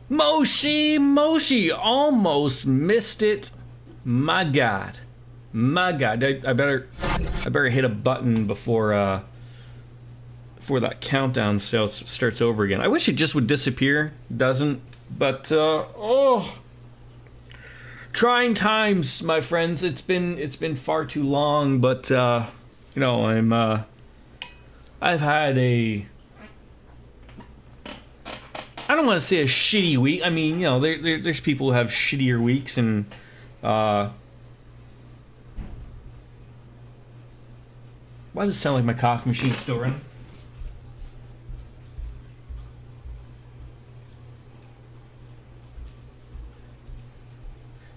Moshi, almost missed it. My God, I better hit a button before that countdown starts over again. I wish it just would disappear. It doesn't, but trying times, my friends. It's been far too long, but I've had I don't want to say a shitty week. I mean, there's people who have shittier weeks, and why does it sound like my coffee machine's still running?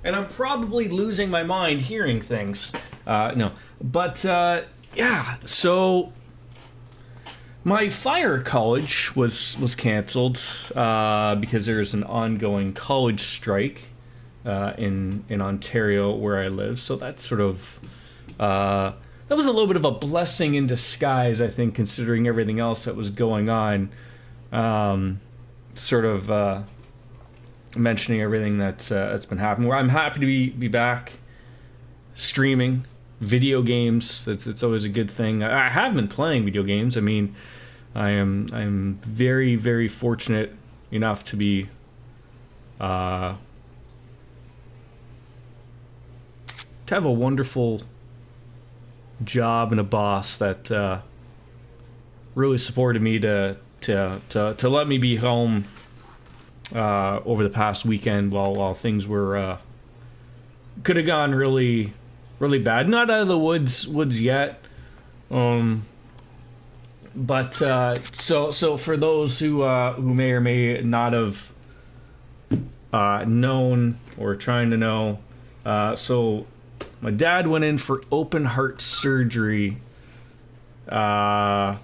And I'm probably losing my mind hearing things. No. But, yeah, so my fire college was canceled because there's an ongoing college strike in Ontario where I live. So that's sort of that was a little bit of a blessing in disguise, I think, considering everything else that was going on. Mentioning everything that's been happening. Where I'm happy to be back streaming video games. It's always a good thing. I have been playing video games. I mean, I'm very, very fortunate enough to be to have a wonderful job and a boss that really supported me to let me be home over the past weekend while things were could have gone really bad. Not out of the woods yet, but so for those who may or may not have known or trying to know, so my dad went in for open heart surgery. God,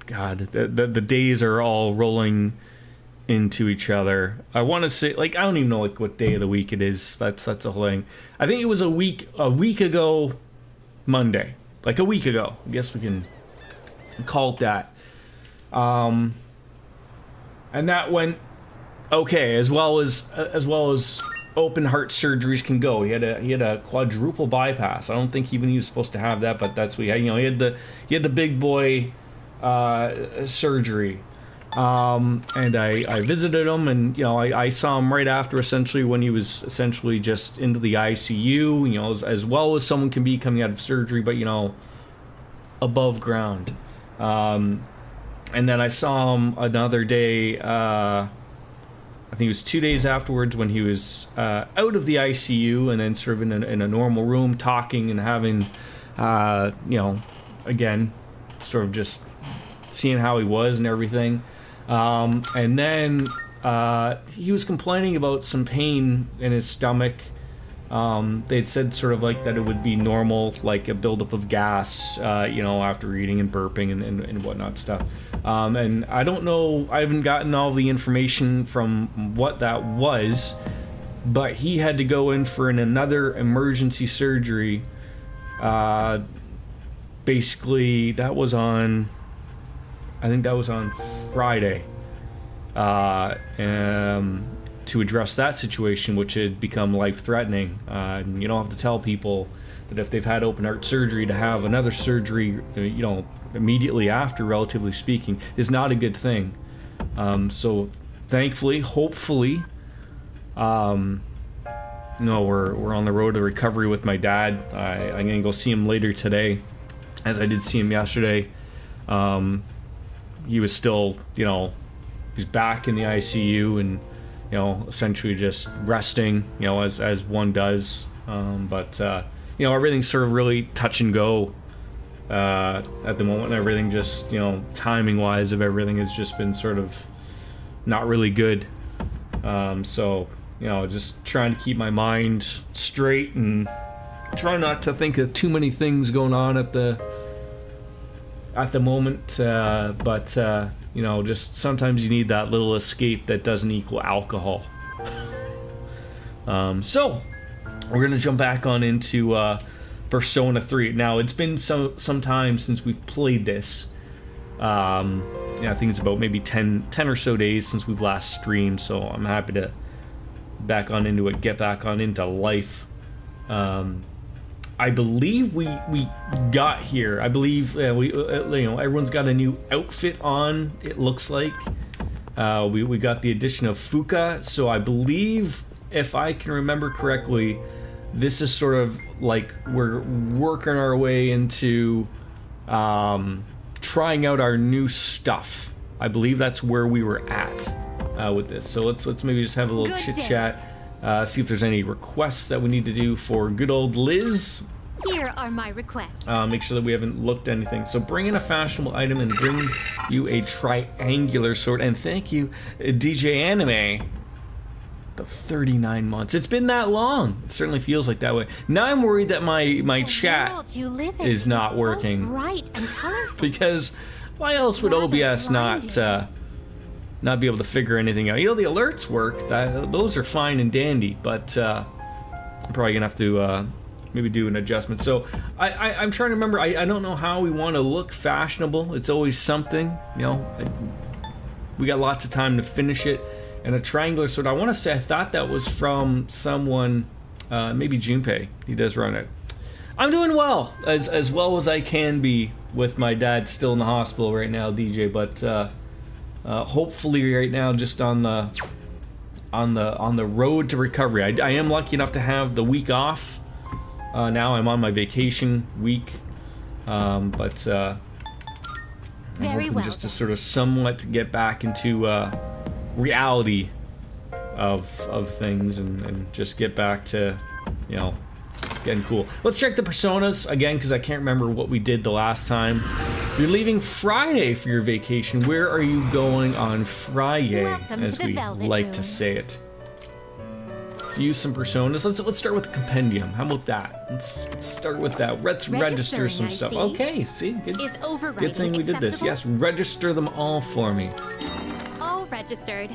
the days are all rolling into each other. I want to say, I don't even know what day of the week it is. That's a whole thing. I think it was a week ago Monday. A week ago. I guess we can call it that. And that went okay, as well as open heart surgeries can go. He had a quadruple bypass. I don't think even he was supposed to have that, but that's what he had. He had the big boy surgery. And I visited him, and I saw him right after, essentially, when he was essentially just into the ICU, as well as someone can be coming out of surgery, but above ground. And then I saw him another day, I think it was 2 days afterwards, when he was out of the ICU and then sort of in a normal room talking and having again, sort of just seeing how he was and everything. And then he was complaining about some pain in his stomach. They'd said sort of that it would be normal, like a buildup of gas, after eating and burping and whatnot stuff. And I don't know, I haven't gotten all the information from what that was, but he had to go in for another emergency surgery. Basically, I think that was on Friday, to address that situation, which had become life-threatening. And you don't have to tell people that if they've had open heart surgery, to have another surgery, immediately after, relatively speaking, is not a good thing. So thankfully, hopefully, we're on the road to recovery with my dad. I'm gonna go see him later today, as I did see him yesterday. He was still, he's back in the ICU and, essentially just resting, as one does. But everything's sort of really touch and go at the moment. Everything just, timing wise of everything has just been sort of not really good. So, just trying to keep my mind straight and try not to think of too many things going on at the moment, but just sometimes you need that little escape that doesn't equal alcohol. So we're gonna jump back on into Persona 3. Now, it's been some time since we've played this, yeah, I think it's about maybe 10 or so days since we've last streamed, so I'm happy to get back on into life. I believe we got here. I believe everyone's got a new outfit on. It looks like we got the addition of Fuka. So I believe, if I can remember correctly, this is sort of like we're working our way into trying out our new stuff. I believe that's where we were at with this. So let's maybe just have a little chit chat. See if there's any requests that we need to do for good old Liz. Here are my requests. Make sure that we haven't looked at anything. So bring in a fashionable item and bring you a triangular sword. And thank you, DJ Anime. The 39 months. It's been that long. It certainly feels like that way. Now I'm worried that my chat is not working. Bright and colorful. Because why else would OBS not be able to figure anything out? You know, the alerts work. Those are fine and dandy, but I'm probably gonna have to maybe do an adjustment. So I'm trying to remember. I don't know how we want to look fashionable. It's always something, you know. We got lots of time to finish it. And a triangular sword. I want to say I thought that was from someone, maybe Junpei. He does run it. I'm doing well as I can be with my dad still in the hospital right now, DJ. But hopefully right now, just on the road to recovery. I am lucky enough to have the week off. Now I'm on my vacation week, but I'm hoping just to sort of somewhat get back into reality of things and just get back to, you know, getting cool. Let's check the personas again, because I can't remember what we did the last time. You're leaving Friday for your vacation. Where are you going on Friday, as we like to say it? View some personas. Let's start with the compendium. How about that? Let's start with that. Let's register some stuff. Okay, see, good thing we did this. Yes, register them all for me. All registered.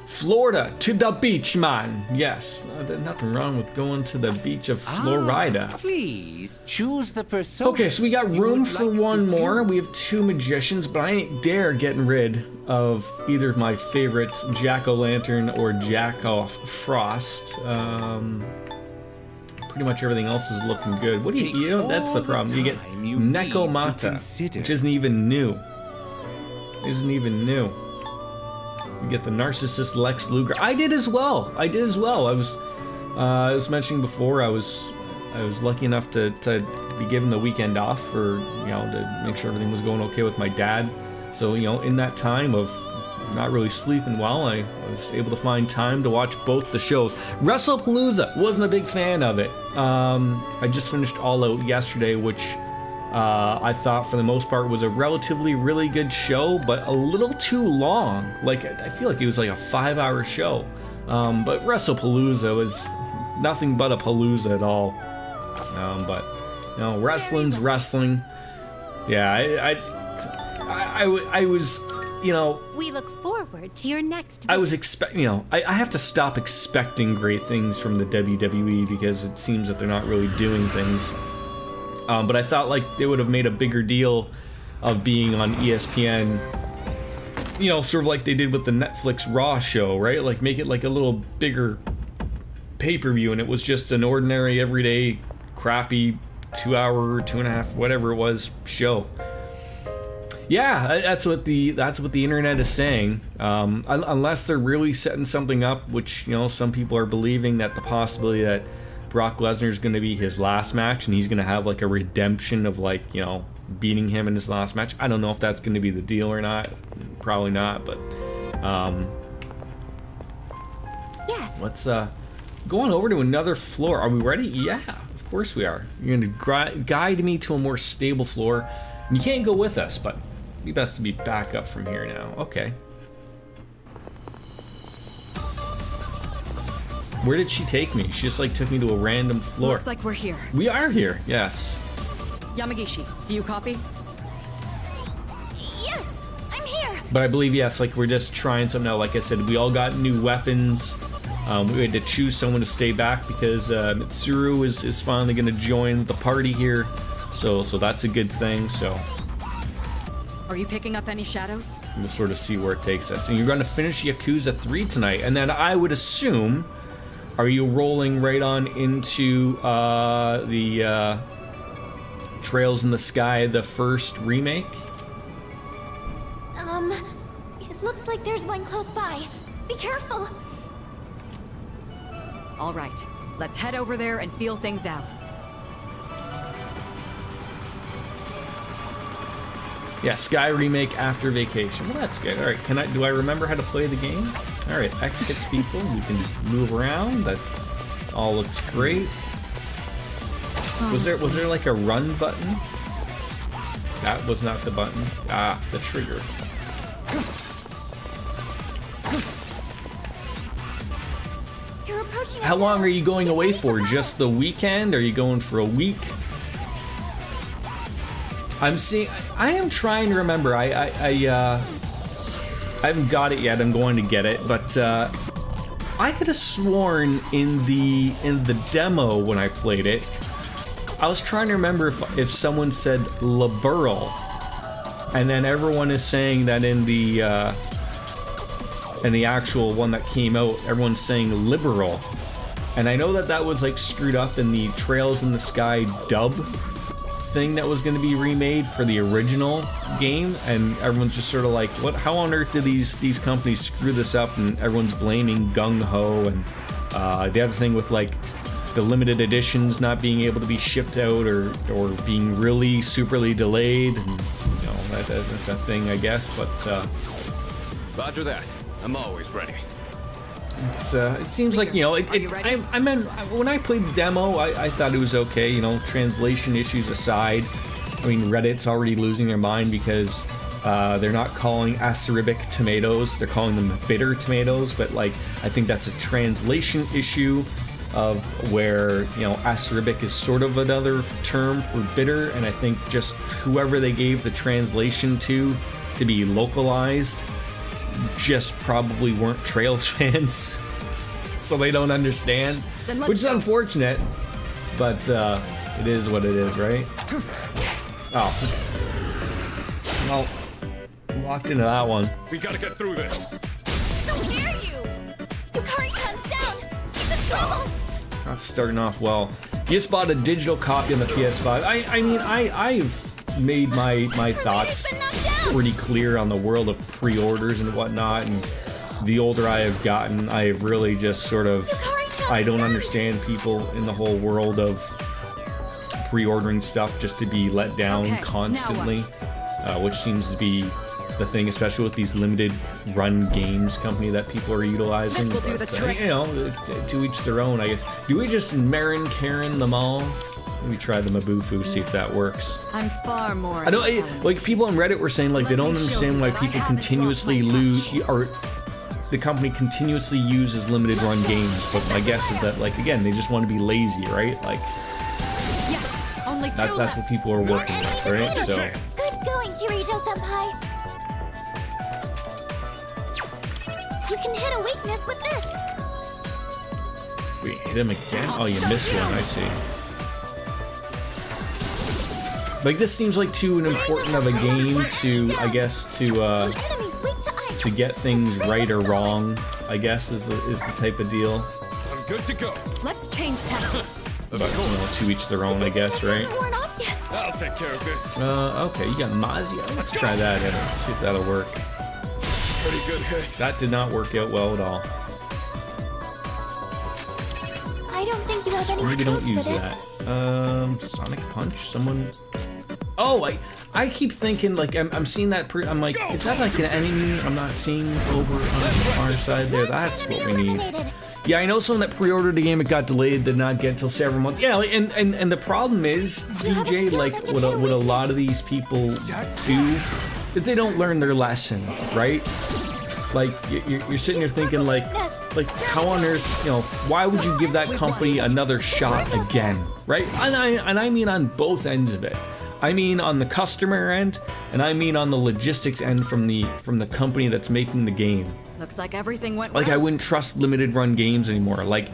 Florida, to the beach, man. Yes, there's nothing wrong with going to the beach of Florida. Please choose the persona. Okay, so we got room for one more. We have 2 magicians, but I ain't dare getting rid of either of my favorites, Jack-o'-lantern or Jack-off-frost. Pretty much everything else is looking good. What do you know, that's the problem. You get Nekomata, which isn't even new. You get the narcissist Lex Luger. I did as well. I was mentioning before, I was lucky enough to be given the weekend off for, you know, to make sure everything was going okay with my dad. So, you know, in that time of not really sleeping well, I was able to find time to watch both the shows. WrestlePalooza, wasn't a big fan of it. I just finished All Out yesterday, which I thought for the most part was a relatively really good show, but a little too long. Like, I feel like it was like a 5-hour show. But WrestlePalooza was nothing but a palooza at all. But, you know, wrestling's wrestling. Yeah, I was, you know... We look forward to your next visit. I was I have to stop expecting great things from the WWE because it seems that they're not really doing things. But I thought like they would have made a bigger deal of being on ESPN, you know, sort of like they did with the Netflix Raw show, right? Like make it like a little bigger pay-per-view, and it was just an ordinary, everyday, crappy 2-hour, 2.5, whatever it was, show. Yeah, that's what the internet is saying. Unless they're really setting something up, which, you know, some people are believing that the possibility that Brock Lesnar is going to be his last match and he's going to have like a redemption of, like, you know, beating him in his last match. I don't know if that's going to be the deal or not. Probably not, but yes. Let's go on over to another floor. Are we ready? Yeah, of course we are. You're going to guide me to a more stable floor. You can't go with us, but it'd be best to be back up from here now. Okay. Where did she take me? She just like took me to a random floor. Looks like we're here. We are here, yes. Yamagishi, do you copy? Yes, I'm here. But I believe, yes, like we're just trying something out. Like I said, we all got new weapons. We had to choose someone to stay back because Mitsuru is finally going to join the party here. So that's a good thing, so. Are you picking up any shadows? we'll sort of see where it takes us. And you're going to finish Yakuza 3 tonight, and then I would assume, are you rolling right on into the Trails in the Sky, the first remake? It looks like there's one close by. Be careful. All right, let's head over there and feel things out. Yeah, Sky remake after vacation. Well, that's good. All right, do I remember how to play the game? All right, X hits people. We can move around. That all looks great. Was there like a run button? That was not the button. Ah, the trigger. You're approaching. How long are you going away for? Just the weekend? Are you going for a week? I am trying to remember. I haven't got it yet. I'm going to get it, but I could have sworn in the demo when I played it, I was trying to remember if someone said liberal, and then everyone is saying that in the actual one that came out, everyone's saying liberal, and I know that was like screwed up in the Trails in the Sky dub thing that was going to be remade for the original game, and everyone's just sort of like, what? How on earth did these companies screw this up? And everyone's blaming Gung Ho, and the other thing with like the limited editions not being able to be shipped out or being really superly delayed, and you know that's a thing, I guess. But Roger that. I'm always ready. it seems like, you know, I meant when I played the demo, I thought it was okay. You know, translation issues aside, I mean, Reddit's already losing their mind because they're not calling acerbic tomatoes, they're calling them bitter tomatoes. But like, I think that's a translation issue of where, you know, acerbic is sort of another term for bitter, and I think just whoever they gave the translation to be localized just probably weren't Trails fans, so they don't understand, which is unfortunate, but it is what it is, right? Oh, well, walked into that one. We gotta get through this. How dare you! Yukari comes down! She's in trouble! Not starting off well. You just bought a digital copy on the PS5. I mean, I've made my thoughts pretty clear on the world of pre-orders and whatnot, and the older I have gotten, I have really just sort of, I don't understand people in the whole world of pre-ordering stuff just to be let down constantly, which seems to be the thing, especially with these limited run games company that people are utilizing. This will do the trick. You know, to each their own, I guess. Do we just Marin Karen them all? Maybe try the Mabufu, see if that works. I'm far more. I don't like people on Reddit were saying like they don't understand why people continuously lose, or the company continuously uses limited run games. But my guess is that, like, again, they just want to be lazy, right? Like, Yes, only two that's what people are working with, right? So. Good going, Kirijo-senpai! You can hit a weakness with this! Wait, hit him again? Oh, you missed one, I see. Like, this seems like too important of a game to, I guess, to get things right or wrong, I guess, is the type of deal. I'm good to go. Let's change tactics. But, you know, to each their own, I guess, right? I'll take care of this. Okay, you got Mazia. Let's try that out. See if that'll work. Pretty good hit. That did not work out well at all. I don't think you have any Maybe don't skills use for this. that. Sonic Punch? Someone... Oh, I keep thinking, like, I'm seeing that, I'm like, is that like an enemy I'm not seeing over on the far side there? That's what we need. Yeah, I know someone that pre-ordered the game, it got delayed, did not get till several months. Yeah, like, and the problem is, DJ, like, what a lot of these people do is they don't learn their lesson, right? Like, you're sitting there thinking, like, how on earth, you know, why would you give that company another shot again, right? And I mean on both ends of it. I mean on the customer end, and I mean on the logistics end from the company that's making the game. Looks like everything went Like, well. I wouldn't trust limited run games anymore. Like,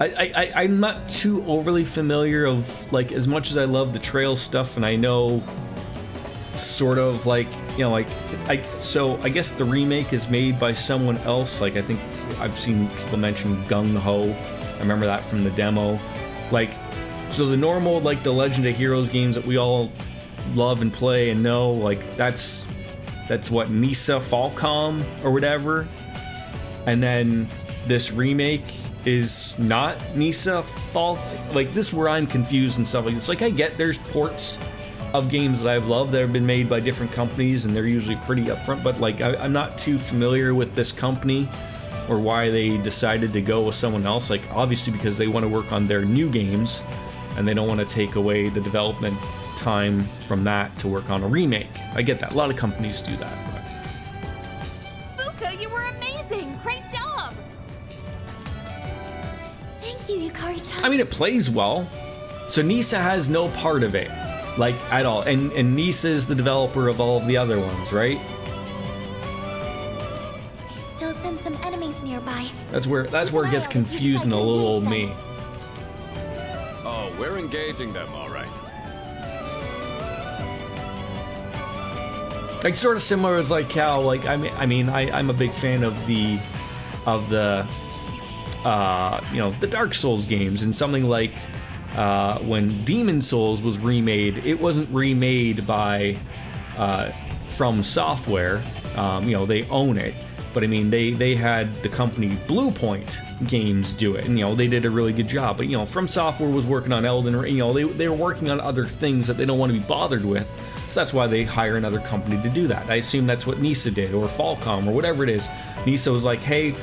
I'm not too overly familiar of, like, as much as I love the Trail stuff, and I know sort of like, like I guess the remake is made by someone else. Like I think I've seen people mention Gung Ho. I remember that from the demo. Like, so the normal, like the Legend of Heroes games that we all love and play and know, like that's what, Nisa Falcom or whatever. And then this remake is not Nisa like this is where I'm confused and stuff like this. Like I get there's ports of games that I've loved that have been made by different companies and they're usually pretty upfront, but like I'm not too familiar with this company or why they decided to go with someone else. Like obviously because they want to work on their new games and they don't want to take away the development time from that to work on a remake. I get that. A lot of companies do that. Fuka, you were amazing! Great job! Thank you, Yukari-chan. I mean, it plays well. So Nisa has no part of it, like at all. And Nisa is the developer of all of the other ones, right? I still send some enemies nearby. That's where it gets confusing a little old me. Oh, we're engaging them, all right. Like sort of similar as like how like I'm a big fan of the the Dark Souls games, and something like when Demon Souls was remade, it wasn't remade by From Software. They own it, but I mean they had the company Blue Point Games do it, and they did a really good job. But From Software was working on Elden Ring. They were working on other things that they don't want to be bothered with. So that's why they hire another company to do that. I assume that's what Nisa did, or Falcom, or whatever it is. Nisa was like, hey,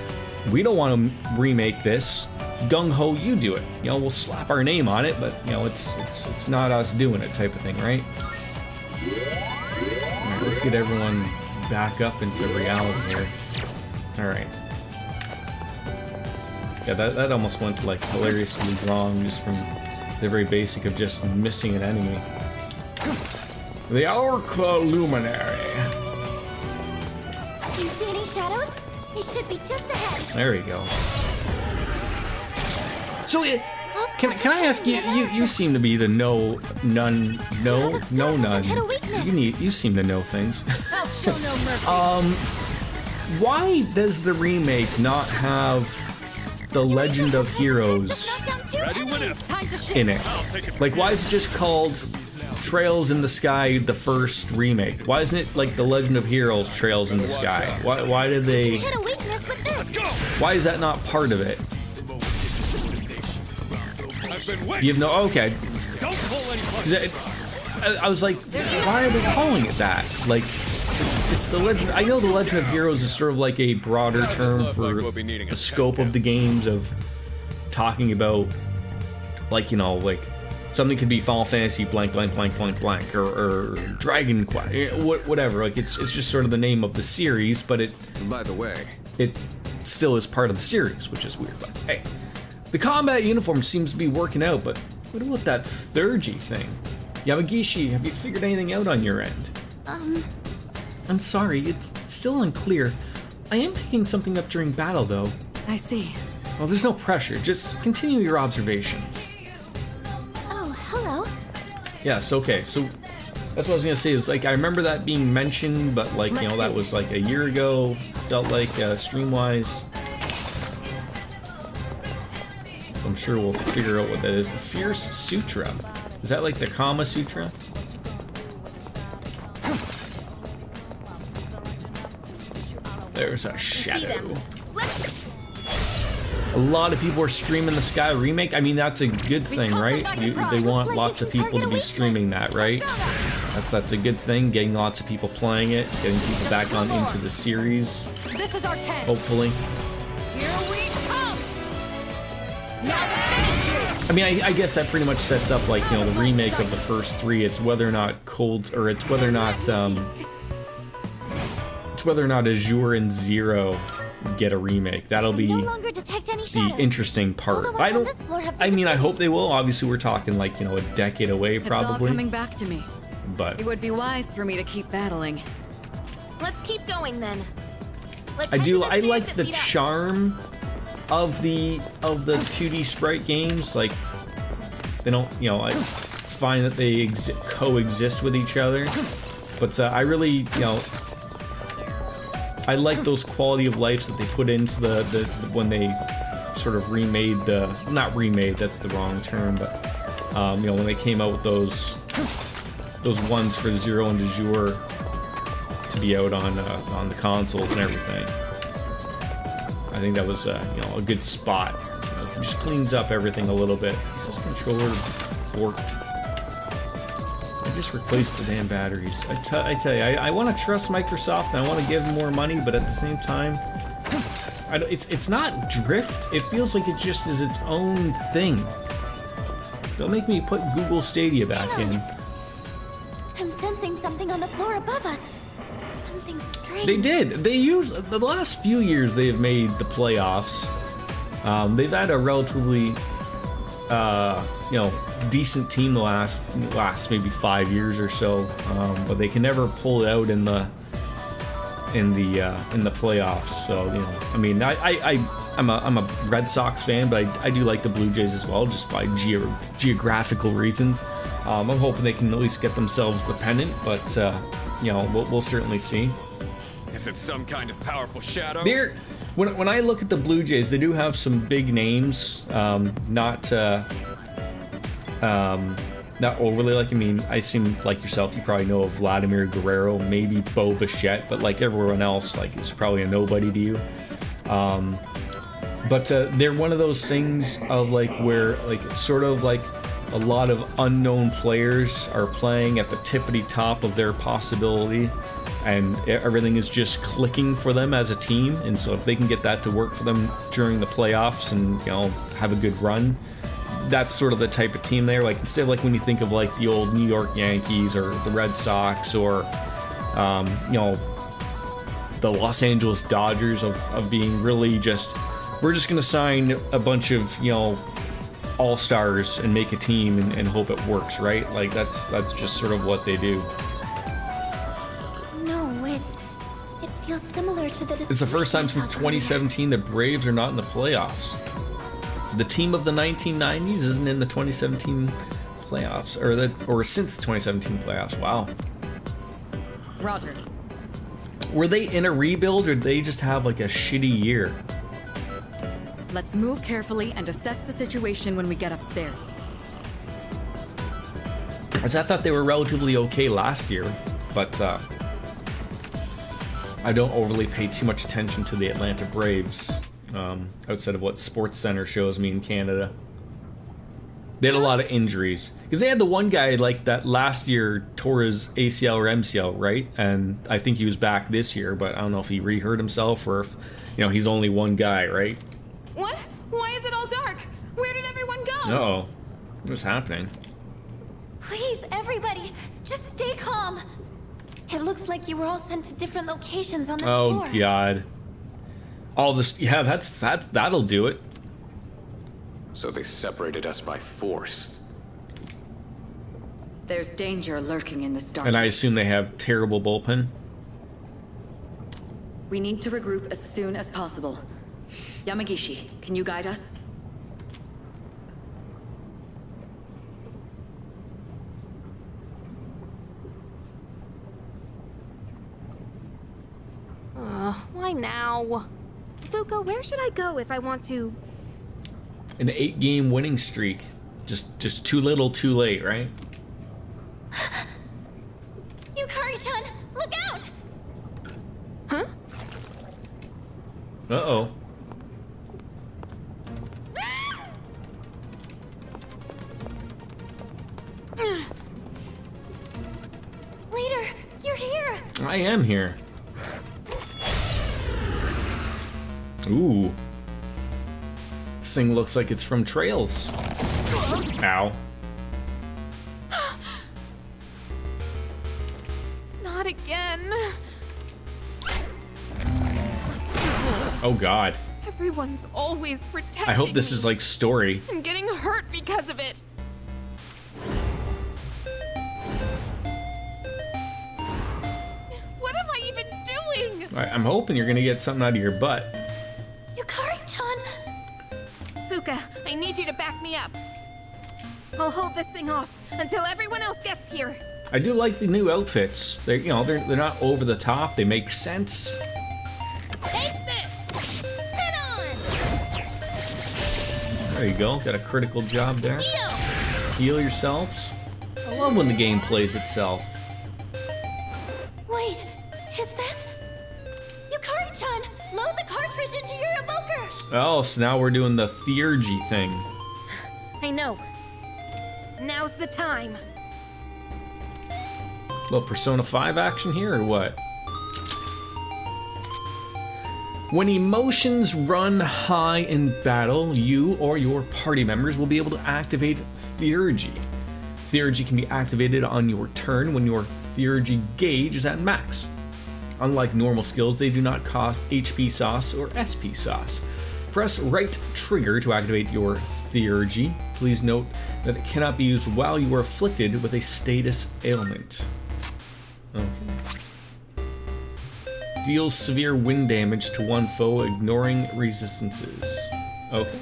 we don't want to remake this. Gung Ho, you do it. We'll slap our name on it, but it's not us doing it, type of thing, right? All right, let's get everyone back up into reality here. All right. Yeah, that almost went like hilariously wrong just from the very basic of just missing an enemy. The Orca Luminary. Do you see any shadows? They should be just ahead. There we go. So, can I ask you? You seem to be the no none. You seem to know things. I'll show no mercy. Why does the remake not have the Legend of Heroes Ready whenever. Time to shift. in it? Like, why is it just called Trails in the Sky, the first remake? Why isn't it like the Legend of Heroes Trails in the Sky? Why did they? Hit a weakness with this. Why is that not part of it? I've been waiting. You have no. Okay. Don't pull any punches. I was like, why are they calling it that? Like, it's the Legend. I know the Legend of Heroes is sort of like a broader term for the scope of the games, of talking about, like, like something could be Final Fantasy blank blank blank blank blank, or Dragon Quest, whatever. Like, it's just sort of the name of the series, but By the way, it still is part of the series, which is weird. But hey, the combat uniform seems to be working out, but what about that Thurgy thing? Yamagishi, have you figured anything out on your end? I'm sorry, it's still unclear. I am picking something up during battle, though. I see. Well, there's no pressure. Just continue your observations. Oh, hello. Yes, okay. So that's what I was gonna say. Is like I remember that being mentioned, but like that was like a year ago. Felt like stream-wise. I'm sure we'll figure out what that is. Fierce Sutra. Is that like the Kama Sutra? There's a shadow. A lot of people are streaming the Sky remake. I mean, that's a good thing, right? They want lots of people to be streaming that, right? That's a good thing. Getting lots of people playing it, getting people back on into the series. This is our chance. Hopefully. Here we come. Now finish you. I mean, I guess that pretty much sets up like the remake of the first three. It's whether or not it's whether or not Azure and Zero get a remake. That'll be the interesting part. I mean, I hope they will. Obviously, we're talking like a decade away, probably. It's all coming back to me. But It would be wise for me to keep battling. Let's keep going then. I like the charm of the 2D sprite games. Like, they don't, it's fine that they coexist with each other, But I really, I like those quality of lives that they put into the when they sort of remade not remade, that's the wrong term, but when they came out with those ones for Zero and De Jour to be out on the consoles and everything. I think that was a good spot. It just cleans up everything a little bit. This controller worked. I just replaced the damn batteries. I tell you, I want to trust Microsoft and I want to give them more money, but at the same time, it's not drift. It feels like it just is its own thing. Don't make me put Google Stadia back in. I'm sensing something on the floor above us. Something strange. They did. They used the last few years they have made the playoffs. They've had a relatively, decent team the last maybe 5 years or so, but they can never pull it out in the playoffs. So I mean, I'm a Red Sox fan, but I do like the Blue Jays as well, just by geographical reasons. I'm hoping they can at least get themselves the pennant, but we'll certainly see. Is it some kind of powerful shadow? When I look at the Blue Jays, they do have some big names. Not overly, like, I mean, I seem like yourself, you probably know of Vladimir Guerrero, maybe Bo Bichette, but like everyone else, like, it's probably a nobody to you. But they're one of those things of like where like sort of like a lot of unknown players are playing at the tippity top of their possibility, and everything is just clicking for them as a team. And so if they can get that to work for them during the playoffs and have a good run, that's sort of the type of team they're like. Instead of like when you think of like the old New York Yankees or the Red Sox or the Los Angeles Dodgers of being really just, we're just gonna sign a bunch of all-stars and make a team and hope it works, right? Like that's just sort of what they do. No, it feels similar to the. It's the first time since 2017 the Braves are not in the playoffs. The team of the 1990s isn't in the 2017 playoffs, or since the 2017 playoffs. Wow. Roger. Were they in a rebuild, or did they just have like a shitty year? Let's move carefully and assess the situation when we get upstairs. As I thought they were relatively okay last year, but I don't overly pay too much attention to the Atlanta Braves. Outside of what Sports Center shows me in Canada. They had a lot of injuries. Because they had the one guy like that last year tore his ACL or MCL, right? And I think he was back this year, but I don't know if he re-hurt himself or if, he's only one guy, right? What? Why is it all dark? Where did everyone go? Uh-oh. What's happening? Please, everybody, just stay calm. It looks like you were all sent to different locations on the floor. Oh, God. All this, yeah, that'll do it. So they separated us by force. There's danger lurking in this dark. And I assume they have terrible bullpen. We need to regroup as soon as possible. Yamagishi, can you guide us? Why now? Fuka, where should I go if I want to? An 8-game winning streak. Just too little, too late, right? Yukari-chan, look out! Huh? Uh-oh. Leader, you're here! I am here. Ooh. This thing looks like it's from Trails. Ow. Not again. Oh God. Everyone's always protecting I hope this is like story. I'm getting hurt because of it. What am I even doing? I'm hoping you're gonna get something out of your butt. Yukari-chan! Fuka, I need you to back me up. I'll hold this thing off until everyone else gets here. I do like the new outfits. They're not over the top. They make sense. Take this! Head on! There you go. Got a critical job there. Yo! Heal yourselves. I love when the game plays itself. Wait, is this? Yukari-chan, load the cartridge into your evoker! Oh, so now we're doing the theurgy thing. I know. Now's the time. Little Persona 5 action here, or what? When emotions run high in battle, you or your party members will be able to activate Theurgy. Theurgy can be activated on your turn when your Theurgy gauge is at max. Unlike normal skills, they do not cost HP sauce or SP sauce. Press right trigger to activate your Theurgy. Please note that it cannot be used while you are afflicted with a status ailment. Okay. Deals severe wind damage to one foe, ignoring resistances. Okay.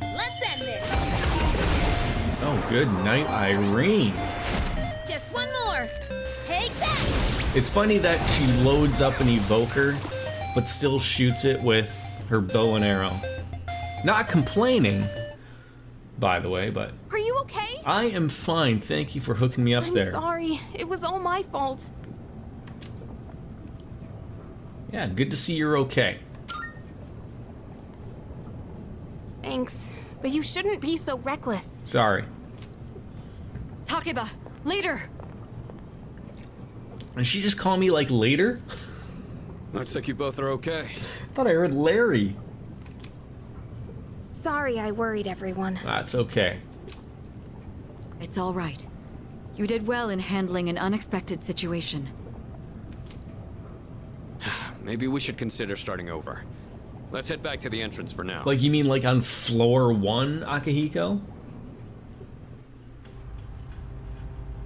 Let's end this. Oh, good night, Irene. Just one more. Take that. It's funny that she loads up an evoker, but still shoots it with her bow and arrow. Not complaining, by the way, but Are you okay? I am fine. Thank you for hooking me up there. I'm sorry. It was all my fault. Yeah, good to see you're okay. Thanks. But you shouldn't be so reckless. Sorry. Takeba, later! And she just called me like later? Looks like you both are okay. I thought I heard Larry. Sorry I worried everyone. That's okay. It's all right. You did well in handling an unexpected situation. Maybe we should consider starting over. Let's head back to the entrance for now. Like, you mean like on floor 1, Akihiko?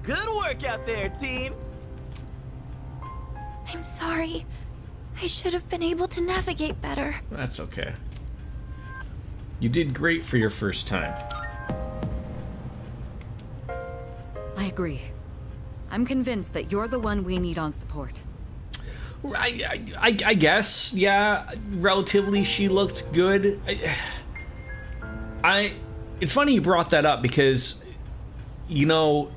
Good work out there, team! I'm sorry. I should have been able to navigate better. That's okay. You did great for your first time. I agree. I'm convinced that you're the one we need on support. I guess, yeah. Relatively, she looked good. It's funny you brought that up because, you know,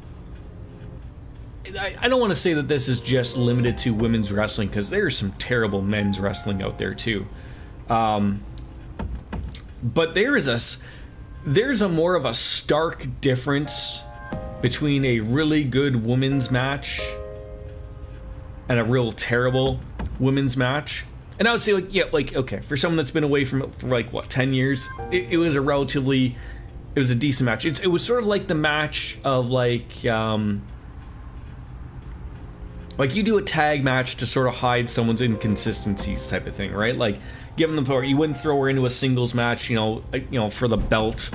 I don't want to say that this is just limited to women's wrestling because there's some terrible men's wrestling out there too. But there's a more of a stark difference between a really good women's match and a real terrible women's match. And I would say, like, yeah, like, okay, for someone that's been away from it for like what, 10 years, it was a decent match. It was sort of like the match of like you do a tag match to sort of hide someone's inconsistencies type of thing, right? Like, give them the power. You wouldn't throw her into a singles match, you know, for the belt,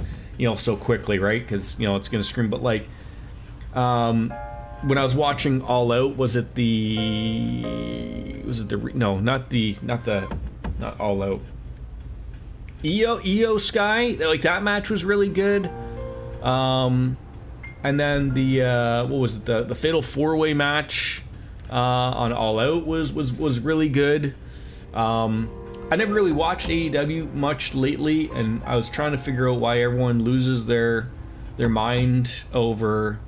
so quickly, right? Because, it's going to scream. But like, when I was watching All Out, not All Out. Io Sky, like that match was really good. And then the Fatal 4-Way match on All Out was really good. I never really watched AEW much lately, and I was trying to figure out why everyone loses their mind over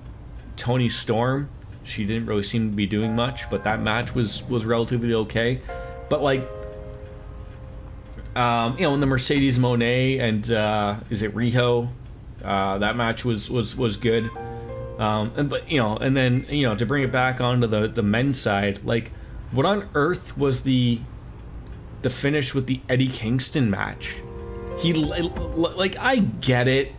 Toni Storm. She didn't really seem to be doing much, but that match was relatively okay. But like, in the Mercedes Moné and is it Riho? That match was good. And then to bring it back onto the men's side, like, what on earth was the finish with the Eddie Kingston match? I get it,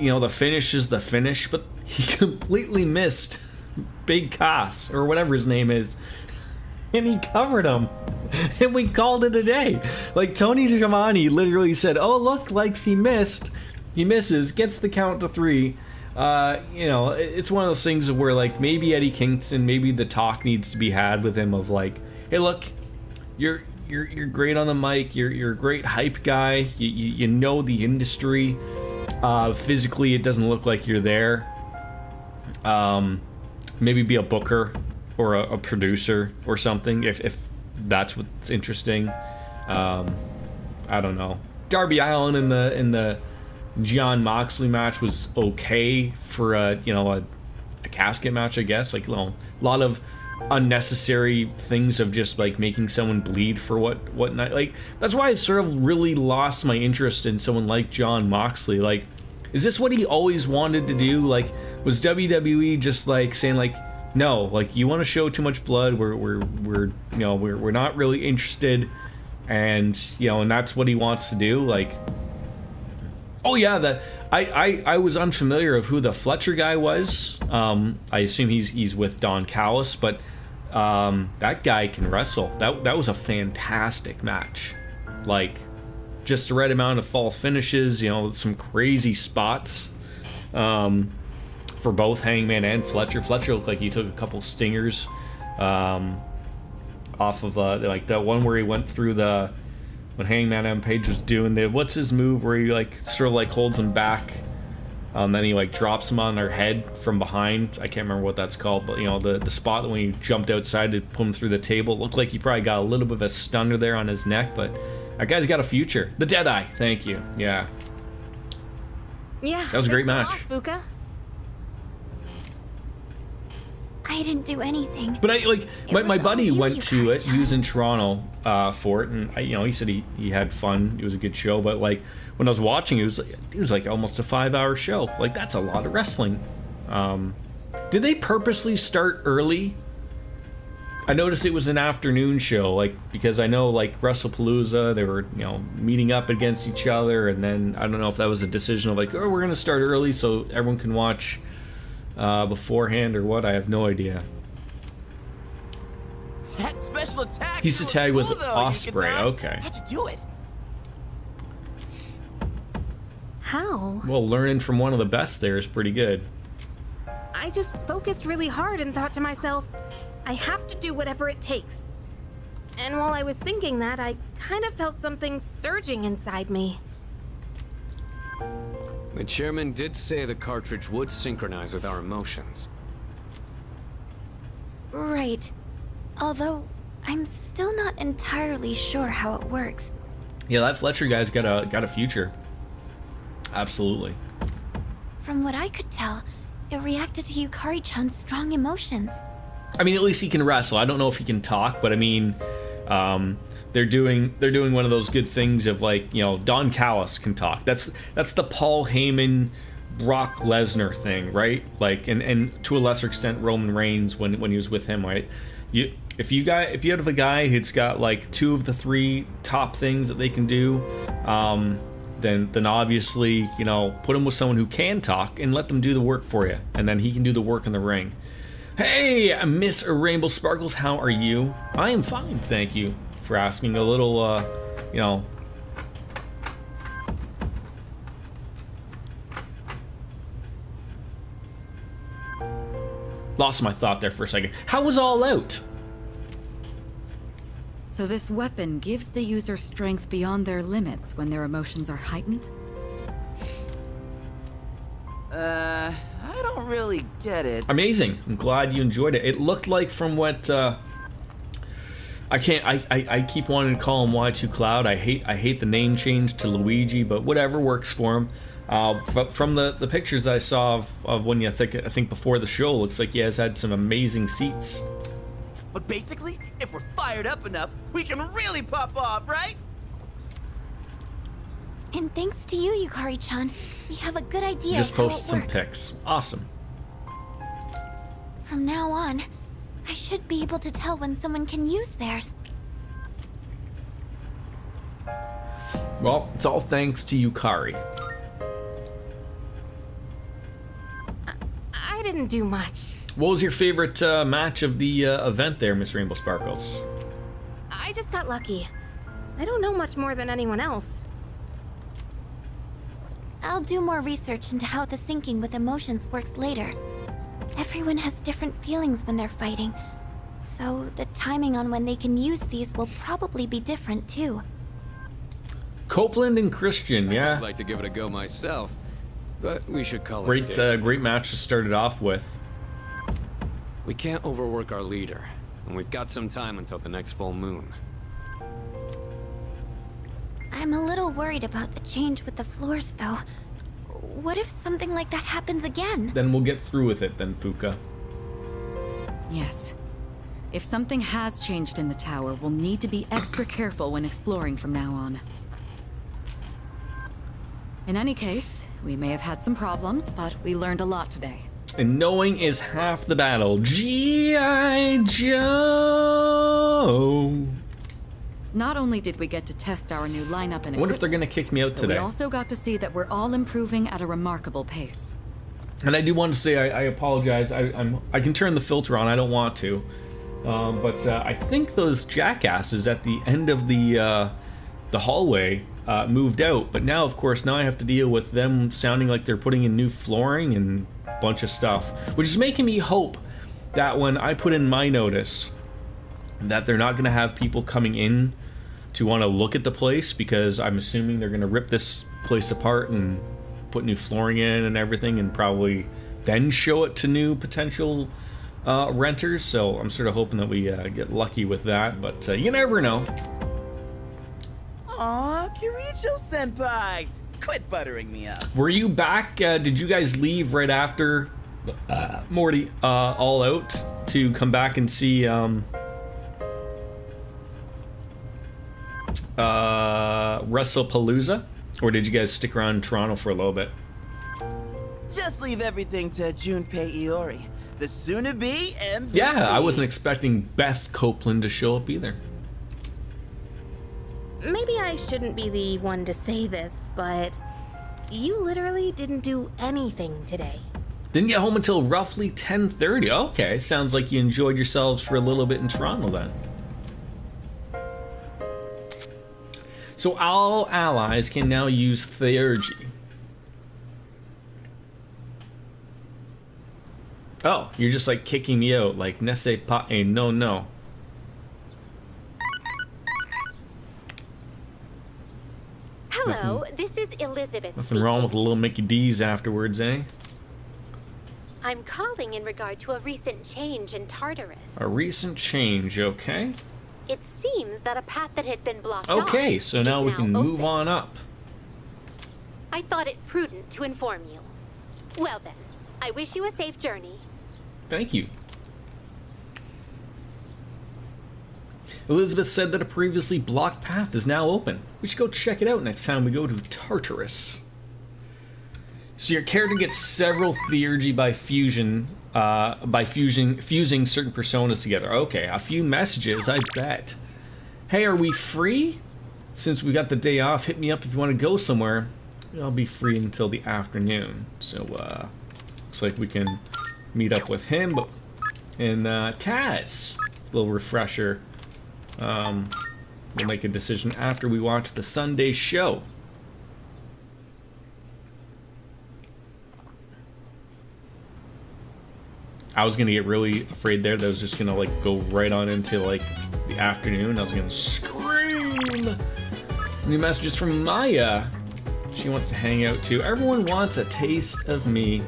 the finish is the finish, but he completely missed Big Cass, or whatever his name is, and he covered him, and we called it a day. Like, Tony Schiavone literally said, oh, look, he misses, gets the count to 3. It's one of those things where, like, maybe Eddie Kingston, maybe the talk needs to be had with him of like, hey, look, you're great on the mic, you're a great hype guy, you know the industry, Physically, it doesn't look like you're there. Maybe be a booker or a producer or something if that's what's interesting. I don't know. Darby Allin in the Jon Moxley match was okay for a casket match, I guess. Like, a lot of unnecessary things of just like making someone bleed for what night. Like, that's why I sort of really lost my interest in someone like Jon Moxley. Like, is this what he always wanted to do? Like, was WWE just like saying like, no, like, you want to show too much blood, we're not really interested, and and that's what he wants to do? Like, oh yeah, I was unfamiliar of who the Fletcher guy was. I assume he's with Don Callis, but that guy can wrestle. That was a fantastic match. Like, just the right amount of false finishes, some crazy spots. For both Hangman and Fletcher. Fletcher looked like he took a couple stingers off of like that one where he went through when Hangman Adam Page was doing what's his move where he like sort of like holds him back, then he like drops him on their head from behind. I can't remember what that's called, but the spot when he jumped outside to put him through the table looked like he probably got a little bit of a stunner there on his neck, but that guy's got a future. The Deadeye, thank you. Yeah, that was a great match. Fuka. I didn't do anything. But my buddy all you, went to it. Yukari-chan. He was in Toronto for it, and he said he had fun. It was a good show. But like when I was watching, it was like almost a 5-hour show. Like, that's a lot of wrestling. Did they purposely start early? I noticed it was an afternoon show, like, because I know like WrestlePalooza, they were meeting up against each other, and then I don't know if that was a decision of like, oh, we're gonna start early so everyone can watch beforehand or what. I have no idea. That special attack. He's to was tag with cool, though, Osprey. Yuka-san. Okay. How'd you do it? How? Well, learning from one of the best there is pretty good. I just focused really hard and thought to myself, I have to do whatever it takes. And while I was thinking that, I kind of felt something surging inside me. The chairman did say the cartridge would synchronize with our emotions. Right. Although, I'm still not entirely sure how it works. Yeah, that Fletcher guy's got a future. Absolutely. From what I could tell, it reacted to Yukari-chan's strong emotions. I mean, at least he can wrestle. I don't know if he can talk, but I mean, they're doing one of those good things of like, Don Callis can talk. That's the Paul Heyman, Brock Lesnar thing, right? Like, and to a lesser extent Roman Reigns when he was with him, right? If you have a guy who's got like 2 of the 3 top things that they can do, then obviously put him with someone who can talk and let them do the work for you, and then he can do the work in the ring. Hey, Miss Rainbow Sparkles, how are you? I am fine, thank you for asking. A little, lost my thought there for a second. How was All Out? So this weapon gives the user strength beyond their limits when their emotions are heightened? I don't really get it. Amazing. I'm glad you enjoyed it. It looked like from what I keep wanting to call him Y2 Cloud. I hate the name change to Luigi, but whatever works for him. But from the pictures that I saw of when I think before the show, looks like he has had some amazing seats. But basically, if we're fired up enough, we can really pop off, right? And thanks to you, Yukari-chan, we have a good idea Just of how post it some works. pics. Awesome. From now on, I should be able to tell when someone can use theirs. Well, it's all thanks to Yukari. I didn't do much. What was your favorite match of the event there, Miss Rainbow Sparkles? I just got lucky. I don't know much more than anyone else. I'll do more research into how the syncing with emotions works later. Everyone has different feelings when they're fighting, so the timing on when they can use these will probably be different too. Copeland and Christian, yeah. I'd like to give it a go myself. But we should call it a Great, day. great match to start it off with. We can't overwork our leader, and we've got some time until the next full moon. I'm a little worried about the change with the floors, though. What if something like that happens again? Then we'll get through with it then, Fuka. Yes. If something has changed in the tower, we'll need to be extra careful when exploring from now on. In any case, we may have had some problems, but we learned a lot today. And knowing is half the battle. G.I. Joe! Not only did we get to test our new lineup and I wonder if they're equipment, gonna kick me out but today. we also got to see that we're all improving at a remarkable pace. And I do want to say I apologize. I can turn the filter on. I don't want to, but I think those jackasses at the end of the hallway moved out. But now, of course, now I have to deal with them sounding like they're putting in new flooring and a bunch of stuff, which is making me hope that when I put in my notice that they're not going to have people coming in to want to look at the place, because I'm assuming they're going to rip this place apart and put new flooring in and everything, and probably then show it to new potential renters. So I'm sort of hoping that we get lucky with that, but you never know. Aw, Kiricho Senpai! Quit buttering me up. Were you back? Did you guys leave right after Morty All Out to come back and see WrestlePalooza? Or did you guys stick around in Toronto for a little bit? Just leave everything to Junpei Iori, the soon-to-be MVP. Yeah, I wasn't expecting Beth Copeland to show up either. Maybe I shouldn't be the one to say this, but you literally didn't do anything today. Didn't get home until roughly 10:30. Okay, sounds like you enjoyed yourselves for a little bit in Toronto then. So all allies can now use theurgy. Oh, you're just like kicking me out, like ne sais pas et no no. Hello, this is Elizabeth Nothing wrong with speaking. a little Mickey D's afterwards, eh? I'm calling in regard to a recent change in Tartarus. A recent change, okay? It seems that a path that had been blocked Okay, off so is now we can move open. on up. I thought it prudent to inform you. Well then, I wish you a safe journey. Thank you. Elizabeth said that a previously blocked path is now open. We should go check it out next time we go to Tartarus. So your character gets several theurgy by fusion, fusing certain personas together. Okay, a few messages, I bet. Hey, are we free? Since we got the day off, hit me up if you want to go somewhere. I'll be free until the afternoon. So, looks like we can meet up with him. But and Kaz, little refresher. We'll make a decision after we watch the Sunday show. I was gonna get really afraid there that I was just gonna like go right on into like the afternoon. I was gonna scream. New messages from Maya. She wants to hang out too. Everyone wants a taste of me.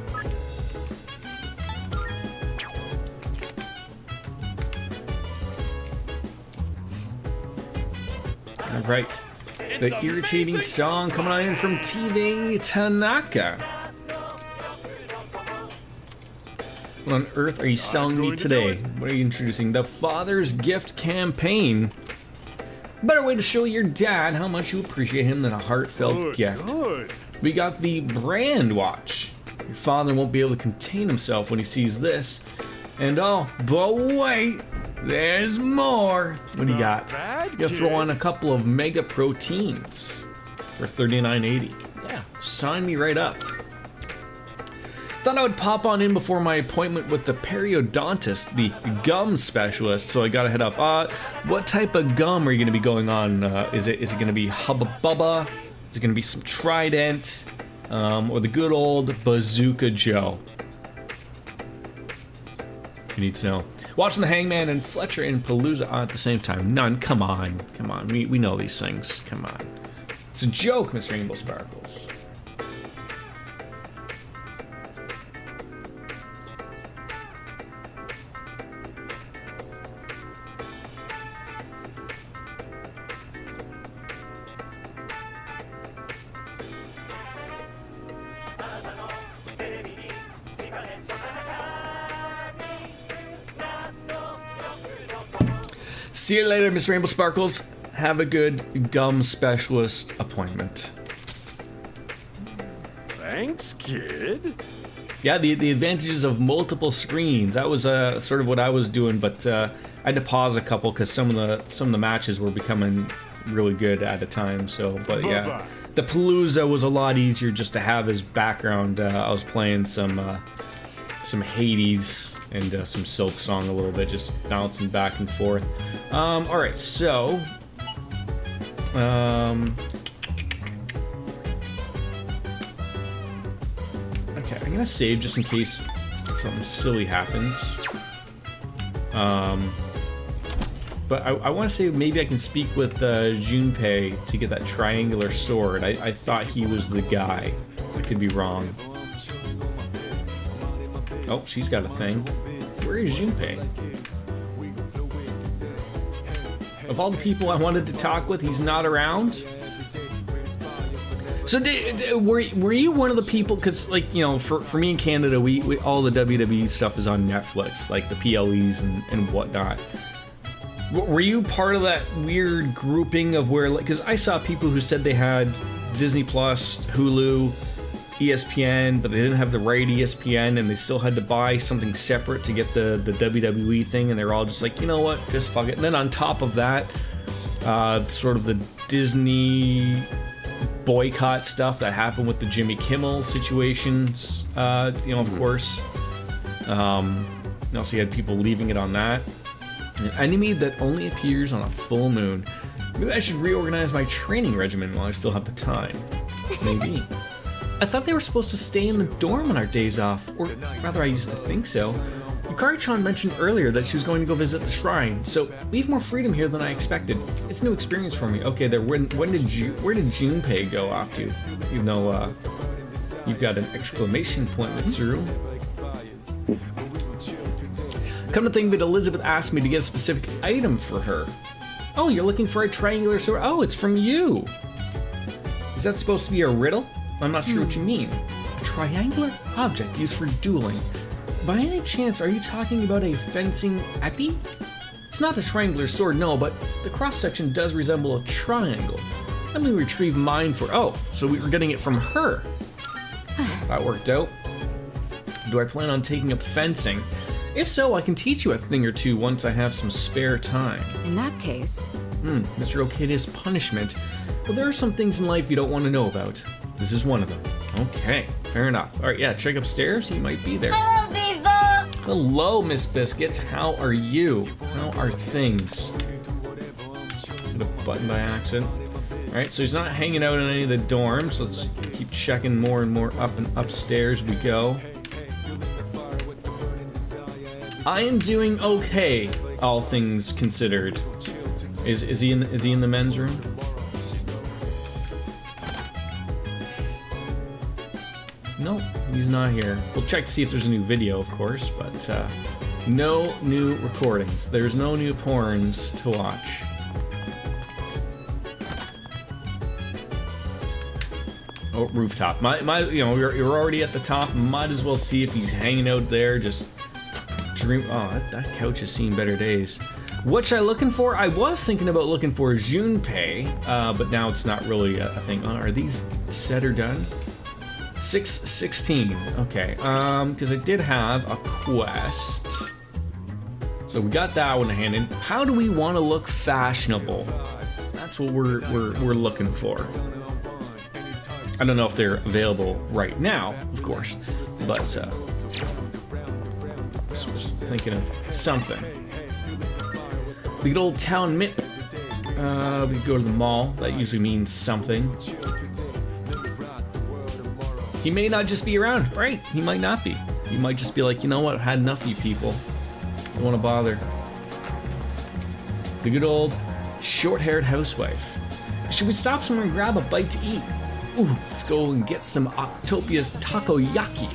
All right. The irritating song coming on in from TV Tanaka. What on earth are you selling me today? What are you introducing? The Father's Gift Campaign. Better way to show your dad how much you appreciate him than a heartfelt gift. We got the brand watch. Your father won't be able to contain himself when he sees this. And oh, but wait, there's more. What do you got? You throw on a couple of mega proteins for $39.80. Yeah, sign me right up. Thought I would pop on in before my appointment with the periodontist, the gum specialist, so I gotta head off. What type of gum are you gonna be going on? Is it gonna be Hubba Bubba? Is it gonna be some Trident? Or the good old Bazooka Joe? You need to know. Watching the Hangman and Fletcher in Palooza on at the same time. None, come on. We know these things, come on. It's a joke, Mr. Rainbow Sparkles. See you later, Miss Rainbow Sparkles. Have a good gum specialist appointment. Thanks, kid. Yeah, the advantages of multiple screens. That was sort of what I was doing, but I had to pause a couple because some of the matches were becoming really good at a time. So, but yeah, the Palooza was a lot easier just to have as background. I was playing some Hades and some Silk Song a little bit, just bouncing back and forth. All right, so. Okay, I'm gonna save just in case something silly happens. But I want to say maybe I can speak with Junpei to get that triangular sword. I thought he was the guy. I could be wrong. Oh, she's got a thing. Where is Junpei? Of all the people I wanted to talk with, he's not around. So were you one of the people? Because like for me in Canada, we all the WWE stuff is on Netflix, like the PLEs and whatnot. Were you part of that weird grouping of where, like, because I saw people who said they had Disney Plus, Hulu, ESPN, but they didn't have the right ESPN, and they still had to buy something separate to get the WWE thing, and they were all just like, you know what, just fuck it. And then on top of that, sort of the Disney boycott stuff that happened with the Jimmy Kimmel situations, of course. Also, you had people leaving it on that. An enemy that only appears on a full moon. Maybe I should reorganize my training regimen while I still have the time. Maybe. I thought they were supposed to stay in the dorm on our days off, or rather I used to think so. Yukari-chan mentioned earlier that she was going to go visit the shrine, so we have more freedom here than I expected. It's a new wexperience for me. Okay, there. Where did Junpei go off to? Even though you've got an exclamation point, Mitsuru. Come to think of it, Elizabeth asked me to get a specific item for her. Oh, you're looking for a triangular sword? Oh, it's from you. Is that supposed to be a riddle? I'm not sure what you mean. A triangular object used for dueling. By any chance, are you talking about a fencing épée? It's not a triangular sword, no, but the cross-section does resemble a triangle. Let me retrieve mine for... Oh, so we were getting it from her. That worked out. Do I plan on taking up fencing? If so, I can teach you a thing or two once I have some spare time. In that case... Mr. Okida's punishment. Well, there are some things in life you don't want to know about. This is one of them. Okay, fair enough. All right, yeah, check upstairs. He might be there. Hello, Viva! Hello, Miss Biscuits. How are you? How are things? Hit a button by accident. All right, so he's not hanging out in any of the dorms. Let's keep checking more and more up and upstairs we go. I am doing okay, all things considered. Is he in the men's room? Nope, he's not here. We'll check to see if there's a new video, of course, but no new recordings. There's no new porns to watch. Oh, rooftop. You're already at the top. Might as well see if he's hanging out there. Just dream. Oh, that couch has seen better days. What should I looking for? I was thinking about looking for Junpei, but now it's not really a thing. Oh, are these set or done? 6:16. Okay. Because I did have a quest. So we got that one handed. How do we want to look fashionable? That's what we're looking for. I don't know if they're available right now, of course, but just thinking of something. The good old town mip. We go to the mall. That usually means something. He may not just be around, right? He might not be. He might just be like, you know what? I've had enough of you people. Don't want to bother. The good old short-haired housewife. Should we stop somewhere and grab a bite to eat? Ooh, let's go and get some Octopia's takoyaki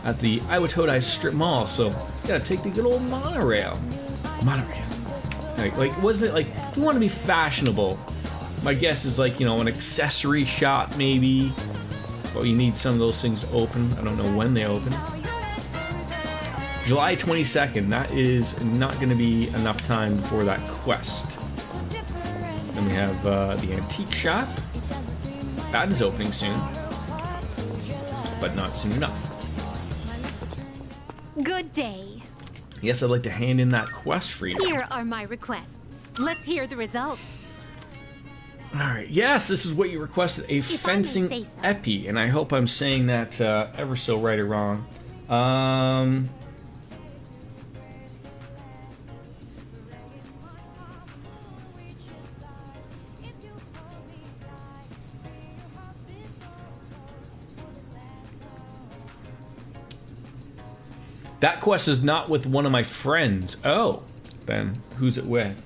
at the Iwatodai Strip Mall. So, gotta take the good old monorail. Monorail. Like, wasn't it like, you want to be fashionable? My guess is like, an accessory shop maybe. Well, you need some of those things to open. I don't know when they open. July 22nd. That is not going to be enough time before that quest. Then we have the antique shop. That is opening soon, but not soon enough. Good day. Yes, I'd like to hand in that quest for you. Here are my requests. Let's hear the results. Alright, yes, this is what you requested, a I may fencing say so. epi, and I hope I'm saying that ever so right or wrong. That quest is not with one of my friends. Oh, then who's it with?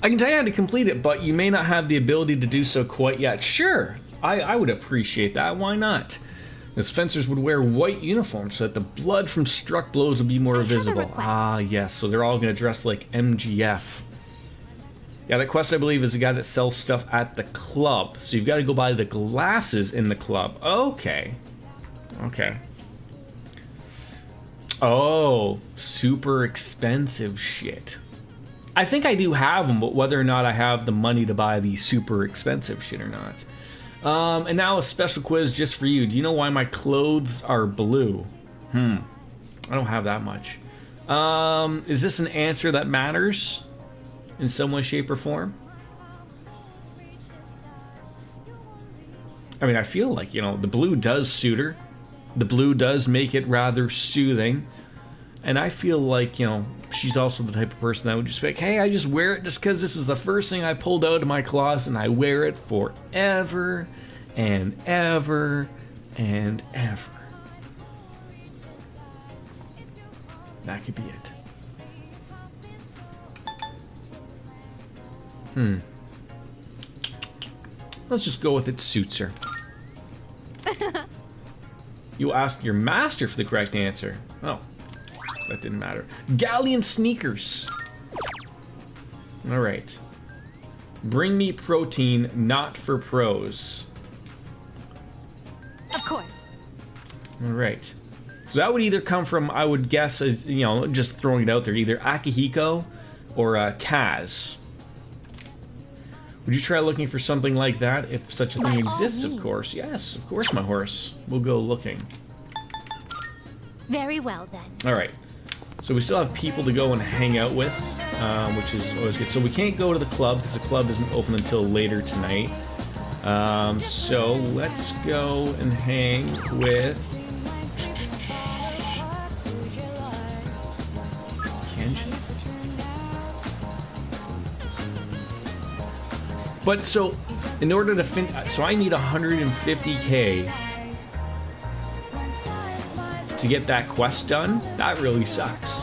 I can tell you how to complete it, but you may not have the ability to do so quite yet. Sure, I would appreciate that. Why not? As fencers would wear white uniforms so that the blood from struck blows would be more visible. Ah, yes, so they're all going to dress like MGF. Yeah, that quest, I believe, is the guy that sells stuff at the club. So you've got to go buy the glasses in the club. Okay. Okay. Oh, super expensive shit. I think I do have them, but whether or not I have the money to buy the super expensive shit or not. And now a special quiz just for you. Do you know why my clothes are blue? I don't have that much. Is this an answer that matters in some way, shape, or form? I mean, I feel like, you know, the blue does suit her. The blue does make it rather soothing. And I feel like, you know, she's also the type of person that would just be like, hey, I just wear it just because this is the first thing I pulled out of my closet and I wear it forever and ever and ever. That could be it. Let's just go with it suits her. You ask your master for the correct answer. Oh. That didn't matter. Galleon sneakers. All right. Bring me protein, not for pros. Of course. All right. So that would either come from, I would guess, as, you know, just throwing it out there, either Akihiko or Kaz. Would you try looking for something like that if such a thing exists, of course? Yes, of course, my horse. We'll go looking. Very well then. All right. So we still have people to go and hang out with, which is always good. So we can't go to the club because the club isn't open until later tonight. So let's go and hang with Kenji. But so in order to so I need 150k to get that quest done. That really sucks.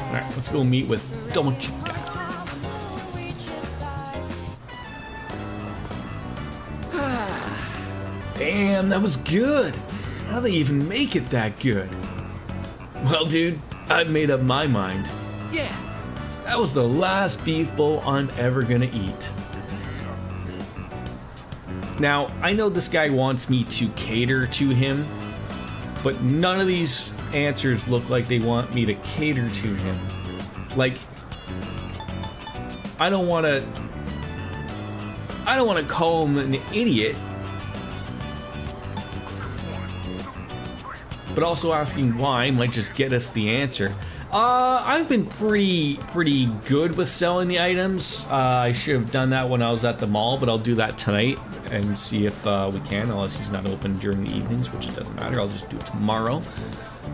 Alright, let's go meet with Domochica. Damn, that was good. How do they even make it that good? Well, dude, I've made up my mind. Yeah, that was the last beef bowl I'm ever gonna eat. Now, I know this guy wants me to cater to him, but none of these answers look like they want me to cater to him. Like, I don't want to call him an idiot, but also asking why might just get us the answer. I've been pretty good with selling the items. I should have done that when I was at the mall, but I'll do that tonight and see if we can, unless he's not open during the evenings, which it doesn't matter. I'll just do it tomorrow.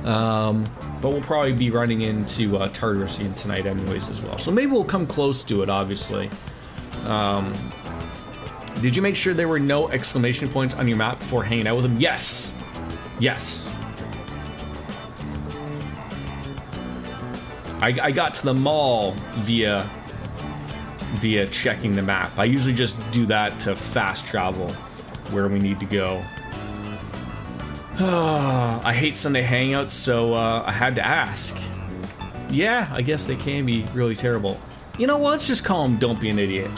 But we'll probably be running into Tartarus tonight anyways as well. So maybe we'll come close to it, obviously. Did you make sure there were no exclamation points on your map before hanging out with him? Yes. Yes. I got to the mall via checking the map. I usually just do that to fast travel where we need to go. I hate Sunday hangouts, so I had to ask. Yeah, I guess they can be really terrible. You know what? Let's just call them "Don't be an idiot."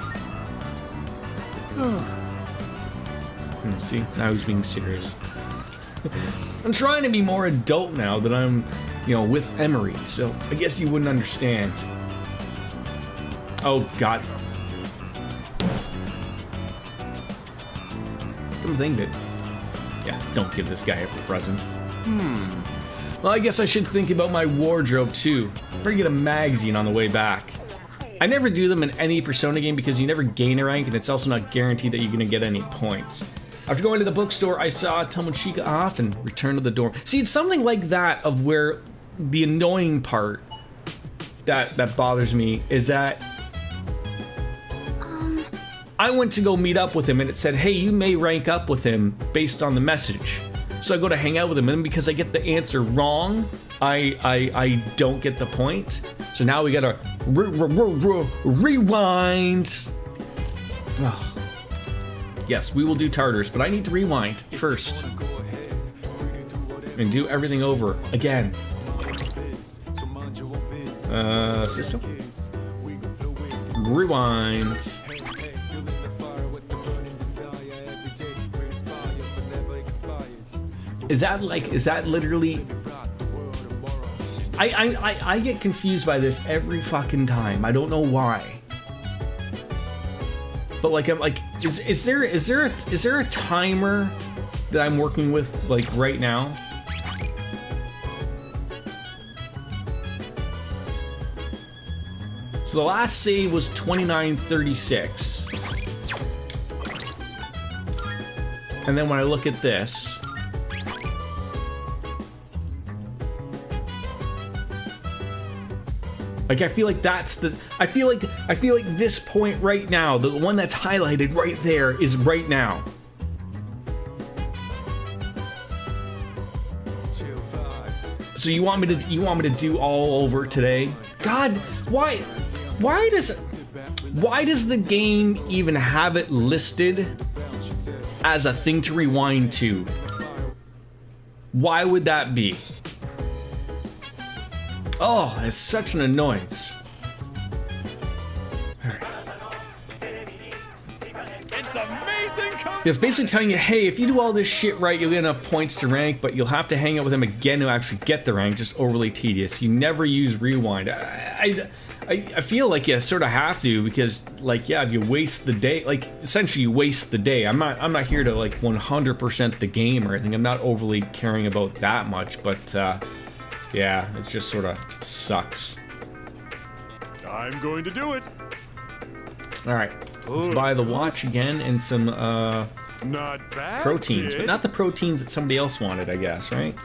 See, now he's being serious. I'm trying to be more adult now that I'm, with Emery, so I guess you wouldn't understand. Oh, God. Come think of it. Yeah, don't give this guy a present. Well, I guess I should think about my wardrobe, too. Better get a magazine on the way back. I never do them in any Persona game because you never gain a rank, and it's also not guaranteed that you're gonna get any points. After going to the bookstore, I saw Tomochika off and returned to the dorm. See, it's something like that of where the annoying part that bothers me is that I went to go meet up with him and it said, hey, you may rank up with him based on the message. So I go to hang out with him, and because I get the answer wrong, I don't get the point. So now we gotta rewind. Oh. Yes, we will do Tartarus, but I need to rewind first and do everything over again. System. Rewind. Is that literally? I get confused by this every fucking time. I don't know why. But I'm like, is there a timer that I'm working with right now? So the last save was 29:36. And then when I look at this, I feel like that's the. I feel like this point right now, the one that's highlighted right there, is right now. So you want me to do all over today? God, why does the game even have it listed as a thing to rewind to? Why would that be? Oh, it's such an annoyance. Alright. It's amazing. It's basically telling you, hey, if you do all this shit right, you'll get enough points to rank, but you'll have to hang out with him again to actually get the rank. Just overly tedious. You never use rewind. I feel like you sort of have to, because if you waste the day, essentially you waste the day. I'm not here to 100% the game or anything. I'm not overly caring about that much, but yeah, it just sort of sucks. I'm going to do it. All right, let's buy the watch again and some not bad, proteins, kid. but not the proteins that somebody else wanted, I guess, right?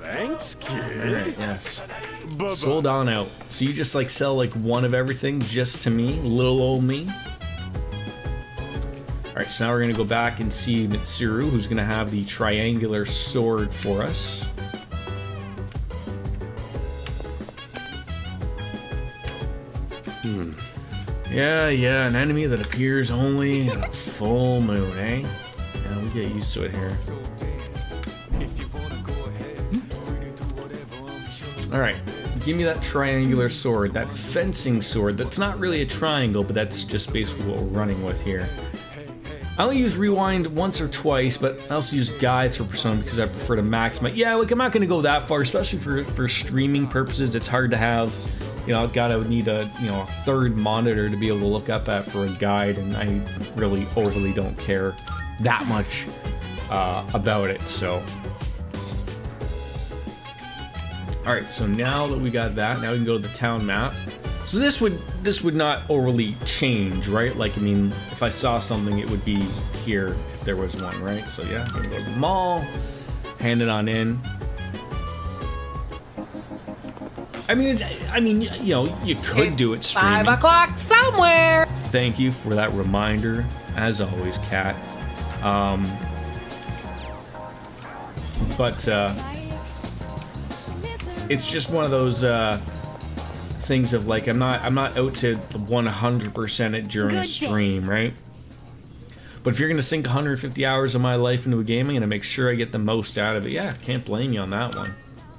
Thanks, kid. All right, yes. Bye-bye. Sold on out. So you just sell one of everything just to me, little old me. Alright, so now we're going to go back and see Mitsuru, who's going to have the triangular sword for us. Yeah, an enemy that appears only at a full moon, eh? Yeah, we get used to it here. Alright, give me that triangular sword, that fencing sword. That's not really a triangle, but that's just basically what we're running with here. I only use rewind once or twice, but I also use guides for Persona because I prefer to maximize. Yeah, I'm not going to go that far, especially for streaming purposes. It's hard to have, I would need a third monitor to be able to look up at for a guide, and I really overly don't care that much about it. So, all right. So now that we got that, now we can go to the town map. So this would not overly change, right? If I saw something, it would be here if there was one, right? So yeah, I'm gonna go to the mall, hand it on in. You could do it streaming. 5 o'clock somewhere. Thank you for that reminder, as always, Kat. But it's just one of those things of like I'm not out to 100% it during a stream, right? But if you're gonna sink 150 hours of my life into a game, I'm gonna make sure I get the most out of it. Yeah, can't blame you on that one.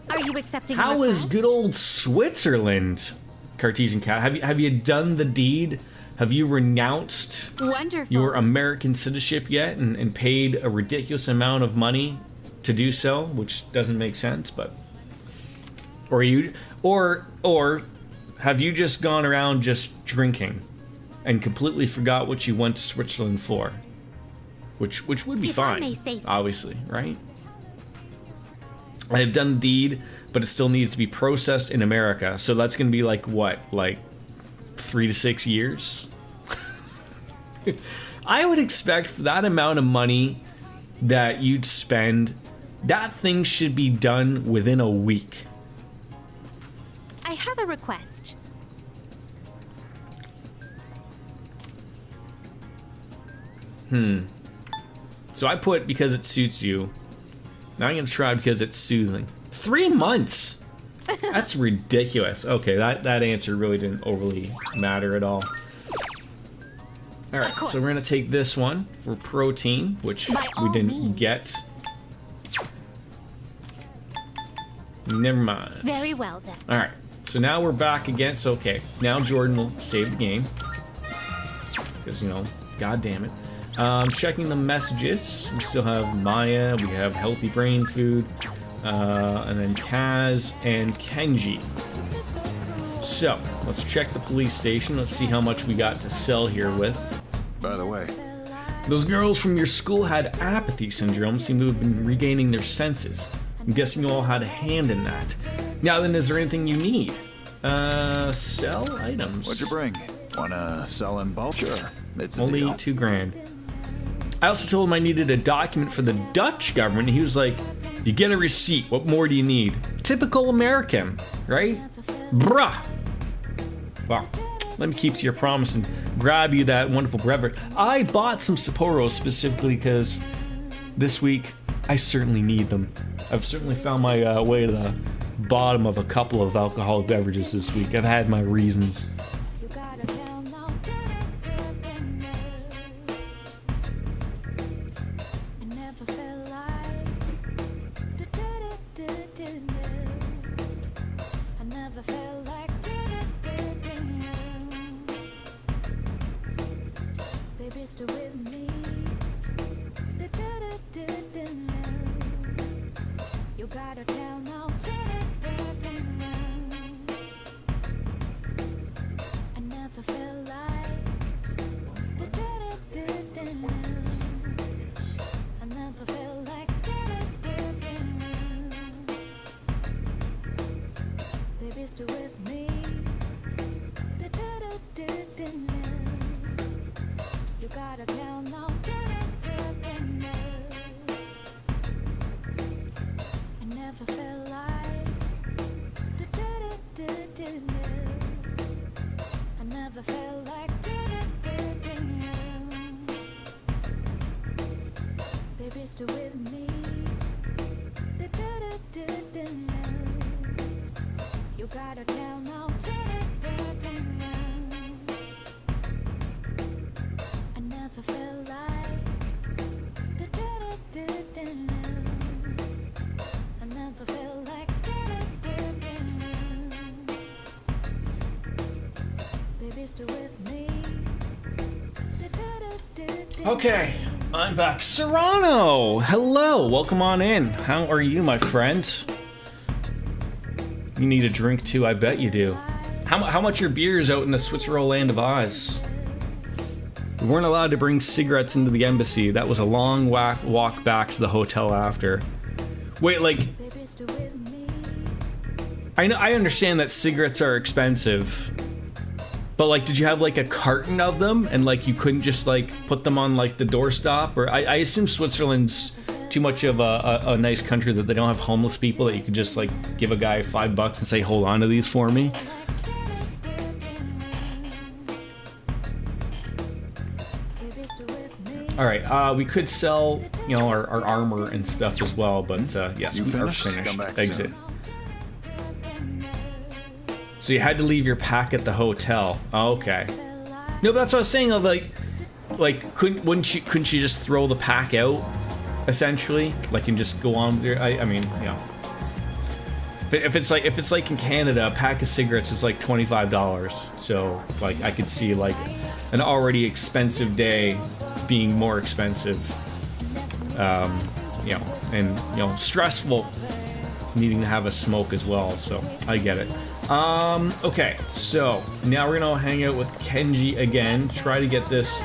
Are you accepting? How is good old Switzerland, Cartesian Cat? Have you done the deed? Have you renounced your American citizenship yet and paid a ridiculous amount of money to do so, which doesn't make sense, but or have you just gone around just drinking and completely forgot what you went to Switzerland for? Which would be fine, obviously, right? I have done the deed, but it still needs to be processed in America. So that's going to be like what? Like 3 to 6 years? I would expect for that amount of money that you'd spend, that thing should be done within a week. I have a request. So I put because it suits you. Now I'm going to try because it's soothing. 3 months! That's ridiculous. Okay, that answer really didn't overly matter at all. Alright, so we're going to take this one for protein, which we didn't get. Never mind. Very well then. Alright, so now we're back again. So, okay, now Jordan will save the game. Because, you know, god damn it. Checking the messages. We still have Maya, we have Healthy Brain Food, and then Kaz and Kenji. So, let's check the police station. Let's see how much we got to sell here with. By the way, those girls from your school had apathy syndrome, seem to have been regaining their senses. I'm guessing you all had a hand in that. Now then, is there anything you need? Sell items. What'd you bring? Wanna sell in bulk? Sure, it's only $2 grand. I also told him I needed a document for the Dutch government. He was like, you get a receipt. What more do you need? Typical American, right? Bruh. Well, let me keep to your promise and grab you that wonderful beverage. I bought some Sapporo specifically because this week I certainly need them. I've certainly found my way to the bottom of a couple of alcoholic beverages this week. I've had my reasons. Okay, I'm back. Serrano! Hello, welcome on in. How are you, my friend? You need a drink too, I bet you do. How much your beer is out in the Switzerland land of Oz? We weren't allowed to bring cigarettes into the embassy. That was a long walk back to the hotel after. Wait, like... I understand that cigarettes are expensive. But, like, did you have, like, a carton of them? And, like, you couldn't just, like, put them on, like, the doorstop? Or I assume Switzerland's too much of a nice country that they don't have homeless people that you could just, like, give a guy $5 and say, hold on to these for me. All right, we could sell, you know, our armor and stuff as well, but yes, You we are finished? Come finished. back Exit. soon. So you had to leave your pack at the hotel. Oh, okay. No, but that's what I was saying. Like, couldn't you just throw the pack out, essentially, like, and just go on with your? I mean, you know, if it's like in Canada, a pack of cigarettes is like $25. So like, I could see like an already expensive day being more expensive. You know, and you know, stressful, needing to have a smoke as well. So I get it. Okay, so now we're gonna hang out with Kenji again, try to get this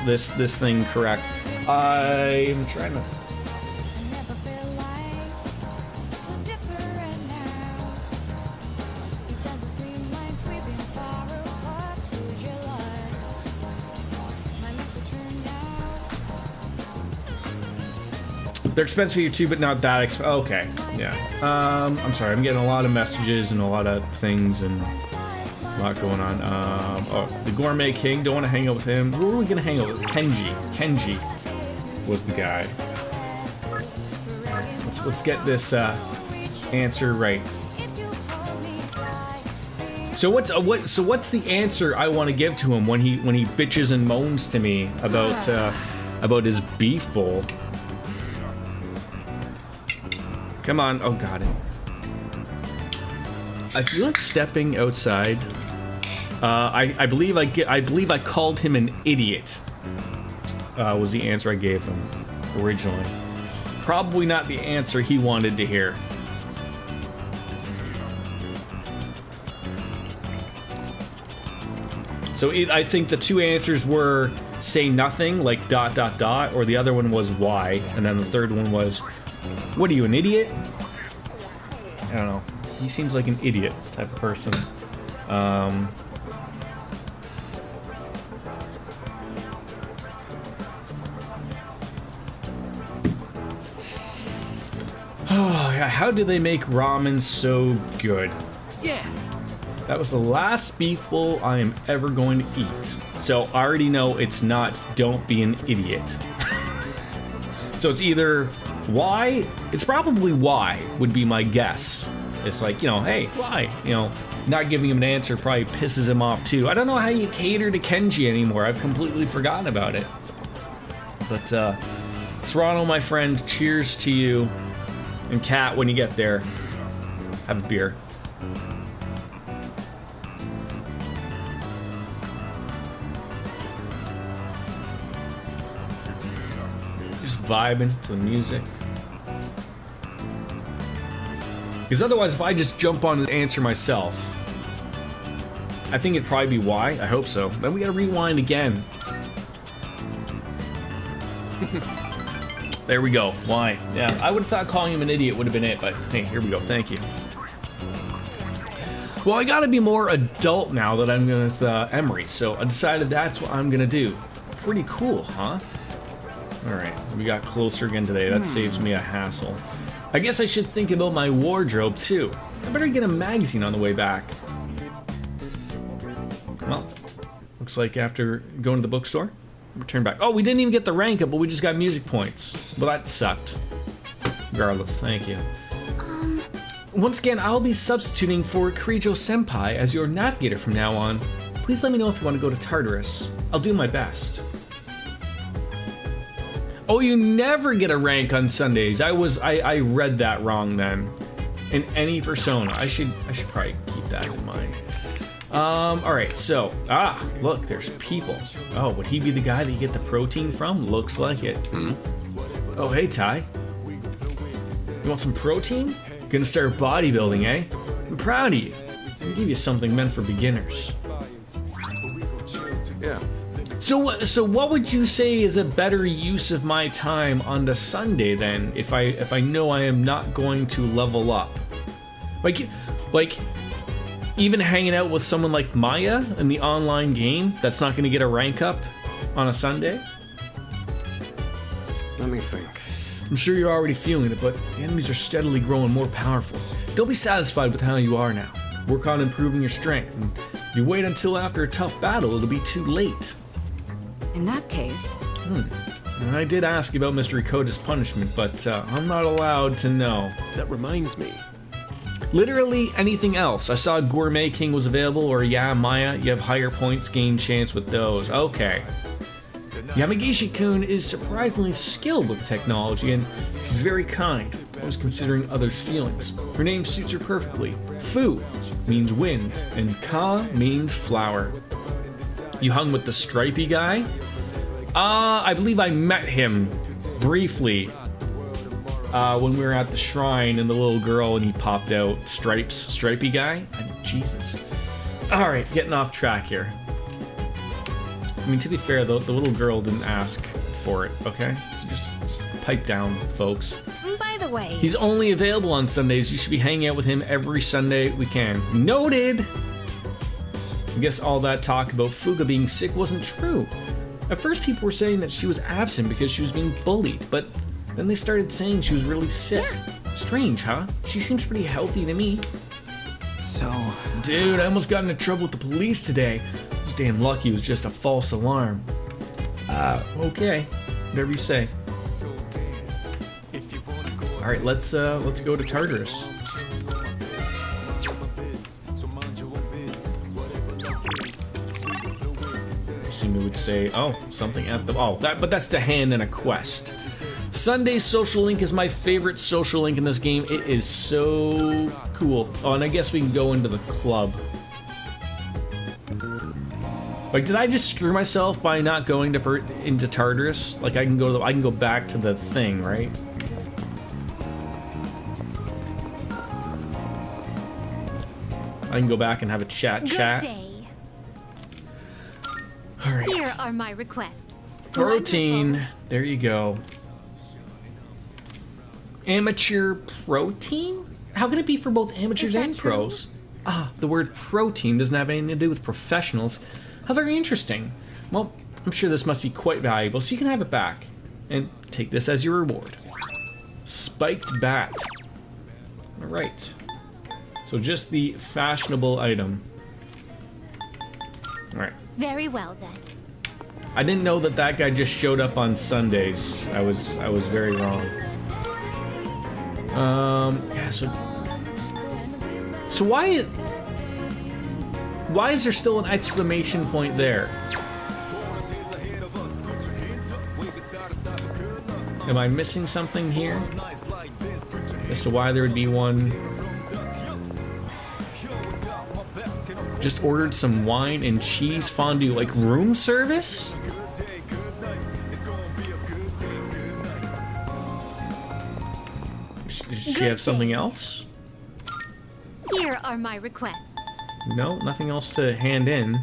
thing correct. I'm trying to. They're expensive for you too, but not that expensive. Okay, yeah. I'm sorry, I'm getting a lot of messages and a lot of things and a lot going on. Oh, the Gourmet King, don't want to hang out with him. Who are we gonna hang out with? Kenji. Kenji was the guy. Let's get this answer right. So what's the answer I want to give to him when he bitches and moans to me about his beef bowl? Come on! Oh, got it. I feel like stepping outside. I believe I called him an idiot. Was the answer I gave him originally? Probably not the answer he wanted to hear. So I think the two answers were say nothing, like ... or the other one was why, and then the third one was, what are you, an idiot? I don't know. He seems like an idiot type of person. How do they make ramen so good? Yeah. That was the last beef bowl I am ever going to eat. So I already know it's not don't be an idiot. So it's either why, it's probably why would be my guess. It's like, you know, hey, why? You know, not giving him an answer probably pisses him off too. I don't know how you cater to Kenji anymore. I've completely forgotten about it. But Serrano, my friend, cheers to you. And Kat, when you get there, have a beer. Just vibing to the music. Because otherwise, if I just jump on and answer myself, I think it'd probably be why. I hope so. Then we gotta rewind again. There we go. Why? Yeah, I would have thought calling him an idiot would have been it, but hey, here we go. Thank you. Well, I gotta be more adult now that I'm with Emery, so I decided that's what I'm gonna do. Pretty cool, huh? Alright, we got closer again today. That saves me a hassle. I guess I should think about my wardrobe too. I better get a magazine on the way back. Well, looks like after going to the bookstore, return back. Oh, we didn't even get the rank up, but we just got music points. Well, that sucked. Regardless, thank you. Once again, I'll be substituting for Kirijo Senpai as your navigator from now on. Please let me know if you want to go to Tartarus. I'll do my best. Oh, you never get a rank on Sundays. I read that wrong then. In any persona. I should probably keep that in mind. Alright, so, look, there's people. Oh, would he be the guy that you get the protein from? Looks like it. Oh, hey, Ty. You want some protein? Gonna start bodybuilding, eh? I'm proud of you. I'll give you something meant for beginners. Yeah. So what would you say is a better use of my time on the Sunday then, if I know I am not going to level up? Like even hanging out with someone like Maya in the online game that's not going to get a rank up on a Sunday? Let me think. I'm sure you're already feeling it, but the enemies are steadily growing more powerful. Don't be satisfied with how you are now. Work on improving your strength, and if you wait until after a tough battle, it'll be too late. In that case, And I did ask about Mr. Rikota's punishment, but I'm not allowed to know. That reminds me. Literally anything else. I saw Gourmet King was available, or yeah, Maya, you have higher points gain chance with those. Okay. Yamagishi-kun is surprisingly skilled with technology, and she's very kind, always considering others' feelings. Her name suits her perfectly. Fu means wind, and Ka means flower. You hung with the stripy guy? I believe I met him briefly when we were at the shrine, and the little girl, and he popped out. Stripy guy? Jesus. Alright, getting off track here. I mean, to be fair, the little girl didn't ask for it, okay? So just pipe down, folks. By the way... He's only available on Sundays. You should be hanging out with him every Sunday we can. Noted! I guess all that talk about Fuga being sick wasn't true. At first, people were saying that she was absent because she was being bullied, but then they started saying she was really sick. Yeah. Strange, huh? She seems pretty healthy to me. So... Dude, I almost got into trouble with the police today. I was damn lucky it was just a false alarm. Okay. Whatever you say. Alright, let's go to Tartarus. I assume it would say, oh, something at the... Oh, but that's to hand in a quest. Sunday social link is my favorite social link in this game. It is so cool. Oh, and I guess we can go into the club. Like, did I just screw myself by not going into Tartarus? Like, I can go back to the thing, right? I can go back and have a chat. Good day. All right. Here are my requests. Protein. Wonderful. There you go. Amateur protein? How can it be for both amateurs and pros? Ah, the word protein doesn't have anything to do with professionals. How very interesting. Well, I'm sure this must be quite valuable, so you can have it back. And take this as your reward. Spiked bat. Alright. So just the fashionable item. Alright. Very well then. I didn't know that guy just showed up on Sundays. I was very wrong. Yeah, so why is there still an exclamation point there? Am I missing something here? As to why there would be one. Just ordered some wine and cheese fondue, like room service? Does she have something else? Here are my requests. No, nothing else to hand in.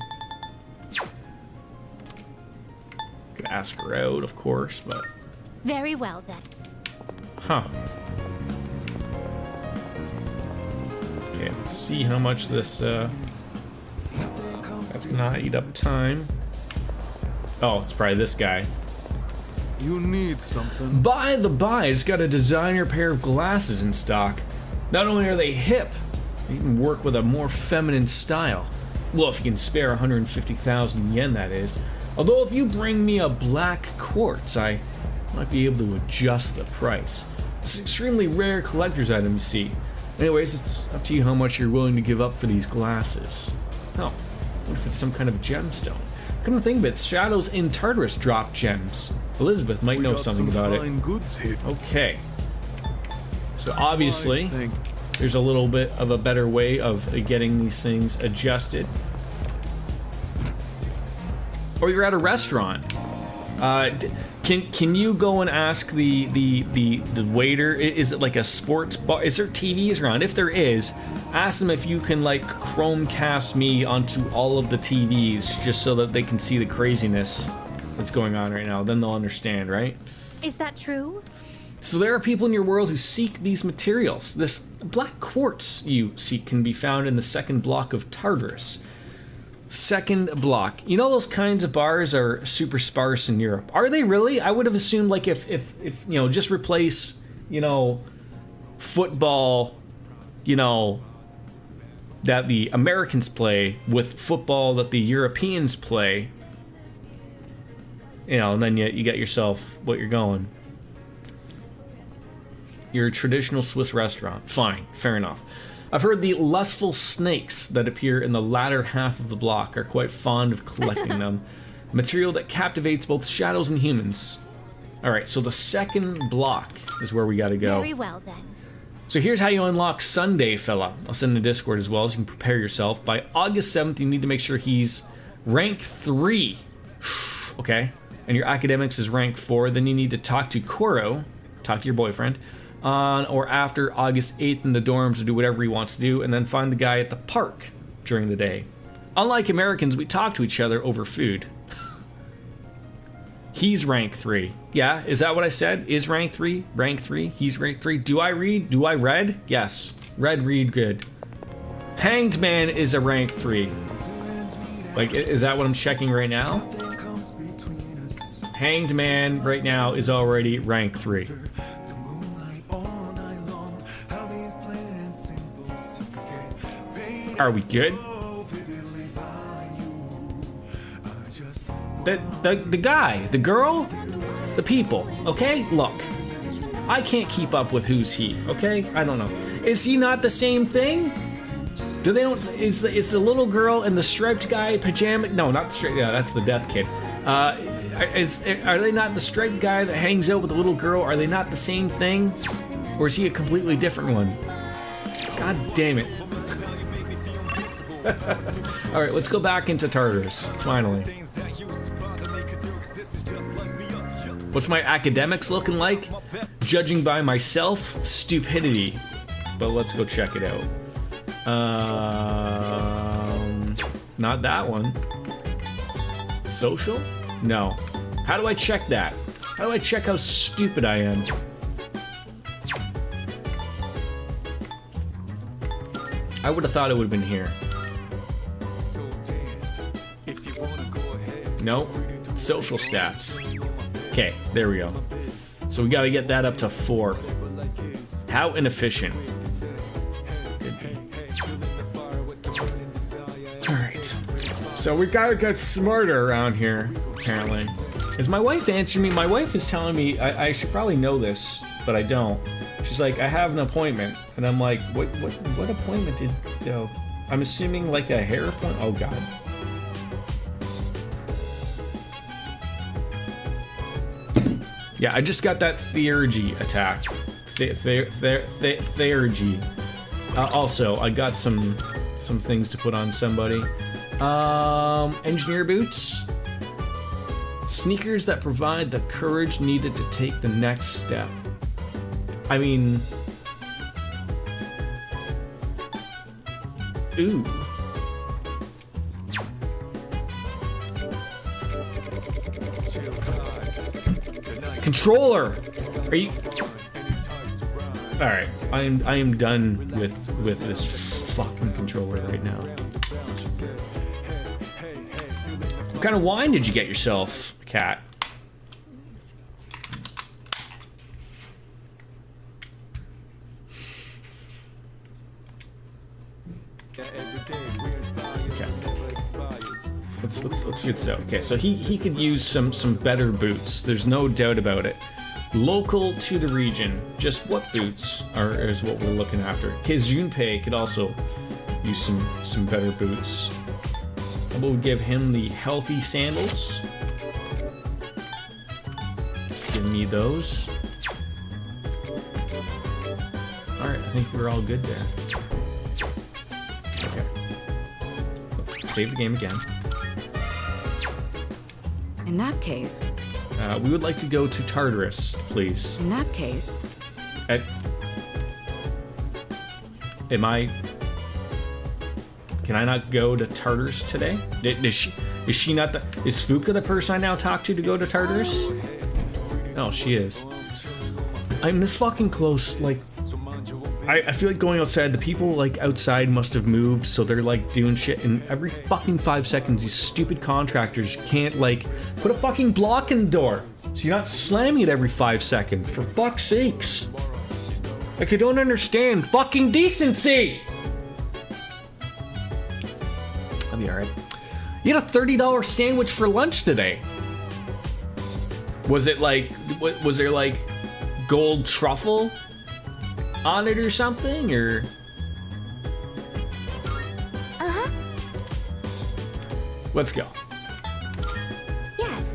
Could ask her out, of course, but... Very well then. Huh. Okay, let's see how much this, that's gonna eat up time. Oh, it's probably this guy. You need something. By the by, it's got a designer pair of glasses in stock. Not only are they hip, they even work with a more feminine style. Well, if you can spare 150,000 yen, that is. Although if you bring me a black quartz, I might be able to adjust the price. It's an extremely rare collector's item, you see. Anyways, it's up to you how much you're willing to give up for these glasses. Oh, what if it's some kind of gemstone? Come to think of it, shadows in Tartarus drop gems. Elizabeth might know something about it. Okay. So obviously, there's a little bit of a better way of getting these things adjusted. Or you're at a restaurant. Can you go and ask the waiter? Is it like a sports bar? Is there TVs around? If there is, ask them if you can like Chromecast me onto all of the TVs just so that they can see the craziness that's going on right now. Then they'll understand, right? Is that true? So there are people in your world who seek these materials. This black quartz you seek can be found in the second block of Tartarus. Second block. You know those kinds of bars are super sparse in Europe. Are they really? I would have assumed like if you know, just replace, you know, football, you know, that the Americans play with football that the Europeans play. you know, and then you get yourself what you're going. You're a traditional Swiss restaurant. Fine, fair enough. I've heard the lustful snakes that appear in the latter half of the block are quite fond of collecting them. Material that captivates both shadows and humans. Alright, so the second block is where we gotta go. Very well, then. So here's how you unlock Sunday Fella. I'll send in the Discord as well, so you can prepare yourself. By August 7th, you need to make sure he's rank 3. Okay? And your academics is rank 4. Then you need to talk to Koro, talk to your boyfriend, on or after August 8th in the dorms to do whatever he wants to do, and then find the guy at the park during the day. Unlike Americans, we talk to each other over food. He's rank 3. Yeah, is that what I said? Is rank 3? Rank 3? He's rank 3. Do I read? Do I read? Yes. Read good. Hanged Man is a rank 3. Like, is that what I'm checking right now? Hanged Man right now is already rank 3. Are we good? The guy, the girl, the people, okay? Look, I can't keep up with who's he, okay? I don't know. Is he not the same thing? Do they don't, is the little girl and the striped guy pajama, no, not the striped, yeah, that's the death kid. Are they not the striped guy that hangs out with the little girl? Are they not the same thing? Or is he a completely different one? God damn it. Alright, let's go back into Tartarus, finally. What's my academics looking like? Judging by myself, stupidity. But let's go check it out. Not that one. Social? No. How do I check that? How do I check how stupid I am? I would have thought it would have been here. Nope. Social stats. Okay, there we go. So we gotta get that up to 4. How inefficient. Alright. So we gotta get smarter around here, apparently. Is my wife answering me? My wife is telling me I should probably know this, but I don't. She's like, I have an appointment. And I'm like, what appointment did, you know? I'm assuming like a hair appointment? Oh god. Yeah, I just got that theurgy attack. Theurgy. Also, I got some things to put on somebody. Engineer boots. Sneakers that provide the courage needed to take the next step. I mean... Ooh. Controller! Are you... Alright, I am done with this fucking controller right now. What kind of wine did you get yourself, cat? Let's get so. Okay, so he could use some better boots. There's no doubt about it. Local to the region. Just what boots is what we're looking after. Because Junpei could also use some better boots. How about we give him the healthy sandals? Give me those. Alright, I think we're all good there. Okay. Let's save the game again. In that case... we would like to go to Tartarus, please. In that case... Am I... Can I not go to Tartarus today? Is she not the... Is Fuka the person I now talk to go to Tartarus? Oh, she is. I'm this fucking close, like... I feel like going outside, the people like outside must have moved, so they're like doing shit, and every fucking 5 seconds these stupid contractors can't like put a fucking block in the door so you're not slamming it every 5 seconds, for fuck's sakes. Like, I don't understand fucking decency. I'll be alright. You had a $30 sandwich for lunch today. Was it like, was there like gold truffle on it or something, or? Uh-huh. Let's go. Yes.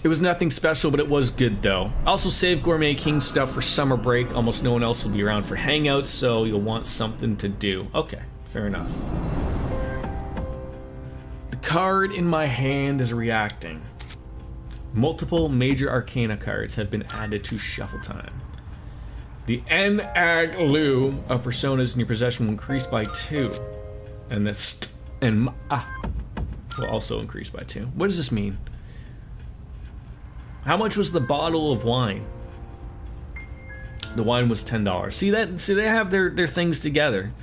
It was nothing special, but it was good though. Also save Gourmet King stuff for summer break. Almost no one else will be around for hangouts, so you'll want something to do. Okay, fair enough. The card in my hand is reacting. Multiple major arcana cards have been added to shuffle time. The N-Ag Lu of personas in your possession will increase by 2. And the st and will also increase by 2. What does this mean? How much was the bottle of wine? The wine was $10. See that? See, they have their things together.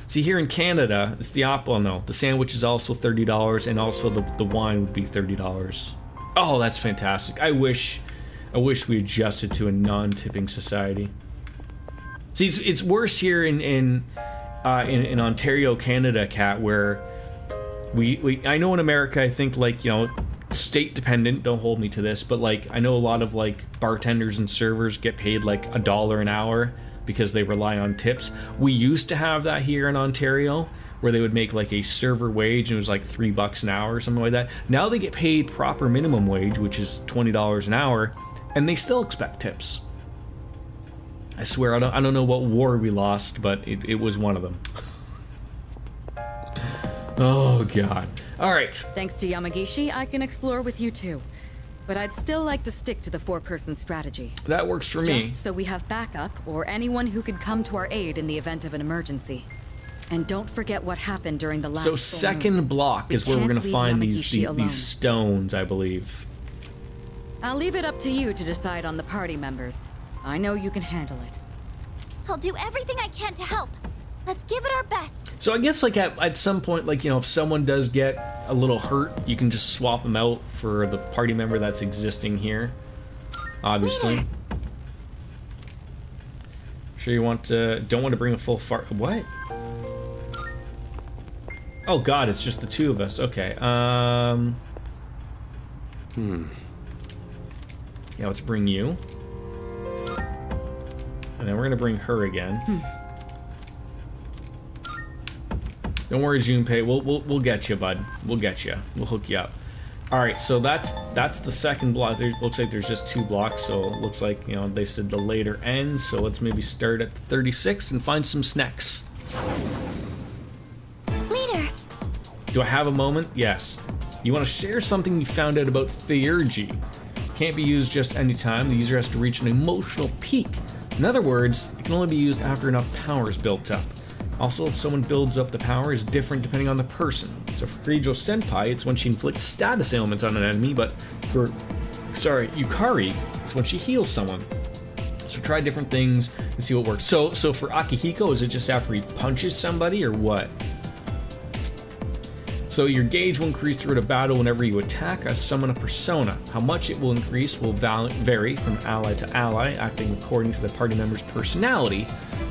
See, here in Canada, it's the well, no, the sandwich is also $30, and also the wine would be $30. Oh, that's fantastic. I wish we adjusted to a non-tipping society. See, it's worse here in Ontario, Canada, Kat, where we I know in America, I think, like, you know, state dependent, don't hold me to this, but like I know a lot of like bartenders and servers get paid like $1 an hour because they rely on tips. We used to have that here in Ontario, where they would make like a server wage and it was like $3 an hour or something like that. Now they get paid proper minimum wage, which is $20 an hour, and they still expect tips. I swear, I don't know what war we lost, but it was one of them. Oh god. Alright. Thanks to Yamagishi, I can explore with you too. But I'd still like to stick to the 4-person strategy. That works for me. Just so we have backup, or anyone who could come to our aid in the event of an emergency. And don't forget what happened during the last So second block is where we're gonna find these stones, I believe. I'll leave it up to you to decide on the party members. I know you can handle it. I'll do everything I can to help. Let's give it our best. So I guess like at some point, like, you know, if someone does get a little hurt, you can just swap them out for the party member that's existing here. Obviously. Later. Sure you want to, don't want to bring a full what? Oh god, it's just the two of us. Okay. Yeah, let's bring you. And then we're gonna bring her again. Don't worry, Junpei. We'll get you, bud. We'll get you. We'll hook you up. All right. So that's the second block. There looks like there's just 2 blocks. So it looks like, you know, they said the later end. So let's maybe start at the 36 and find some snacks. Leader. Do I have a moment? Yes. You want to share something you found out about theurgy. Can't be used just any time. The user has to reach an emotional peak. In other words, it can only be used after enough power is built up. Also, if someone builds up the power is different depending on the person. So for Kirijo Senpai, it's when she inflicts status ailments on an enemy, but for, Yukari, it's when she heals someone. So try different things and see what works. So for Akihiko, is it just after he punches somebody or what? So your gauge will increase throughout a battle whenever you attack or summon a persona. How much it will increase will vary from ally to ally, acting according to the party member's personality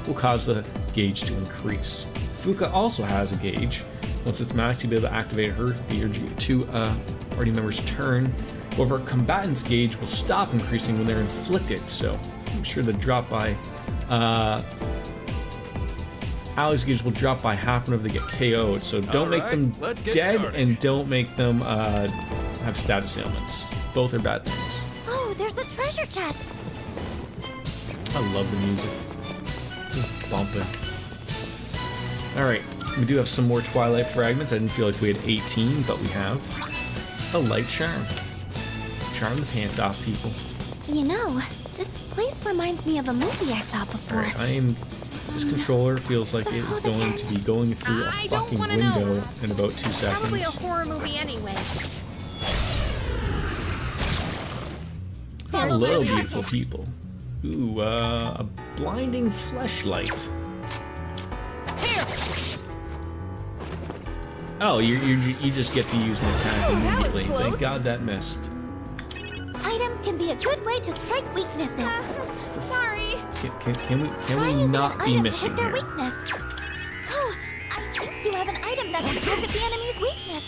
will cause the gauge to increase. Fuka also has a gauge. Once it's maxed, you'll be able to activate her theurgy to a party member's turn. However, a combatant's gauge will stop increasing when they're inflicted, so make sure the drop by allies' gauge will drop by half whenever they get KO'd, so don't make them dead and don't make them have status ailments. Both are bad things. Oh, there's a treasure chest. I love the music. Just bumping. Alright, we do have some more Twilight fragments. I didn't feel like we had 18, but we have. A light charm. Charm the pants off people. You know, this place reminds me of a movie I saw before. Alright, this controller feels like it is going to be going through a fucking window in about 2 seconds. Probably a horror movie anyway. Hello, beautiful people. Ooh, a blinding fleshlight. Oh, you just get to use an attack immediately. Thank God that missed. Items can be a good way to strike weaknesses. Sorry. Can we not be missing their here? weakness. Oh, I think you have an item that can target the enemy's weakness.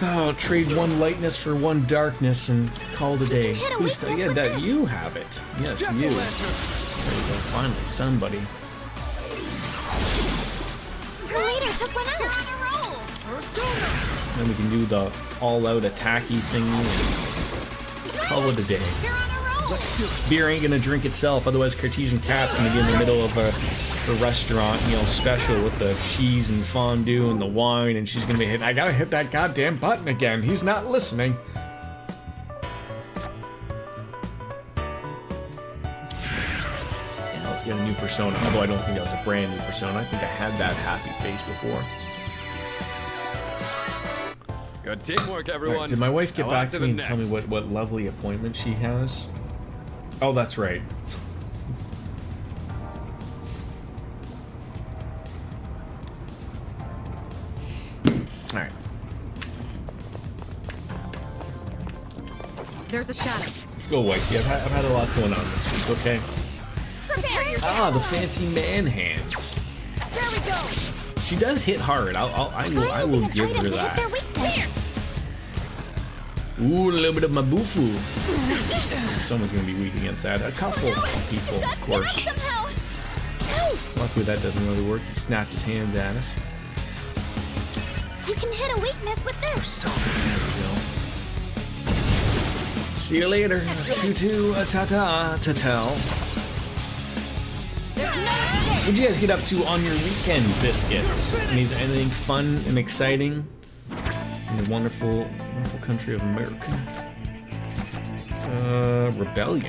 Oh, trade one lightness for one darkness and call it a day. hit a Who's weakness yeah, with that this. you have it. Yes, you. There you go. Finally, somebody. Her leader took one out. You're on a roll. Then we can do the all-out attacky thingy and call it a day. You're on a roll. This beer ain't gonna drink itself, otherwise Cartesian Cat's gonna be in the middle of a restaurant, you know, special with the cheese and fondue and the wine, and she's gonna be hitting, I gotta hit that goddamn button again. He's not listening. Yeah, let's get a new persona, although I don't think that was a brand new persona. I think I had that happy face before. Good teamwork, everyone. Alright, did my wife get Now back on to me the and tell me next. what lovely appointment she has? Oh, that's right. Alright. There's a shadow. Let's go, wifey. I've had a lot going on this week, okay? Prepare yourself. Ah, the fancy man hands. There we go. She does hit hard. I will Using give an her item to hit that. their weakness. Ooh, a little bit of mabufu. Someone's gonna be weak against that. A couple of people, of course. Somehow. Luckily, that doesn't really work. He snapped his hands at us. You can hit a weakness with this. There we go. See you later. Tutu, ta-ta, ta-tell. What'd you guys get up to on your weekend, biscuits? Anything fun and exciting in the wonderful, wonderful country of America? Rebellion.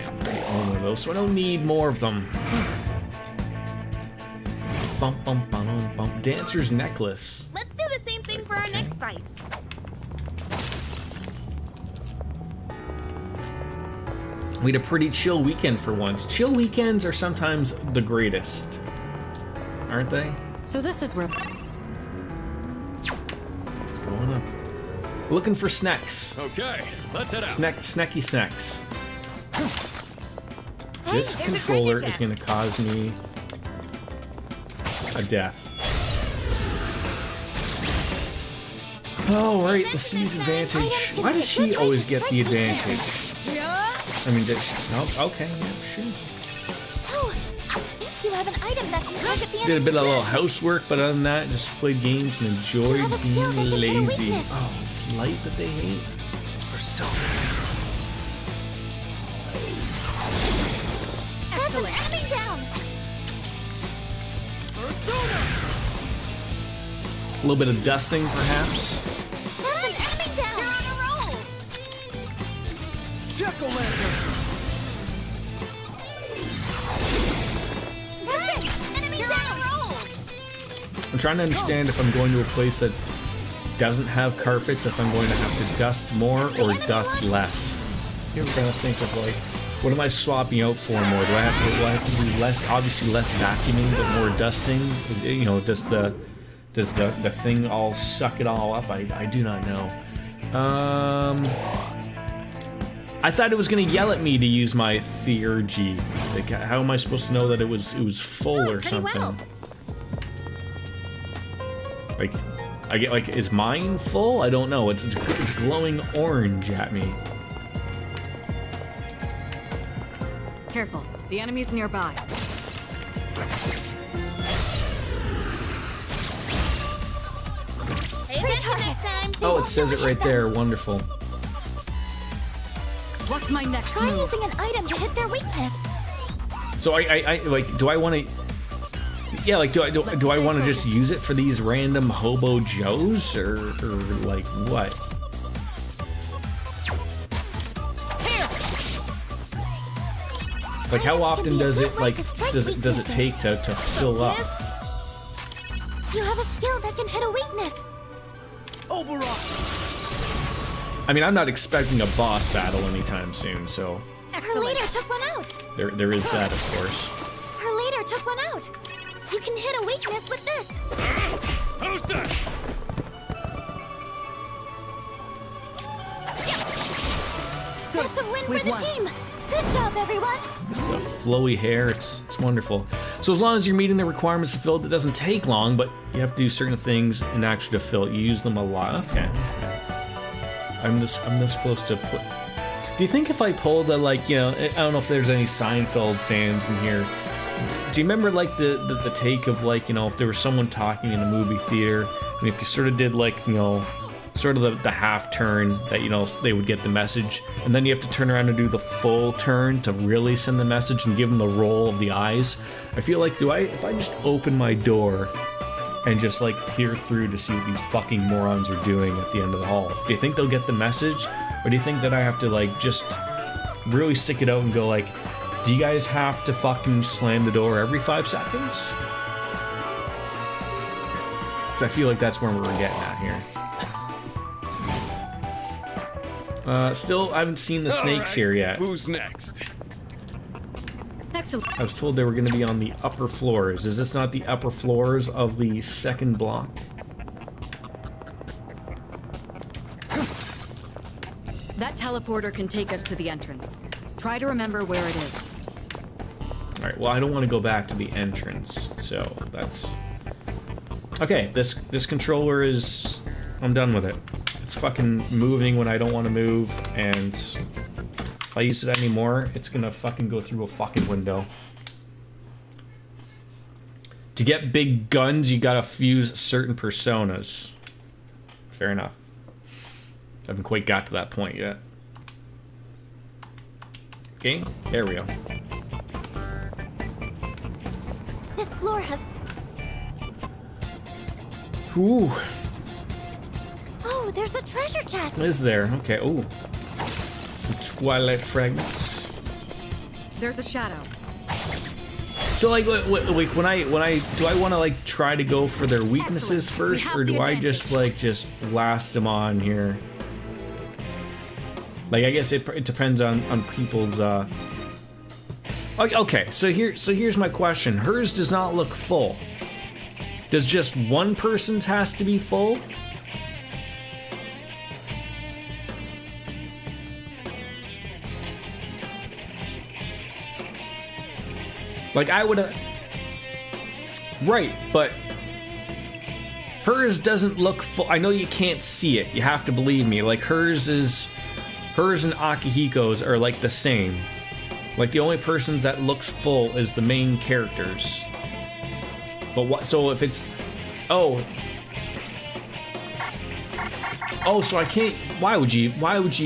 All of those, so I don't need more of them. Bump, bump, bum, bump. Dancer's necklace. Let's do the same thing for our next fight. We had a pretty chill weekend for once. Chill weekends are sometimes the greatest, aren't they? So this is where... What's going on? Looking for snacks. Okay, let's head out. Snacky snacks. This there's a controller treasure is going to cause me a death. Oh, right, the C's advantage. Why does she always get the advantage? I mean, does she? Oh, okay, yeah, sure. Oh, I think you have an item that can target the Did a enemy. bit of little housework, but other than that, just played games and enjoyed have a skill being that can hit a lazy. weakness. Oh, it's light that they hate. That's an enemy down. A little bit of dusting, perhaps. That's an enemy down. You're on a roll. That's it. Enemy down. Roll. I'm trying to understand if I'm going to a place that doesn't have carpets, if I'm going to have to dust more or dust less. You're gonna think of like, what am I swapping out for more? Do I have to do less? Obviously less vacuuming, but more dusting. You know, does the thing all suck it all up? I do not know. I thought it was gonna yell at me to use my theurgy. Like, how am I supposed to know that it was full or pretty something? well. Like, I get like, is mine full? I don't know. It's glowing orange at me. Careful, the enemy's nearby. Pay attention next time. Oh, it says it right there. Wonderful. What's my next Try move? using an item to hit their weakness. So I like, do I want to? Yeah, like, do I want to just use it for these random hobo joes or like what? Like, how often does it does it take to fill up? You have a skill that can hit a weakness. I mean, I'm not expecting a boss battle anytime soon, so Her leader took one out. there is that, of course. Her leader took one out. You can hit a weakness with this. Who's that? That's a win We've for the won. team. Good job, everyone. It's the flowy hair, it's wonderful. So as long as you're meeting the requirements to fill it, it doesn't take long, but you have to do certain things in actually to fill it. You use them a lot. Okay. I'm this close to put. Do you think if I pull the, like, you know, I don't know if there's any Seinfeld fans in here. Do you remember, like, the take of, like, you know, if there was someone talking in a movie theater, and if you sort of did, like, you know, sort of the half turn that, you know, they would get the message, and then you have to turn around and do the full turn to really send the message and give them the roll of the eyes? I feel like, if I just open my door and just, like, peer through to see what these fucking morons are doing at the end of the hall, do you think they'll get the message? Or do you think that I have to, like, just really stick it out and go, like, do you guys have to fucking slam the door every 5 seconds? Because I feel like that's where we're getting at here. Still, I haven't seen the snakes here yet. Who's next? Excellent. I was told they were going to be on the upper floors. Is this not the upper floors of the second block? That teleporter can take us to the entrance. Try to remember where it is. Alright, well, I don't want to go back to the entrance, so that's... Okay, this controller is... I'm done with it. It's fucking moving when I don't want to move, and if I use it anymore, it's gonna fucking go through a fucking window. To get big guns, you gotta fuse certain personas. Fair enough. Haven't quite got to that point yet. Okay, there we go. This floor has... Ooh, Oh, there's a treasure chest! is there? Okay, ooh. Some Twilight fragments. There's a shadow. So, like, when I do I want to, like, try to go for their weaknesses Excellent. We first, have or do the I just, like, just blast them on here? Like, I guess it depends on people's, Okay, so here's my question. Hers does not look full. Does just one person's has to be full? Like, I would have... Right, but... Hers doesn't look full. I know you can't see it. You have to believe me. Like, hers and Akihiko's are, like, the same. Like, the only persons that looks full is the main characters. But what... So if it's... Oh, so I can't... Why would you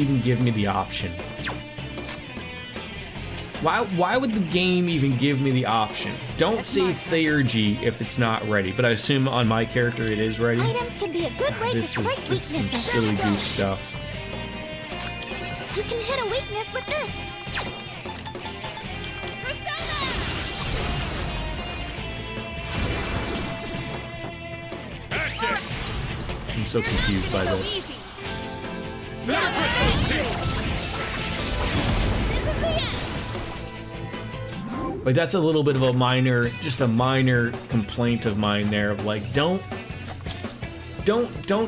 even give me the option? Why would the game even give me the option? Don't say Theurgy if it's not ready, but I assume on my character it is ready. Items can be a good way to strike This is some weaknesses. silly goose stuff. You can hit a weakness with this. I'm so confused by this. Like, that's a little bit of a minor, just a minor complaint of mine there of, like, don't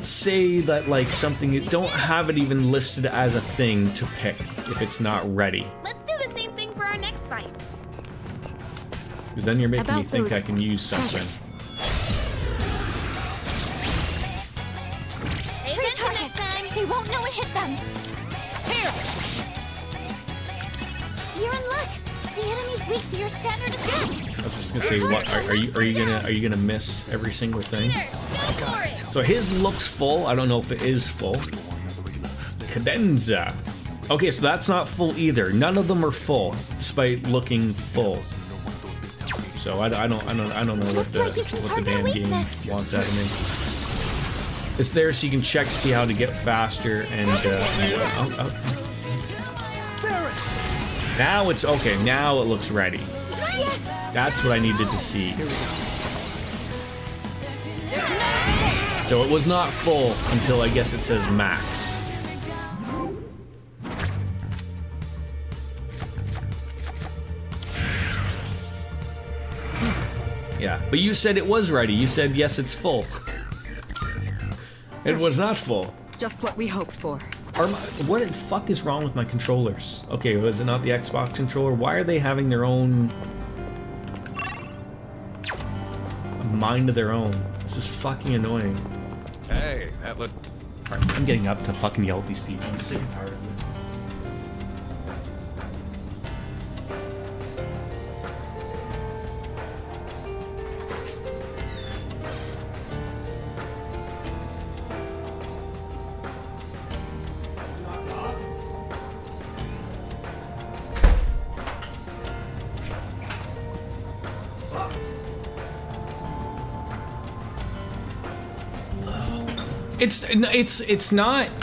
say that, like, something, don't have it even listed as a thing to pick if it's not ready. Let's do the same thing for our next fight. Because then you're making me About think I those can use something. Pay Three attention next targets. time. They won't know it hit them. Here. You're in luck. The enemy's weak to your standard attack. I was just gonna say, what are you gonna miss every single thing? Go for it. So his looks full. I don't know if it is full. Cadenza. Okay, so that's not full either. None of them are full, despite looking full. So I don't know what the damn game wants out of me. It's there so you can check to see how to get faster and. Now it's okay. Now it looks ready. That's what I needed to see. So it was not full until I guess it says max. Yeah, but you said it was ready. You said yes, it's full. It was not full. Just what we hoped for. What the fuck is wrong with my controllers? Okay, was it not the Xbox controller? Why are they having their own mind of their own? This is fucking annoying. Hey, that looked... Alright, I'm getting up to fucking yell at these people. I'm sick and tired of it.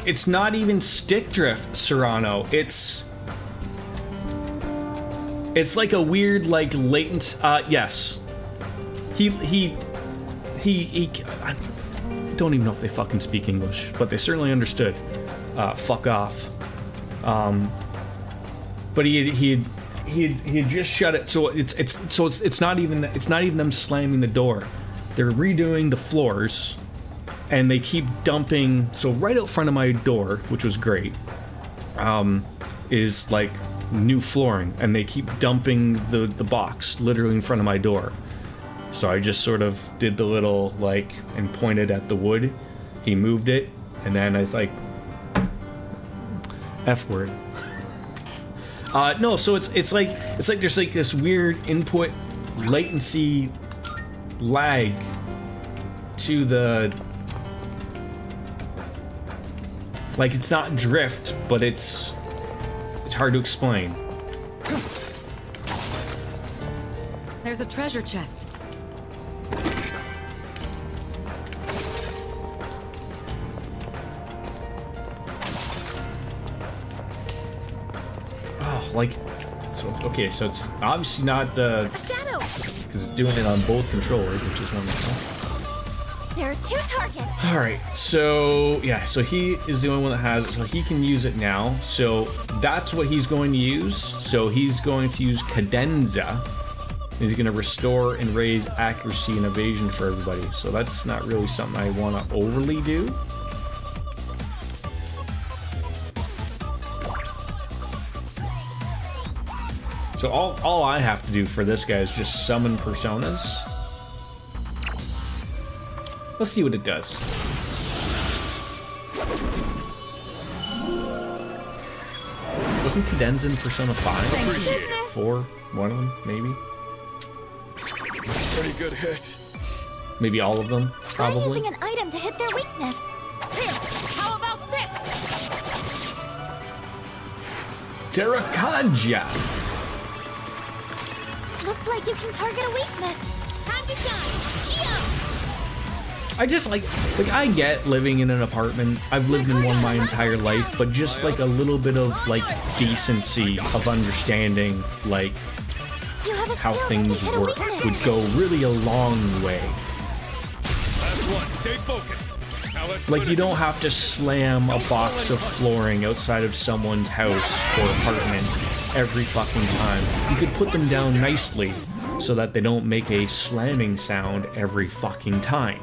It's not even stick drift, Serrano. It's like a weird, like, latent, yes. He I don't even know if they fucking speak English, but they certainly understood. Fuck off. But he had just shut it, so it's not even them slamming the door. They're redoing the floors. And they keep dumping, so right out front of my door, which was great, is like new flooring, and they keep dumping the box literally in front of my door. So I just sort of did the little, like, and pointed at the wood. He moved it, and then I was like, F word. No, so it's like there's like this weird input latency lag to the, like, it's not drift, but it's hard to explain. There's a treasure chest. Oh, like, so okay, so it's obviously not the, because it's doing it on both controllers, which is wonderful. There are 2 targets. All right, so yeah, so he is the only one that has it, so he can use it now. So that's what he's going to use. So he's going to use cadenza. He's going to restore and raise accuracy and evasion for everybody. So that's not really something I want to overly do. So all I have to do for this guy is just summon personas. Let's see what it does. Wasn't cadenza in Persona 5? 4? One of them, maybe? Pretty good hit. Maybe all of them, Try probably. using an item to hit their weakness. Here, how about this? Terracotta! Looks like you can target a weakness. Time to shine. Yeah. I just like I get living in an apartment. I've lived in one my entire life, but just like a little bit of like decency of understanding like You have a how skill that things can hit a work weakness. would go really a long way. Last one. Stay focused. Now let's Like, you don't have to slam a box of flooring outside of someone's house or apartment every fucking time. You could put them down nicely so that they don't make a slamming sound every fucking time.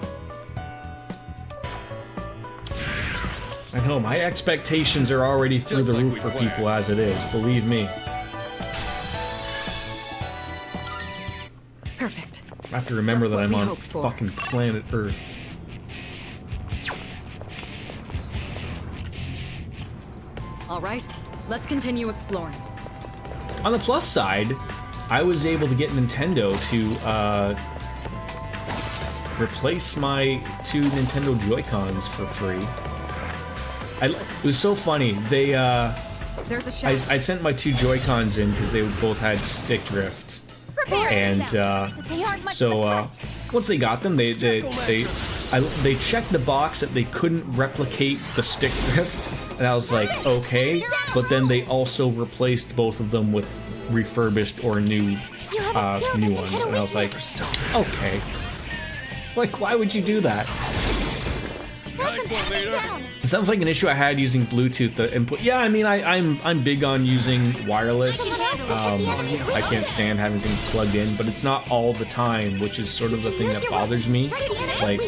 I know, my expectations are already through the roof for people as it is, believe me. Perfect. I have to remember Just that what I'm we on hoped for. fucking planet Earth. All right, let's continue exploring. On the plus side, I was able to get Nintendo to replace my 2 Nintendo Joy-Cons for free. It was so funny. They There's a shaft. I sent my 2 Joy-Cons in because they both had stick drift, and But they aren't much so of a threat. once they got them, they checked the box that they couldn't replicate the stick drift, and I was like, okay, but then they also replaced both of them with refurbished or new You have a skill new that can ones, hit a and I was like, weakness. okay, like why would you do that? That's an enemy down. It sounds like an issue I had using Bluetooth. The input. Yeah, I mean, I'm big on using wireless. I can't stand having things plugged in, but it's not all the time, which is sort of the thing that bothers me. Like,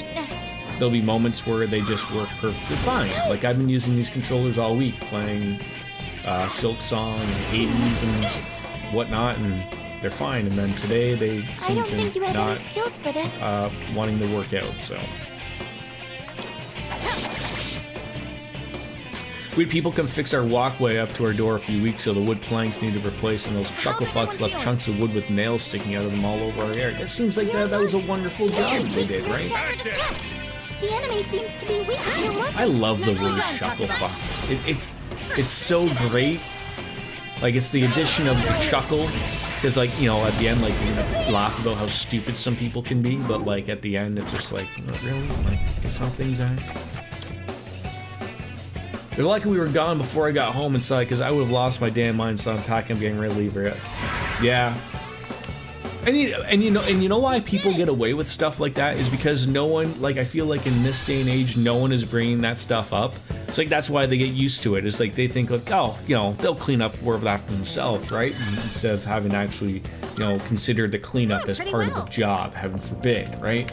there'll be moments where they just work perfectly fine. Like, I've been using these controllers all week, playing Silk Song and Hades and whatnot, and they're fine. And then today they I seem don't think you to have not any skills for this. wanting to work out. So We had people come fix our walkway up to our door a few weeks ago. The wood planks needed replaced, and those chuckle fucks left chunks of wood with nails sticking out of them all over our area. It seems like that was a wonderful job they did, right? The enemy seems to be weak to your weapon. I love the word chuckle fuck. It's so great. Like, it's the addition of the chuckle. Because, like, you know, at the end, like, you're gonna laugh about how stupid some people can be, but, like, at the end, it's just like, really? Like, that's how things are? They're lucky we were gone before I got home inside, because I would have lost my damn mind, so I'm talking, I'm getting ready to leave her. Yeah. And you know why people get away with stuff like that is because no one, like, I feel like in this day and age, no one is bringing that stuff up. It's like, that's why they get used to it. It's like they think, like, oh, you know, they'll clean up for that for themselves, right? Instead of having to actually, you know, consider the cleanup as part of the job, heaven forbid, right?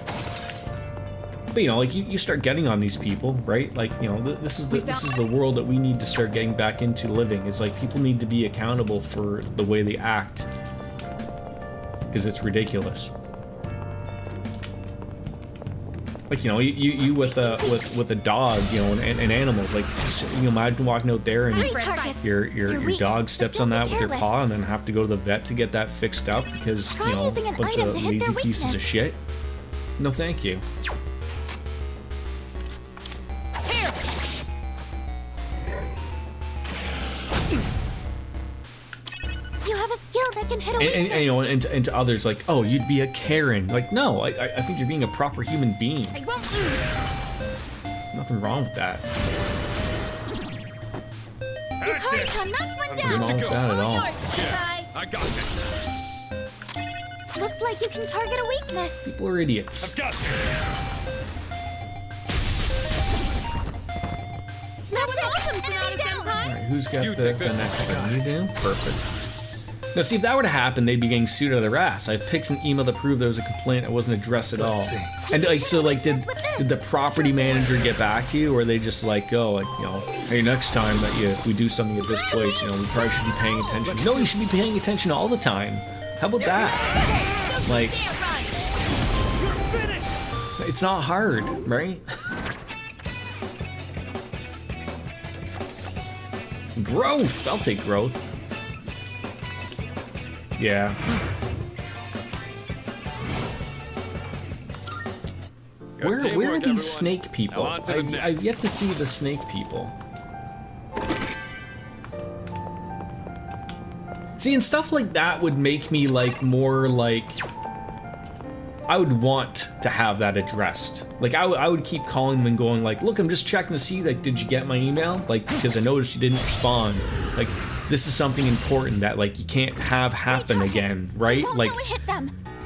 But, you know, like, you start getting on these people, right? Like, you know, this is the world that we need to start getting back into living. It's like people need to be accountable for the way they act. Because it's ridiculous. Like, you know, you with a dog, you know, and animals, like, you imagine walking out there and your dog steps on that with your paw and then have to go to the vet to get that fixed up because, you know, a bunch of lazy pieces of shit. No, thank you. That can hit a weakness. And you know, and to others, like, oh, you'd be a Karen. Like, no, I think you're being a proper human being. I won't lose. Nothing wrong with that. Yukari-kun, knocked one Nothing down. wrong with that at all. I got this. Looks like you can target a weakness. People are idiots. I've got this. That was awesome, Senpai. All right, who's got the next thing? You do? Perfect. Now, see, if that were to happen, they'd be getting sued out of their ass. I've picked an email to prove there was a complaint that wasn't addressed at all. And, like, so, like, did the property manager get back to you, or are they just like, oh, like, you know, hey, next time that we do something at this place, you know, we probably should be paying attention. No, you should be paying attention all the time. How about that? Like, it's not hard, right? Growth! I'll take growth. Yeah. Where are these snake people? I've yet to see the snake people. See, and stuff like that would make me like more like I would want to have that addressed. Like I would keep calling them and going like, look, I'm just checking to see, like, did you get my email? Like, because I noticed you didn't respond. Like, this is something important that, like, you can't have happen again, right? Like,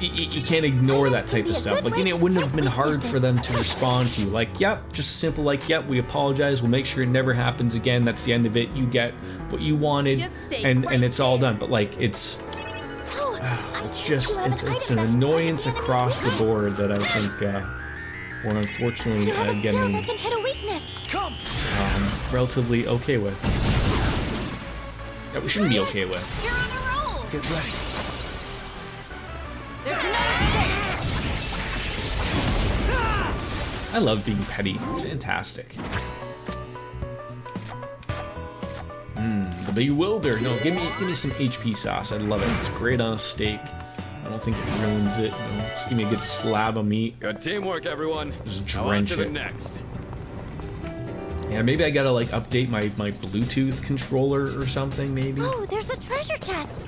you can't ignore that type of stuff. Like, you know, it wouldn't have been hard for them to respond to you. Like, yep, just simple, like, yep, we apologize. We'll make sure it never happens again. That's the end of it. You get what you wanted, and it's all done. But, like, it's just, it's an annoyance across the board that I think we're unfortunately getting relatively okay with. That we shouldn't be okay with. You're on a roll. Get ready. There's no escape. I love being petty. It's fantastic. The bewilder. No, give me some HP sauce. I love it. It's great on a steak. I don't think it ruins it. You know, just give me a good slab of meat. Good teamwork, everyone. Just Now on drench to the it. next. Yeah, maybe I gotta like update my Bluetooth controller or something. Maybe. Oh, there's a treasure chest.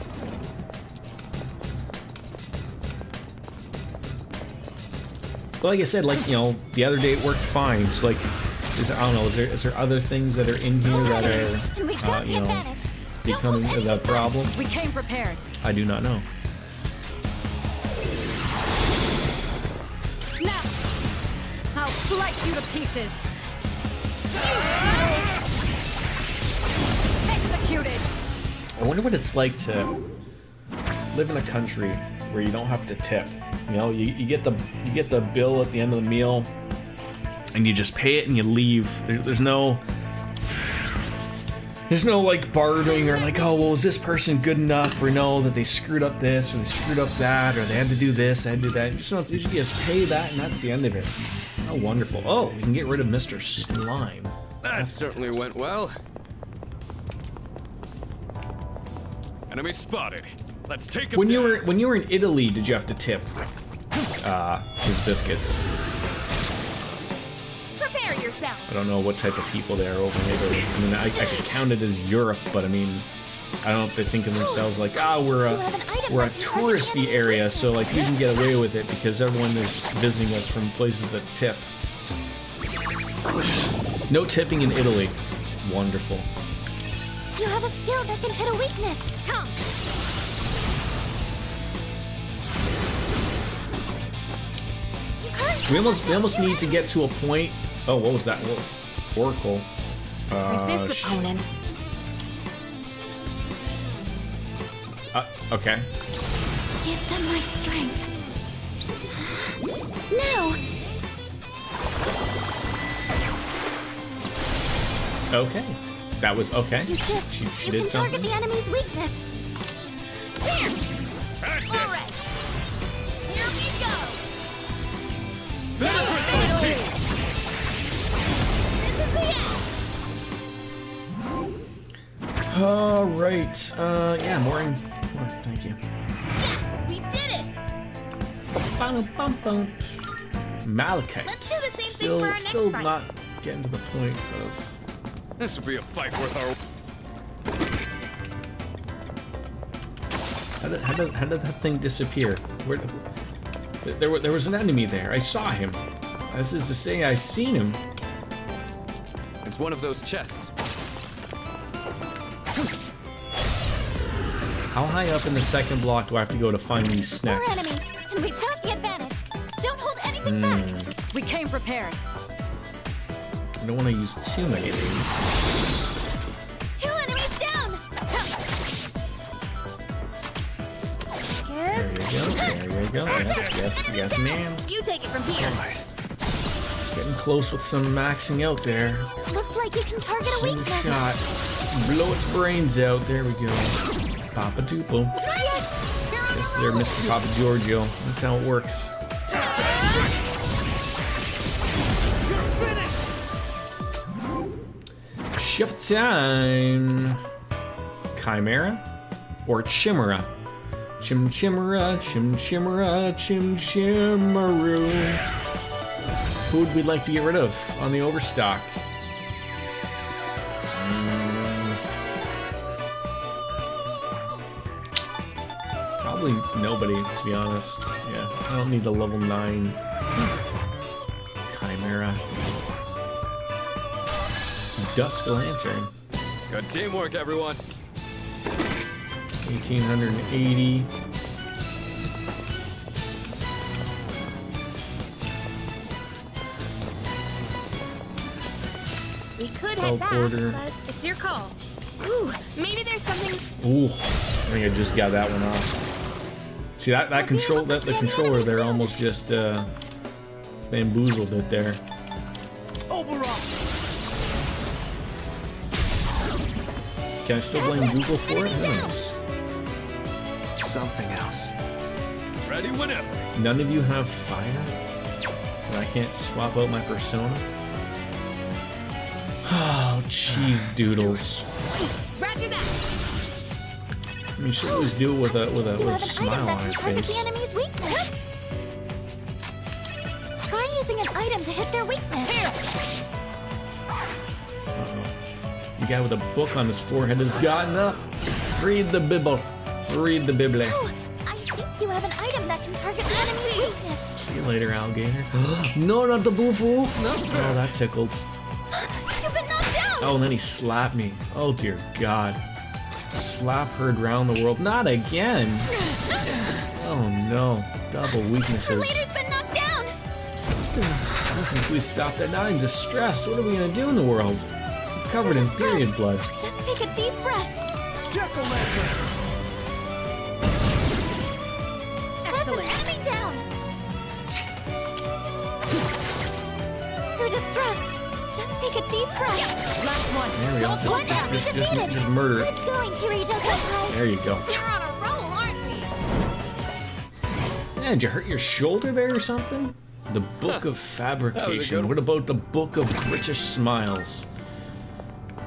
But like I said, like, you know, the other day it worked fine. So like, I don't know. Is there other things that are in here that are, you know, becoming the problem? We came prepared. I do not know. Now, I'll slice you to pieces. Executed. I wonder what it's like to live in a country where you don't have to tip. You know, you get the bill at the end of the meal, and you just pay it and you leave. There's no like bartering or like, oh, well, is this person good enough, or no, that they screwed up this or they screwed up that, or they had to do this, they had to do that. You just pay that and that's the end of it. How wonderful. Oh, we can get rid of Mr. Slime. That certainly went well. Enemy spotted. Let's take him When down. you were in Italy, did you have to tip his biscuits? Prepare yourself. I don't know what type of people they are over in Italy. I mean, I could count it as Europe, but I mean, I don't know if they think of themselves like, we're a touristy area, so like we can get away with it because everyone is visiting us from places that tip. No tipping in Italy. Wonderful. You have a skill that can hit a weakness. Come. We almost need to get to a point. Oh, what was that? Whoa. Oracle. With this opponent. Okay. Give them my strength. Now. Okay. That was okay. You shift. She You did can something. target the enemy's weakness. All right. Here we go. All right. Yeah, more. Thank you. Yes, we did it. Malachite. Let's do the same thing Still, for our next still fight. not getting to the point of. This would be a fight worth our. How did that thing disappear? There was an enemy there. I saw him. This is to say, I seen him. It's one of those chests. How high up in the second block do I have to go to find these More snacks? enemies, and we've got the advantage. Don't hold anything back. We came prepared. I don't want to use too many of these. 2 enemies down. There you go. There you go. Yes, ma'am. You take it from here. Getting close with some maxing out there. Looks like you can target a Single weakness. shot. Blow its brains out. There we go. Papa Dupo. Yes, there, Mr. Papa Giorgio. That's how it works. Shift time. Chimera or Chimera? Chimera, Chimera, Chimchimaru. Who would we like to get rid of on the overstock? Probably nobody, to be honest. Yeah, I don't need the level 9 Chimera. Dusk Lantern. Good teamwork, everyone. 1880. We could head back, Teleporter. but it's your call. Ooh, maybe there's something. Ooh, I think I just got that one off. See that the controller there almost just bamboozled it there. Can I still blame Google for it? Who knows? Something else. Ready whenever. None of you have fire? And I can't swap out my persona? Oh, cheese doodles. Roger that. I mean, you should always do it with a You have an smile item on that her can target face. the enemy's weakness. Try using an item to hit their weakness. The guy with a book on his forehead has gotten up. Read the Bible. Read the Bible. Oh, I think you have an item that can target the enemy's weakness. See you later, alligator. No, not the bufu. No. Oh, that tickled. You've been knocked down. Oh, and then he slapped me. Oh, dear God. Slap heard round the world. Not again. Oh, no. Double The weaknesses. leader's been knocked down. If we stop that, now I'm distressed. What are we going to do in the world? I'm covered in period blood. Just take a deep breath. That's an enemy down. You're distressed. Just take a deep breath. Last one. There we go. Just murder it. Keep going, Kirito Senpai. There you go. We're on a roll, aren't we? Man, did you hurt your shoulder there or something? The Book of Fabrication. good What about the Book of British Smiles?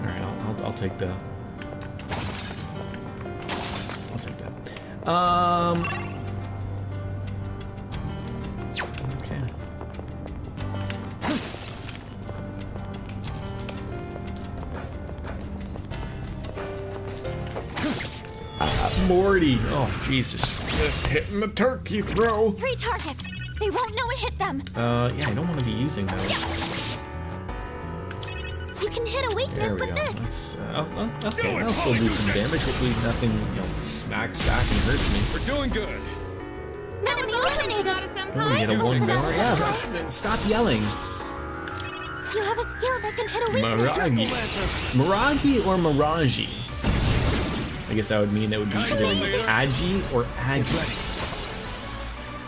Alright, I'll take the... Okay. Morty. Oh, Jesus. Just hitting the turkey throw. 3 targets. They won't know it hit them. Yeah, I don't want to be using those. You can hit a There weakness we with go. this. Let's, okay, I'll still do some damage. Hopefully nothing, smacks back and hurts me. We're doing good. Enemy eliminated. Oh, we get a one more. Yeah, stop yelling. You have a skill that can hit a weakness. Miragi or Miraji? I guess that would mean it would be either Agi or Agi.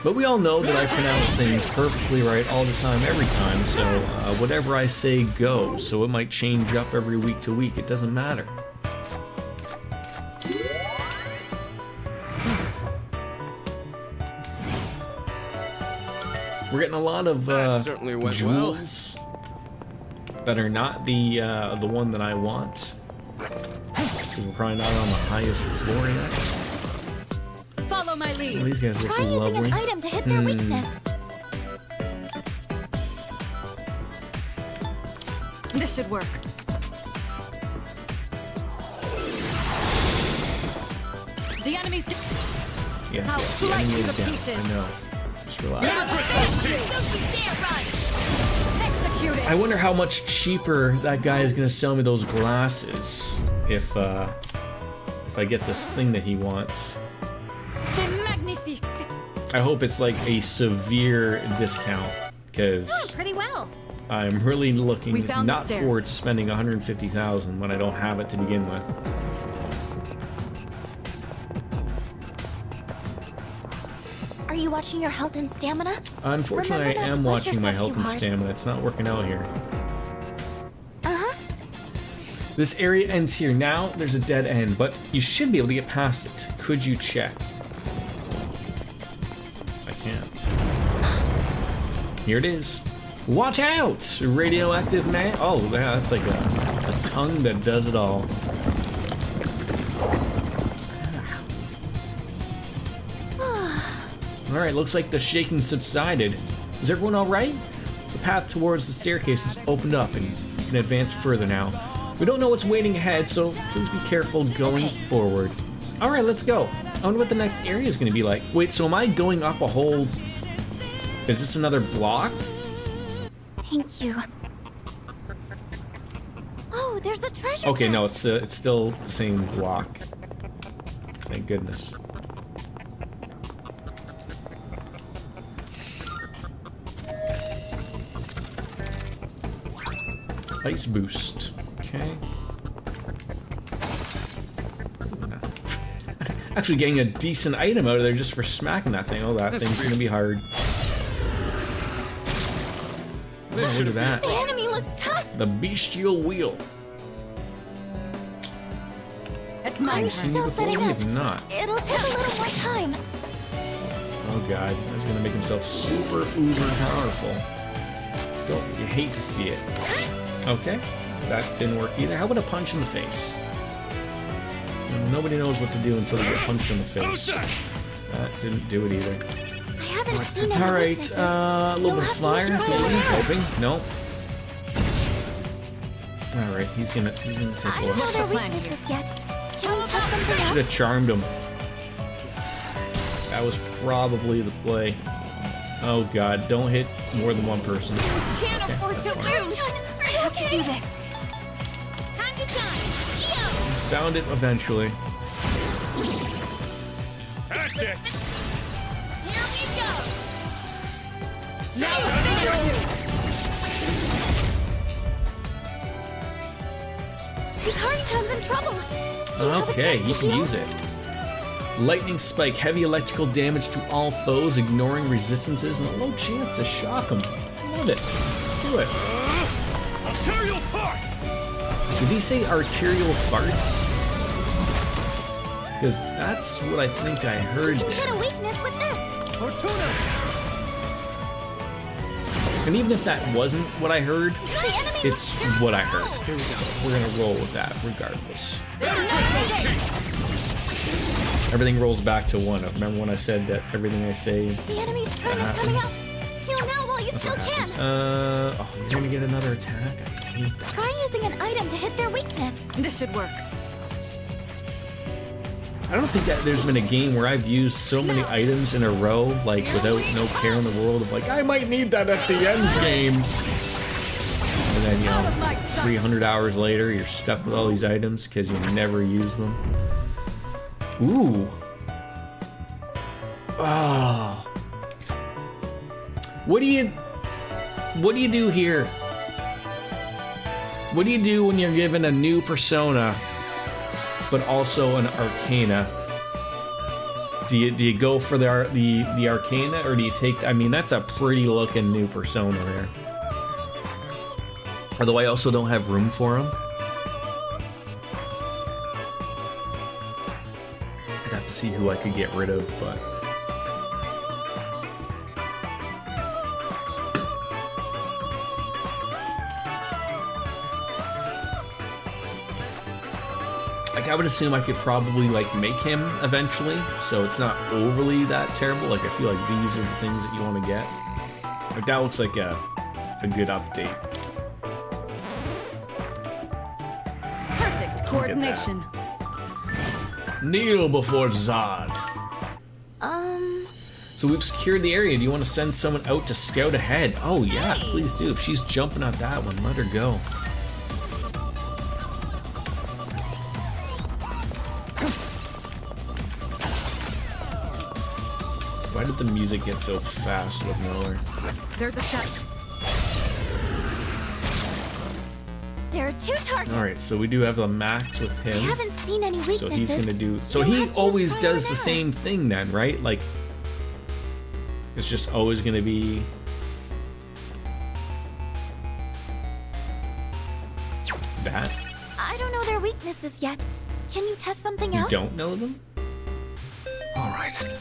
But we all know that I pronounce things perfectly right all the time, every time, so whatever I say goes, so it might change up every week to week, it doesn't matter. We're getting a lot of certainly went jewels that are not the one that I want, because we're probably not on the highest floor yet. Follow my Well, lead. these guys look Try using lovely. an item to hit their weakness. This should work. The enemy's. Yes, I'll yes, the slice enemy you is to down. pieces. I know. Just relax. Execute it. I wonder how much cheaper that guy is gonna sell me those glasses if I get this thing that he wants. C'est magnifique. I hope it's like a severe discount, because Pretty well. I'm really looking We found the not stairs. forward to spending 150,000 when I don't have it to begin with. Are you watching your health and stamina? Unfortunately, Remember I not to am push watching my yourself health too and hard. stamina. It's not working out here. Uh-huh. This area ends here. Now there's a dead end, but you should be able to get past it. Could you check? I can't. Here it is. Watch out! Radioactive man. Oh, yeah, that's like a tongue that does it all. Alright, looks like the shaking subsided. Is everyone alright? The path towards the staircase is opened up and you can advance further now. We don't know what's waiting ahead, so please be careful going forward. Alright, let's go. I wonder what the next area is going to be like. Wait, so am I going up a whole... Is this another block? Thank you. Oh, there's a treasure Okay, no, chest. it's still the same block. Thank goodness. Ice boost. Okay. Actually getting a decent item out of there just for smacking that thing. Oh, that thing's gonna be hard. Oh, look at that. The enemy looks tough. The bestial wheel. It's my I'm I've seen you still before, setting we up. have not. It'll take a little more time. Oh god, he's gonna make himself super uber powerful. Don't you hate to see it? Okay, that didn't work either. How about a punch in the face? Nobody knows what to do until they get punched in the face. That didn't do it either. I haven't seen any Alright, weaknesses. a little You'll bit of have to fire, use trial maybe, and error. hoping. No. Alright, he's gonna take I a don't know look. their plan here? weaknesses yet. Can we test something Should out? have charmed him. That was probably the play. Oh god, don't hit more than one person. Can't Okay, afford that's to fine. lose. I have to do this. Time to shine. Yo! Found it eventually. That's it. Here we go. Hikari-chan's in trouble. Do you have a Okay, chance he to can heal? use it. Lightning spike, heavy electrical damage to all foes, ignoring resistances, and a low chance to shock them. Love it. Do it. Arterial part. Did he say arterial farts? Because that's what I think I heard You can hit there. a weakness with this. Fortuna. And even if that wasn't what I heard, The enemy it's what I heard. Here we go. We're gonna roll with that regardless. I Everything rolls back to 1. I remember when I said that everything I say. The enemy's turn is coming up. Heal now while you still can. Oh, you're gonna get another attack. I hate that. Try using an item to hit their weakness. This should work. I don't think that there's been a game where I've used so many items in a row, like without no care in the world of like, I might need that at the end game. And then, you know, 300 hours later, you're stuck with all these items because you never use them. Ooh. Oh. What do you do here? What do you do when you're given a new persona, but also an arcana? Do you go for the arcana, or do you take? I mean, that's a pretty looking new persona there. Although I also don't have room for him. I'd have to see who I could get rid of, but. Like, I would assume I could probably, like, make him eventually, so it's not overly that terrible. Like, I feel like these are the things that you want to get. Like, that looks like a good update. Perfect coordination. Kneel before Zod. So we've secured the area. Do you want to send someone out to scout ahead? Oh, yeah, please do. If she's jumping at that one, let her go. Why did the music get so fast with Miller? There's a shot. There are 2 targets. Alright, so we do have the max with I him. haven't seen any weaknesses. So he's gonna do. So You'll he have to always use fire does the now. same thing then, right? Like, it's just always gonna be. That? I don't know their weaknesses yet. Can you test something You out? don't know them? Alright.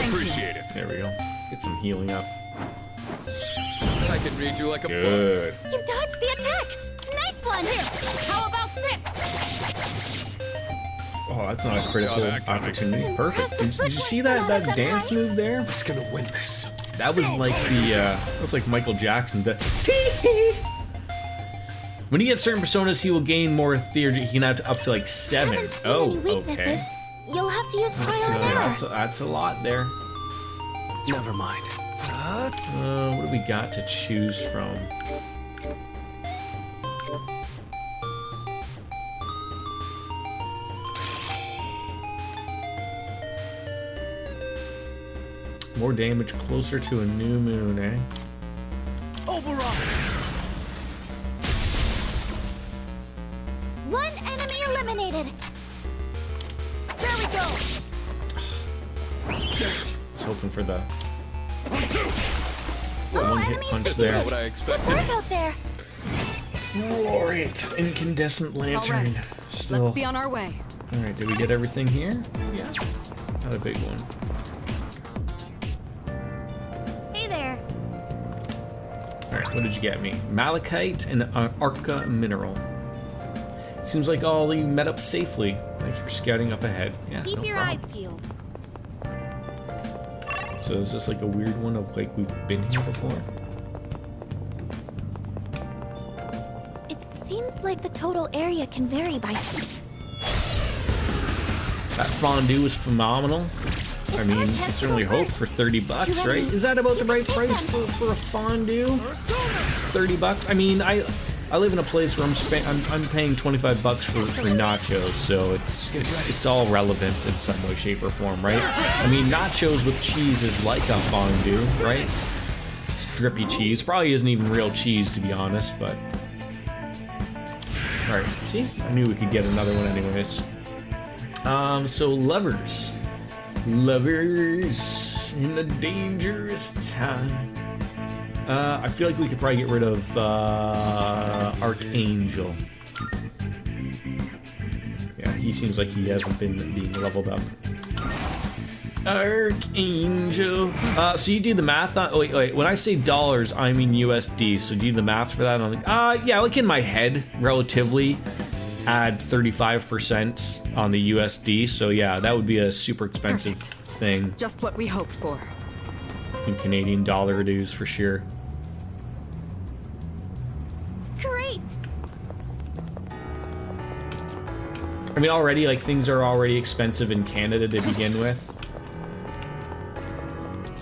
Appreciate it. There we go. Get some healing up. I can read you like a book. Good. You dodged the attack. Nice one. How about this? Oh, that's not a critical that coming. opportunity. Perfect. Press the Did you see foot that button, dance Senpai. move there? It's gonna win this. That was like that was like Michael Jackson. When he gets certain personas, he will gain more theurgy. He can have up to like 7. Haven't seen Oh, any weaknesses. okay. You'll have to use That's, fire now. that's a lot there. Never mind. What do we got to choose from? More damage closer to a new moon, eh? One enemy eliminated. There we go. I was hoping for the All one hit enemies punch defeated. there. What I Good expected. work out there. Alright, incandescent lantern. All right. Still. Let's be on our way. Alright, did we get everything here? Yeah. Not a big one. Hey there. Alright, what did you get me? Malachite and Arca mineral. Seems like all you met up safely. Thank you for scouting up ahead. Yeah, Keep no your problem. eyes peeled. So is this like a weird one of like we've been here before? It seems like the total area can vary by. That fondue was phenomenal. I mean, you can certainly hope for 30 bucks, right? Is that about the right price for a fondue? 30 bucks? I mean, I live in a place where I'm paying 25 bucks for nachos, so it's all relevant in some way, shape, or form, right? I mean, nachos with cheese is like a fondue, right? It's drippy cheese. Probably isn't even real cheese, to be honest, but... Alright, see? I knew we could get another one anyways. So lovers. Lovers in a dangerous time. I feel like we could probably get rid of Archangel. Yeah, he seems like he hasn't been being leveled up. Archangel. So you do the math on, wait, when I say dollars, I mean USD. So do the math for that. And I'm like, yeah, like in my head, relatively, add 35% on the USD. So yeah, that would be a super expensive thing. Just what we hoped for. In Canadian dollar dues for sure. Great! I mean, already, like, things are already expensive in Canada to begin with.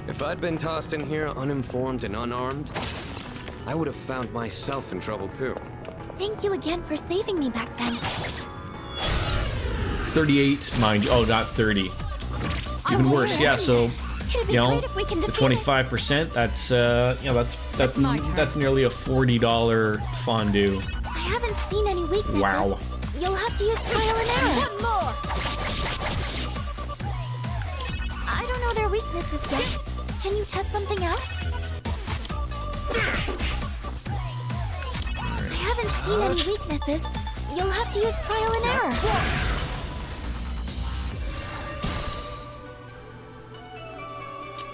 If I'd been tossed in here uninformed and unarmed, I would have found myself in trouble too. Thank you again for saving me back then. 38, mind you. Oh, not 30. Even worse, yeah, so, you know, the 25%, that's, you know, that's nearly a $40 fondue. I haven't seen any weaknesses. Wow. You'll have to use trial and error. One more! I don't know their weaknesses yet. Can you test something out? I haven't seen any weaknesses. You'll have to use trial and error.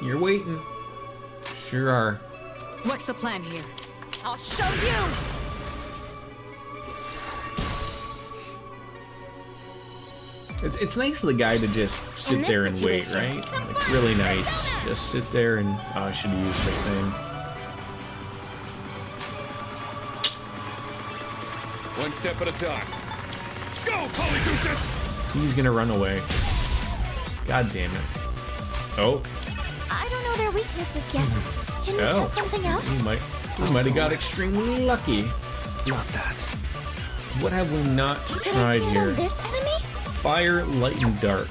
You're waiting. Sure are. What's the plan here? I'll show you! It's nice of the guy to just sit there and wait, right? Like, really nice. Just sit there and... Oh, I should have used the thing. One step at a time. Go, Polygooses! He's gonna run away. God damn it. Oh. I don't know their weaknesses yet. Can you test something out? We might have got extremely lucky. Not that. What have we not Can tried I stand here? on this enemy? Fire, light, and dark.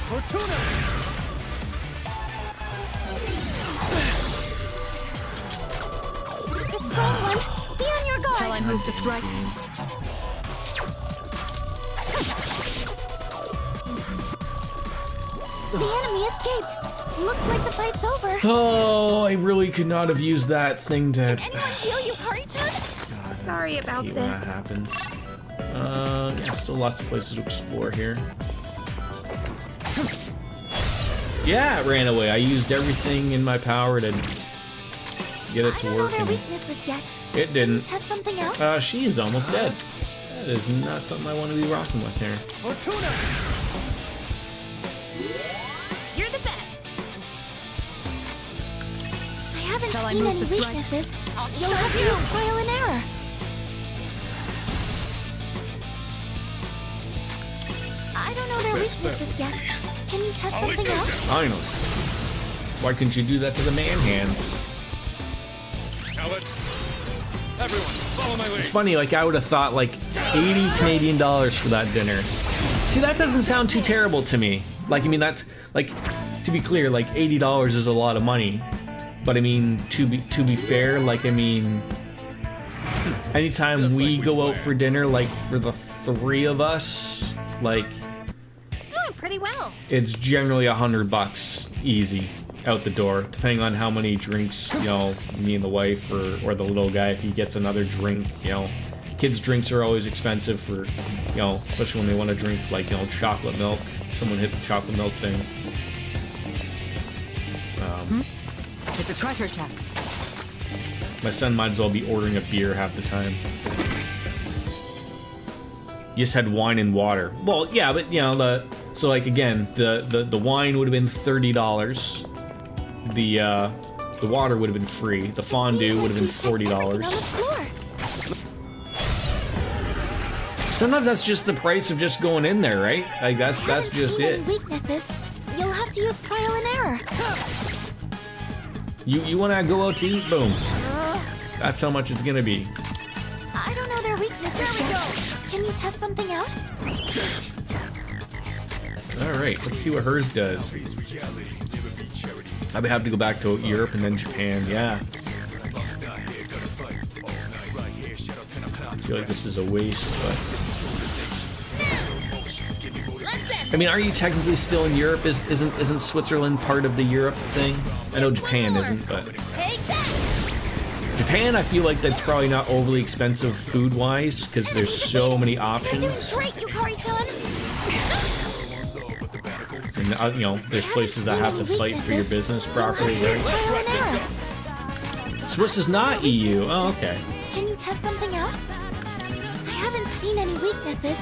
Fortuna! It's a strong one. Be on your guard. Shall I move to strike? The enemy escaped. Looks like the fight's over. Oh, I really could not have used that thing to... Anyone heal you, Kari-chan? Sorry about hate when that this. happens. Yeah, still lots of places to explore here. Yeah, it ran away. I used everything in my power to get it to work, I don't know and their weaknesses yet. it Can you didn't. test something out? She is almost dead. That is not something I want to be rocking with here. Fortuna! You're the best. I haven't Shall I seen move any to strike? weaknesses. You'll have to use trial and error. I don't know their weaknesses yet. Can you test something out? Finally. Why couldn't you do that to the man hands? Now let's... Everyone, follow my lead. It's funny, like I would have thought like 80 Canadian dollars for that dinner. See, that doesn't sound too terrible to me. Like, I mean, that's like, to be clear, like $80 is a lot of money. But I mean, to be fair, like, I mean, anytime Just we like we go out planned. for dinner, like for the three of us, like Doing pretty well. it's generally $100 easy out the door, depending on how many drinks, you know, me and the wife or the little guy, if he gets another drink, you know. Kids' drinks are always expensive for, you know, especially when they want to drink, like, you know, chocolate milk. Someone hit the chocolate milk thing. It's a treasure chest. My son might as well be ordering a beer half the time. You just had wine and water. Well, yeah, but, you know, so, like, again, the wine would have been $30. The water would have been free. The fondue would have been $40. Sometimes that's just the price of just going in there, right? Like that's just it. Weaknesses. You'll have to use trial and error. You want to go out to eat? Boom. That's how much it's gonna be. I don't know their weaknesses yet. Can you test something out? All right, let's see what hers does. I would have to go back to Europe and then Japan. Yeah. I feel like this is a waste, but. I mean, are you technically still in Europe? Isn't Switzerland part of the Europe thing? I know Japan isn't, but Japan, I feel like that's probably not overly expensive food-wise because there's so many options. Great, Yukari-chan. And you know, there's places that have to fight for your business properly, right? Swiss is not EU. Oh, okay. Can you test something out? I haven't seen any weaknesses.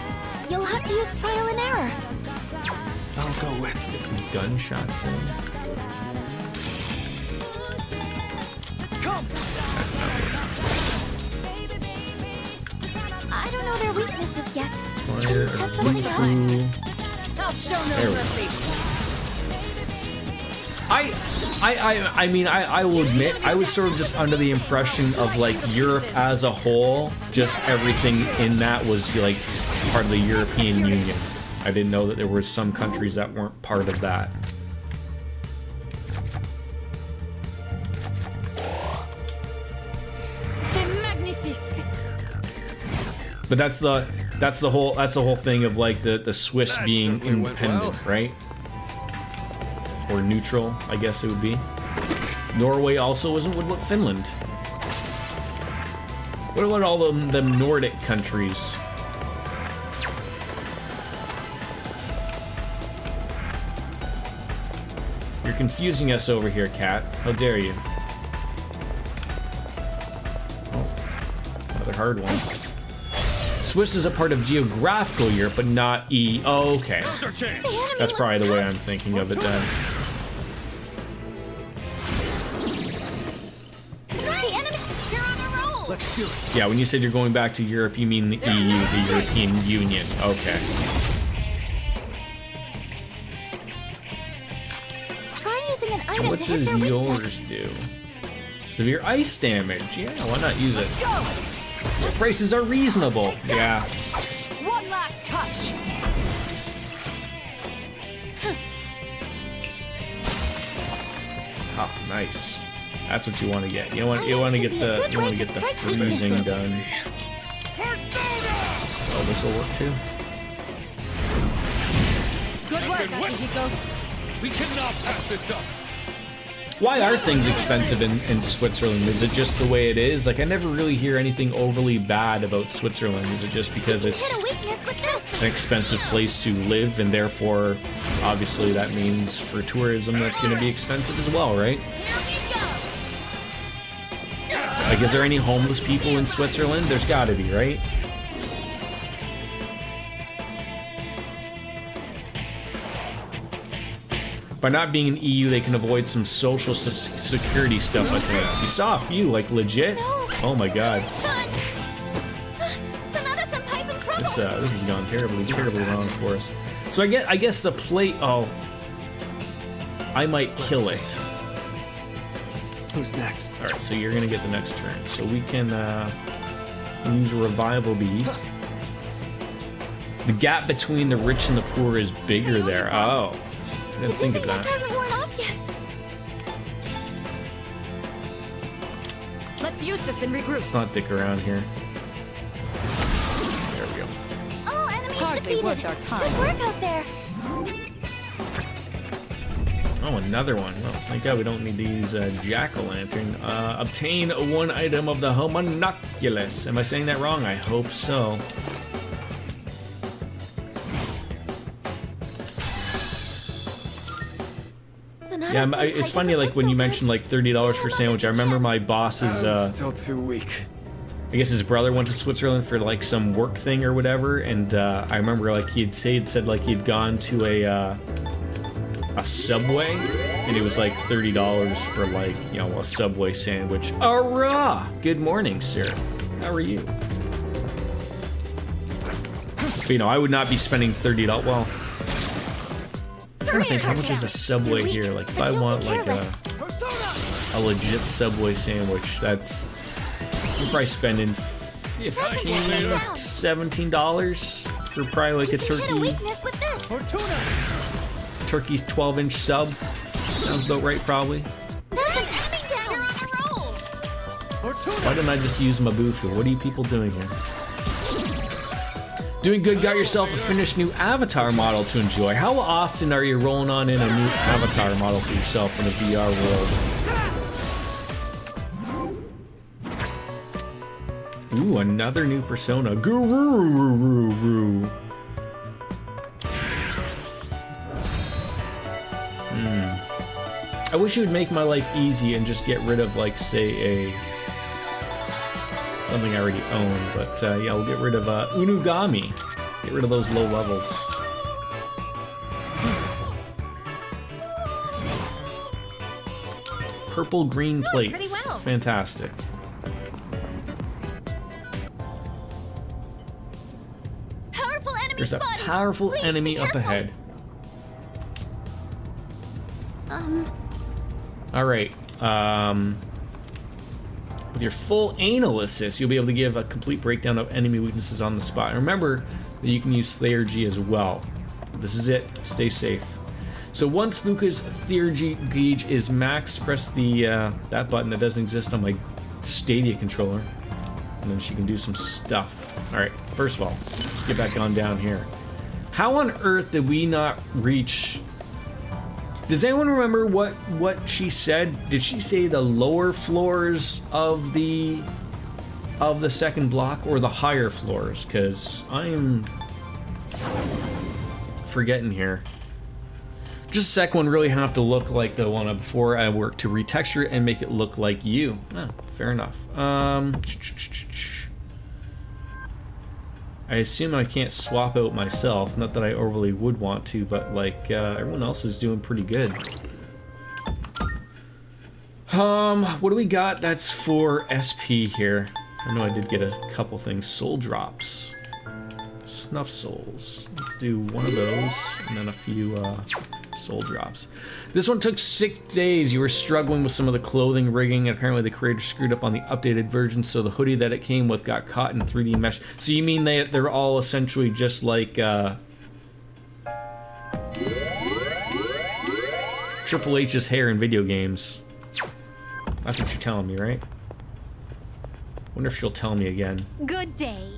You'll have to use trial and error. I'll go with Gunshot thing. Come. I don't know their weaknesses yet. Can Fire, you test something out? I'll show no There we go. mercy. I mean, I will admit, I was sort of just under the impression of like Europe as a whole, just everything in that was like part of the European Union. I didn't know that there were some countries that weren't part of that. But that's the whole thing of like the Swiss being independent, right? Or neutral, I guess it would be. Norway also isn't. What about Finland? What about all them Nordic countries? You're confusing us over here, Cat. How dare you? Oh, another hard one. Swiss is a part of geographical Europe, but not E. Oh, okay. That's probably the way I'm thinking of it then. Let's do it. Yeah, when you said you're going back to Europe, you mean the EU, the European Union. Okay. Try using an item What to hit does their yours weakness. do? Severe ice damage. Yeah, why not use it? The prices are reasonable. Yeah. One last touch. Oh, nice. That's what you want to get. You want to get the freezing done. Oh, this will work too. Good work, Akihiko. We cannot pass this up. Why are things expensive in Switzerland? Is it just the way it is? Like, I never really hear anything overly bad about Switzerland. Is it just because it's Hit a weakness with this. an expensive place to live, and therefore, obviously, that means for tourism that's going to be expensive as well, right? Like, is there any homeless people in Switzerland? There's got to be, right? By not being an EU, they can avoid some social security stuff, I think. You saw a few, like, legit. Oh my god. Sanada-senpai's in trouble. This has gone terribly wrong for us. So I guess the plate. Oh, I might kill it. Who's next? All right, so you're gonna get the next turn. So we can use a revival bead. The gap between the rich and the poor is bigger there. Oh, I didn't think of Dizziness that. hasn't worn off yet. Let's use this and regroup. Let's not dick around here. There we go. All enemies Hardly defeated. worth our time. Good work out there. Oh, another one. Well, thank God we don't need to use a jack-o'-lantern. Obtain one item of the homunculus. Am I saying that wrong? I hope so. Yeah, it's funny, like, when you mentioned, like, $30 for a sandwich, I remember my boss's, Still too weak. I guess his brother went to Switzerland for, like, some work thing or whatever, and, I remember, like, he'd said, like, he'd gone to a Subway, and it was, like, $30 for, like, you know, a Subway sandwich. Hurrah! Good morning, sir. How are you? But, you know, I would not be spending $30, well... I'm trying to think, how much is a Subway here? Like, if I want, like, a legit Subway sandwich, that's... I'm probably spending $15 to $17 for probably, like, a turkey's 12-inch sub. Sounds about right, probably. Why didn't I just use Mabufu? What are you people doing here? Doing good, got yourself a finished new avatar model to enjoy. How often are you rolling on in a new avatar model for yourself in the VR world? Ooh, another new persona. Guru. I wish it would make my life easy and just get rid of, like, say, something I already own. But yeah, we'll get rid of Unugami. Get rid of those low levels. Purple green plates. pretty well. Fantastic. Powerful enemy There's a spotted. powerful Please enemy be up careful. ahead. Alright. With your full anal assist, you'll be able to give a complete breakdown of enemy weaknesses on the spot. And remember that you can use Slayer G as well. This is it. Stay safe. So once Fuka's Theurgy gauge is maxed, press the that button that doesn't exist on my Stadia controller, and then she can do some stuff. All right. First of all, let's get back on down here. How on earth did we not reach? Does anyone remember what she said? Did she say the lower floors of the second block or the higher floors? Because I'm forgetting here. Just the second one really have to look like the one before I work to retexture it and make it look like you. Oh, fair enough. I assume I can't swap out myself. Not that I overly would want to, but like everyone else is doing pretty good. What do we got? That's for SP here. I know I did get a couple things. Soul drops, snuff souls. Let's do one of those, and then a few soul drops. This one took 6 days. You were struggling with some of the clothing rigging, and apparently the creator screwed up on the updated version, so the hoodie that it came with got caught in 3D mesh. So you mean they're all essentially just like Triple H's hair in video games. That's what you're telling me, right? Wonder if she'll tell me again. Good day.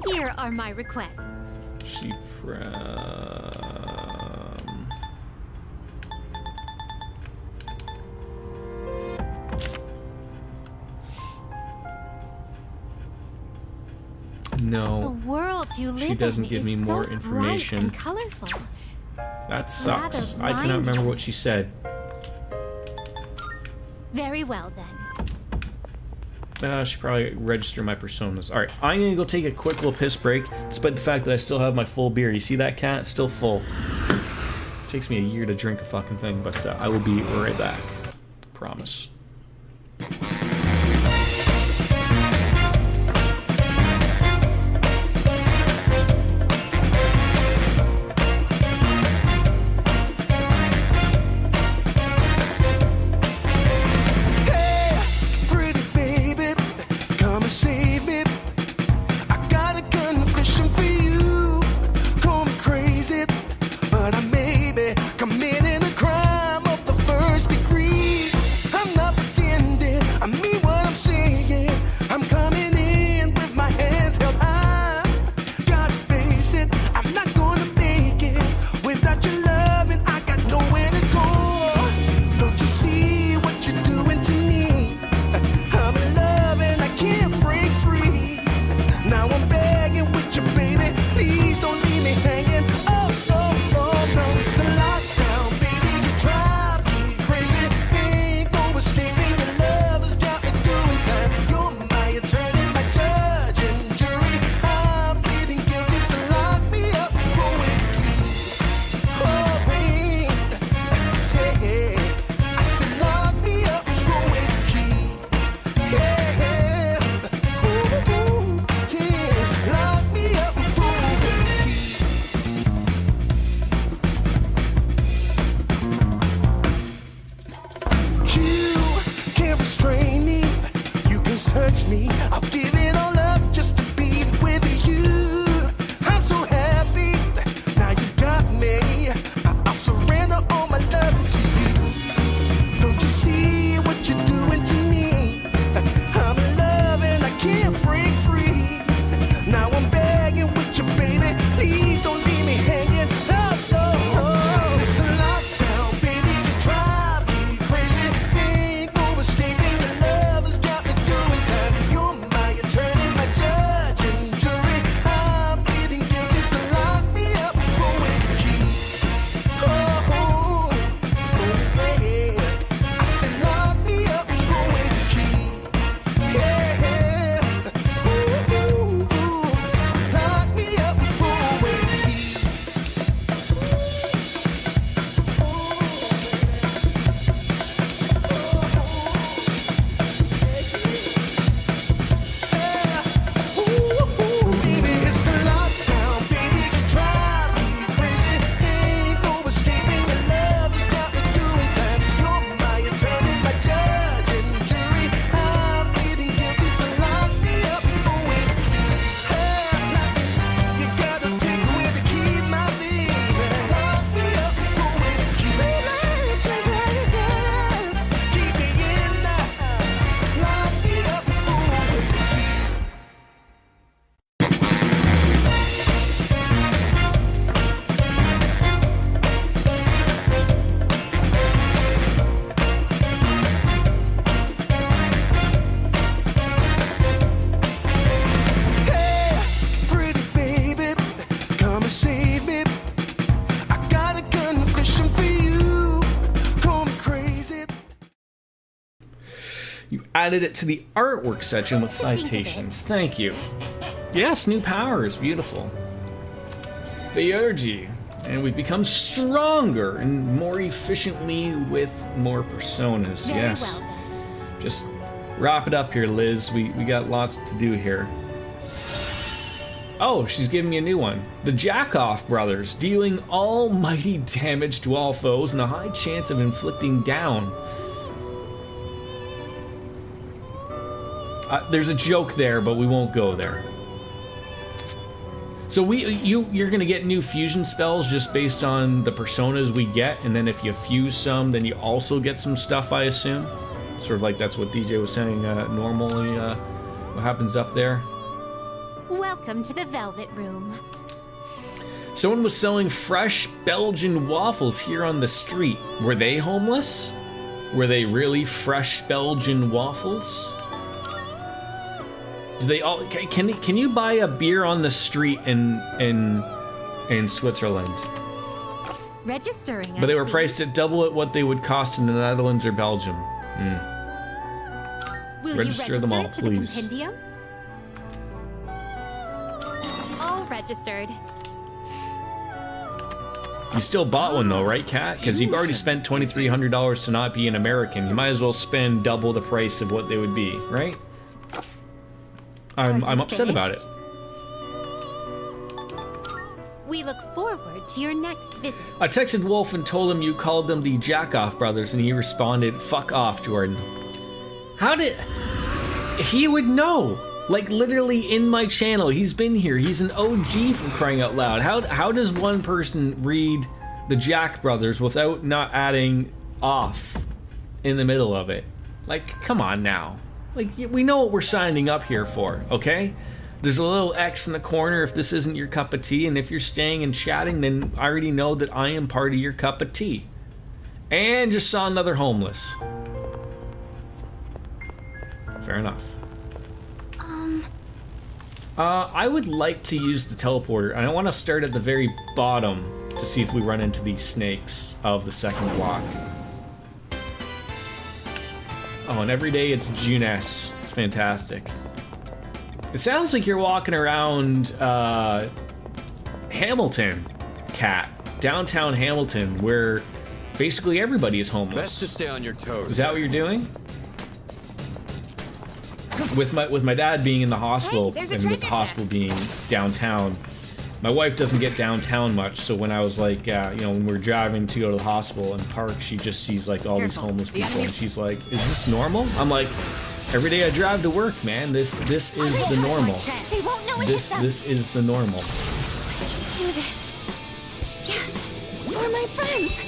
Here are my requests. She The No, world you live she doesn't in give is me so more bright information. and colorful. That sucks. Rather I cannot remember blinding. what she said. Very well then. She probably registered my personas. Alright, I'm gonna go take a quick little piss break, despite the fact that I still have my full beer. You see that, cat? It's still full. It takes me a year to drink a fucking thing, but I will be right back. Promise. Your added it to the artwork section with citations. Thank you. Yes, new powers. Beautiful. Theurgy. And we've become stronger and more efficiently with more personas. Very Yes. well. Just wrap it up here, Liz. We got lots to do here. Oh, she's giving me a new one. The Jackoff brothers, dealing almighty damage to all foes and a high chance of inflicting down. There's a joke there, but we won't go there. So you're gonna get new fusion spells just based on the personas we get, and then if you fuse some, then you also get some stuff, I assume. Sort of like that's what DJ was saying. Normally, what happens up there? Welcome to the Velvet Room. Someone was selling fresh Belgian waffles here on the street. Were they homeless? Were they really fresh Belgian waffles? Do they all? Can you buy a beer on the street in Switzerland? Registering. But they I were see. priced at double at what they would cost in the Netherlands or Belgium. Will Register you them all, it to please. The compendium? All registered. You still bought one though, right, Kat? Because you've already spent $2,300 to not be an American. You might as well spend double the price of what they would be, right? I'm upset about it. We look forward to your next visit. I texted Wolf and told him you called them the Jackoff brothers, and he responded, "Fuck off, Jordan." How did he would know? Like literally in my channel, he's been here. He's an OG for crying out loud. How does one person read the Jack brothers without not adding off in the middle of it? Like, come on now. Like, we know what we're signing up here for, okay? There's a little X in the corner if this isn't your cup of tea, and if you're staying and chatting, then I already know that I am part of your cup of tea. And just saw another homeless. Fair enough. I would like to use the teleporter, and I want to start at the very bottom to see if we run into these snakes of the second block. Oh, and every day it's June S. It's fantastic. It sounds like you're walking around Hamilton, Kat. Downtown Hamilton, where basically everybody is homeless. Best to stay on your toes. Is that what you're doing? With my dad being in the hospital, Hey, there's a and with the treasure hospital being downtown, my wife doesn't get downtown much. So when I was like, when we're driving to go to the hospital and park, she just sees like all these Careful. homeless The people, enemy- and she's like, "Is this normal?" I'm like, "Every day I drive to work, man. This is the normal. They won't know it This hit them. this is the normal." I can do this. Yes, for my friends.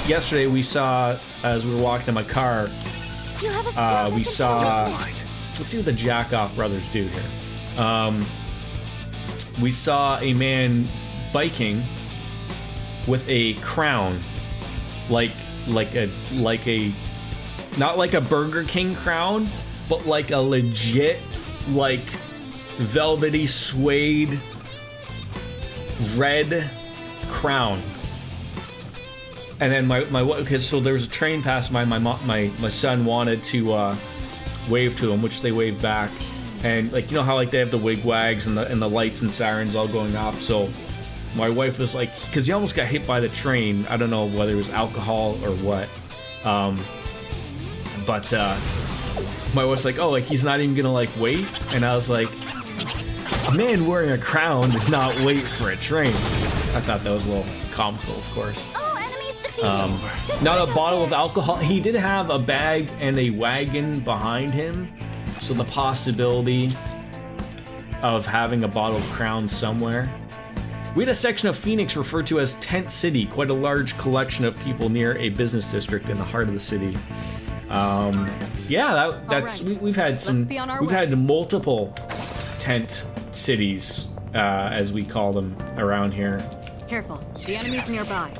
Yesterday we saw, as we were walking to my car, You have a skill that we can saw. fill this. Let's see what the Jackoff brothers do here. We saw a man biking with a crown, like a not like a Burger King crown, but like a legit like velvety suede red crown. And then okay, so there was a train passed by. My son wanted to wave to him, which they waved back. And like, you know how like they have the wig wags and the lights and sirens all going off. So my wife was like, because he almost got hit by the train. I don't know whether it was alcohol or what. But my wife's like, oh, like he's not even gonna like wait. And I was like, a man wearing a crown does not wait for a train. I thought that was a little comical, of course. All enemies defeated. Not a bottle of alcohol. He did have a bag and a wagon behind him, so the possibility of having a bottle of Crown somewhere. We had a section of Phoenix referred to as Tent City, quite a large collection of people near a business district in the heart of the city. Yeah, that's right. we've had some. Let's be on our We've way. had multiple tent cities, as we call them around here. Careful, the enemy's nearby.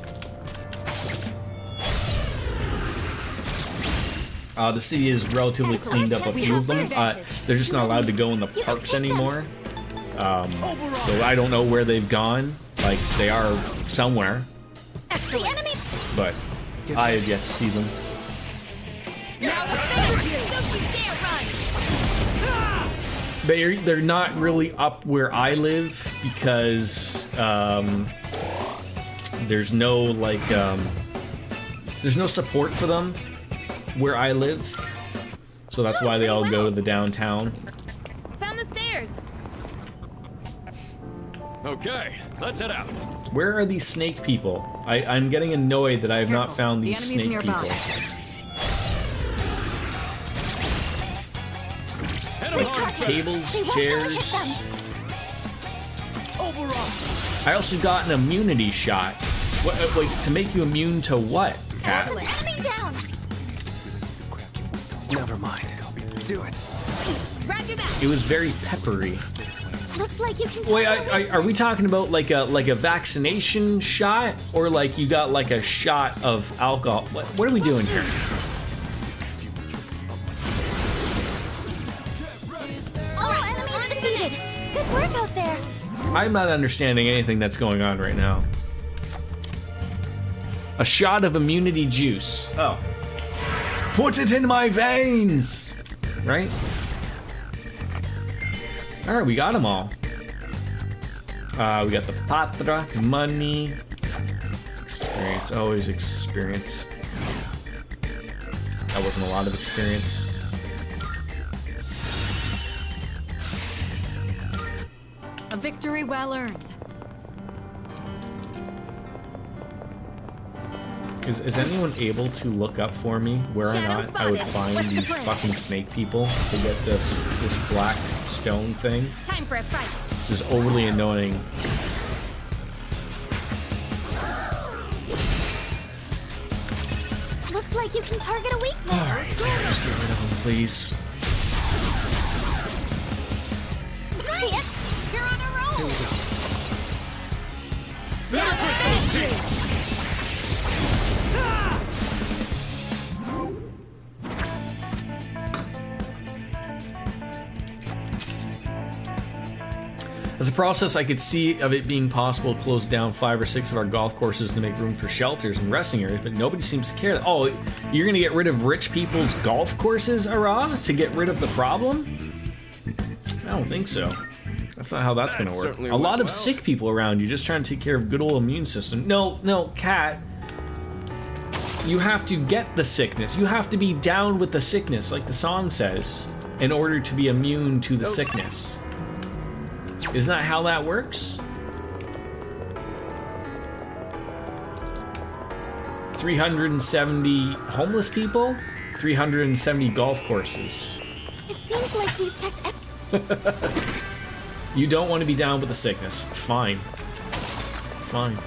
The city is relatively cleaned up, a We few have of the them. advantage. They're just not allowed to go in the parks anymore. So I don't know where they've gone. Like, they are somewhere, The enemy. but I have yet to see them. They're not really up where I live because there's no like there's no support for them where I live, so that's why they all go to the downtown. Found the stairs. Okay, let's head out. Where are these snake people? I'm getting annoyed that I have not Careful. found The these enemy's snake nearby. people. Tables, chairs. I also got an immunity shot. What, wait, to make you immune to what, Cat? Enemy down. Never mind. Do it. Roger that. It was very peppery. Looks like you can. Wait, are we talking about like a vaccination shot, or like you got like a shot of alcohol? What are we doing here? Good work out there. I'm not understanding anything that's going on right now. A shot of immunity juice. Oh. Put it in my veins! Right? Alright, we got them all. We got the patra, money, experience, always experience. That wasn't a lot of experience. A victory well earned. Is anyone able to look up for me where or Shadow not I would spotted. find What's the these plan? fucking snake people to get this black stone thing? Time for a fight. This is overly annoying. Looks like you can target a weakness. Alright, just get rid of them, please. Nice. You're on a roll. As a process, I could see of it being possible to close down 5 or 6 of our golf courses to make room for shelters and resting areas, but nobody seems to care. Oh, you're gonna get rid of rich people's golf courses, Ara, to get rid of the problem? I don't think so. That's not how that's gonna work. certainly A lot went of well. sick people around you just trying to take care of good old immune system. No, Cat. You have to get the sickness. You have to be down with the sickness, like the song says, in order to be immune to the sickness. Isn't that how that works? 370 homeless people? 370 golf courses. It seems like we've checked You don't want to be down with the sickness. Fine. Fine.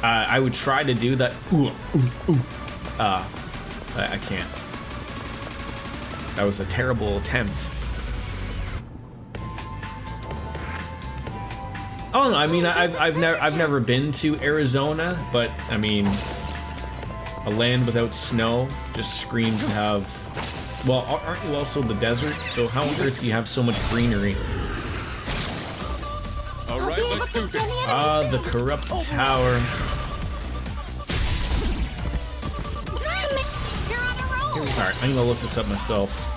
I would try to do that. I can't. That was a terrible attempt. Oh no, I mean I've never been to Arizona, but I mean a land without snow just screams to have. Well, aren't you also the desert? So how on earth do you have so much greenery? All right, let's do this. Ah, the corrupt tower. Alright, I'm gonna look this up myself.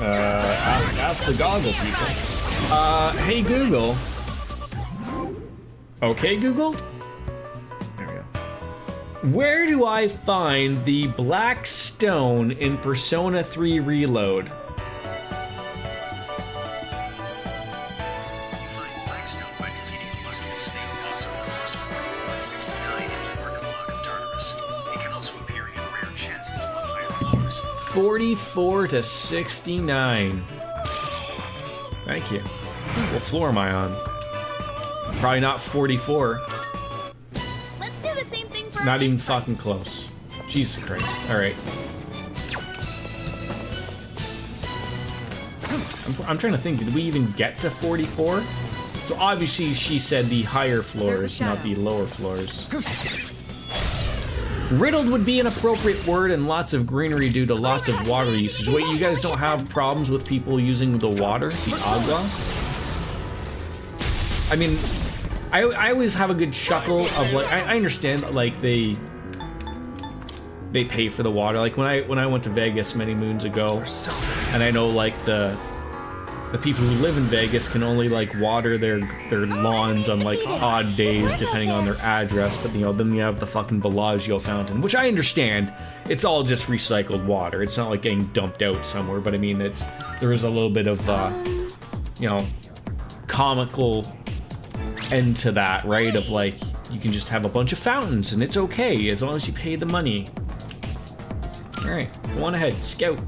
Ask the goggle people. Hey Google. Okay, Google? There we go. Where do I find the black stone in Persona 3 Reload? You find Blackstone by defeating the lustrous snake boss on floors 44 and 69 in the Orc block of Tartarus. It can also appear in rare chests among higher floors. 44 to 69. Thank you. What floor am I on? Probably not 44. Let's do the same thing for Not even fucking close. Jesus Christ. Alright. I'm trying to think, did we even get to 44? So obviously she said the higher floors, not the lower floors. Riddled would be an appropriate word, and lots of greenery due to lots of water usage. Wait, you guys don't have problems with people using the water? The agua? I mean, I always have a good chuckle of like I understand that like they pay for the water. Like when I went to Vegas many moons ago, and I know like the people who live in Vegas can only like water their lawns on like odd days depending on their address. But you know, then you have the fucking Bellagio fountain, which I understand. It's all just recycled water. It's not like getting dumped out somewhere. But I mean, there is a little bit of you know, comical end to that, right? Of like you can just have a bunch of fountains and it's okay as long as you pay the money. All right, go on ahead, scout.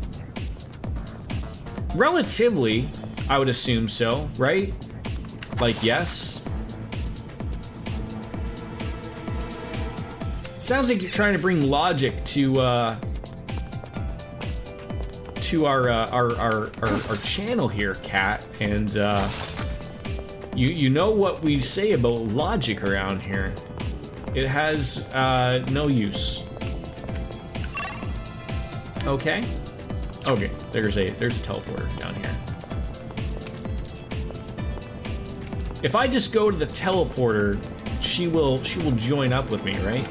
Relatively, I would assume so, right? Like, yes. Sounds like you're trying to bring logic to our channel here, Kat, and you know what we say about logic around here. It has no use. Okay. Okay, there's a teleporter down here. If I just go to the teleporter, she will join up with me, right?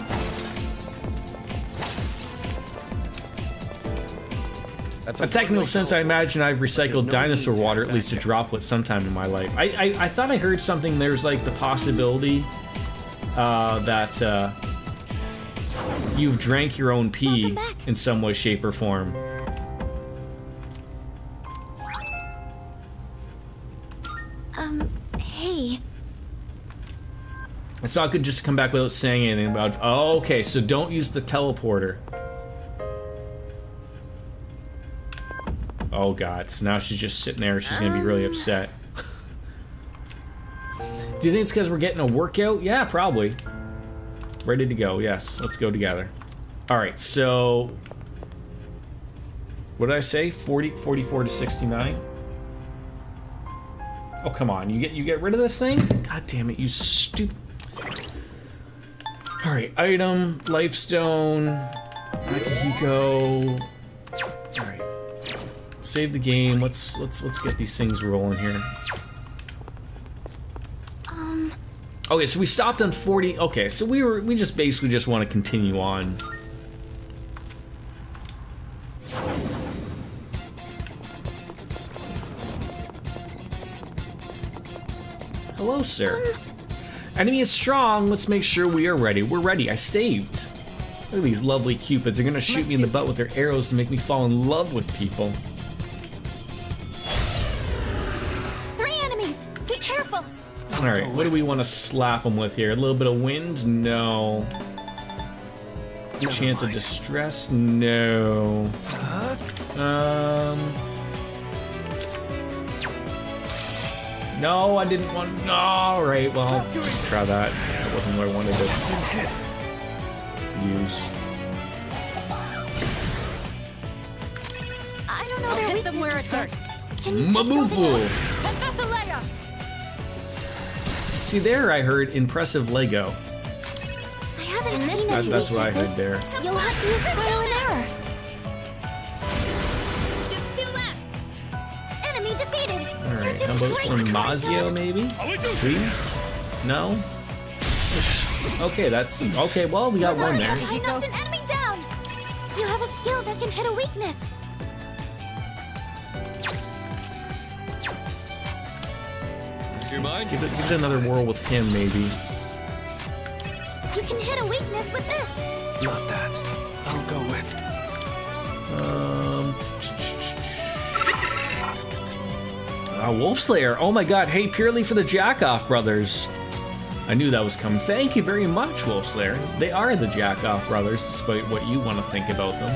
That's a technical sense, I imagine I've recycled dinosaur water, at least a droplet, sometime in my life. I thought I heard something. There's like the possibility that you've drank your own pee in some way, shape, or form. Hey. It's not good just to come back without saying anything about. Oh, okay, so don't use the teleporter. Oh god, so now she's just sitting there. She's gonna be really upset. Do you think it's because we're getting a workout? Yeah, probably. Ready to go, yes. Let's go together. Alright, so... what did I say? 44 to 69? Oh, come on. You get rid of this thing? God damn it, you stupid... Alright, item, lifestone, Akihiko... Alright. Save the game. Let's get these things rolling here. Okay, so we stopped on 40. Okay, so we just basically just want to continue on. Hello, sir. Enemy is strong. Let's make sure we are ready. We're ready. I saved. Look at these lovely cupids. They're gonna shoot me in the butt with their arrows to make me fall in love with people. 3 enemies. Be careful. All right, what do we want to slap them with here? A little bit of wind? No. Chance of distress? No. No, I didn't want. No, all right, well, let's try that. That wasn't what I wanted to use. I don't know their Hit them where it hurts. Mabufu! See there, I heard impressive Lego. I haven't seen any That's what I heard there. You'll have to use trial and error. Just 2 left. Enemy defeated. All right, how about some Mazio, maybe? Please? No? Okay, that's... okay, well, we got one there. I knocked an enemy down. You have a skill that can hit a weakness. Do you mind? Give it another whirl with him, maybe. You can hit a weakness with this. Not that. I'll go with. Wolf Slayer. Oh my god. Hey, purely for the Jackoff brothers. I knew that was coming. Thank you very much, Wolf Slayer. They are the Jackoff brothers, despite what you want to think about them.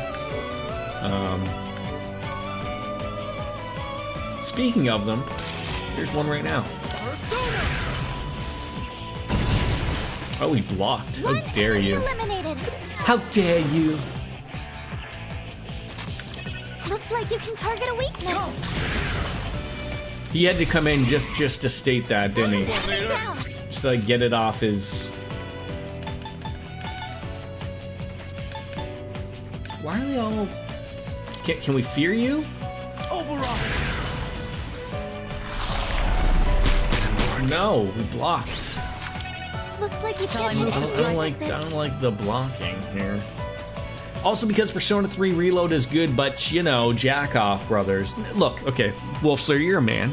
Speaking of them, here's one right now. Oh, he blocked. How dare you? Eliminated. How dare you? Looks like you can target a weakness. He had to come in just to state that, didn't he? Down. Just to like get it off his... Why are they all... Can we fear you? no, we blocked. Looks like you've Shall I given move it to to strike? I don't like the blocking here. Also, because Persona 3 Reload is good, but you know, jack off, brothers. Look, okay, Wolfslayer, you're a man.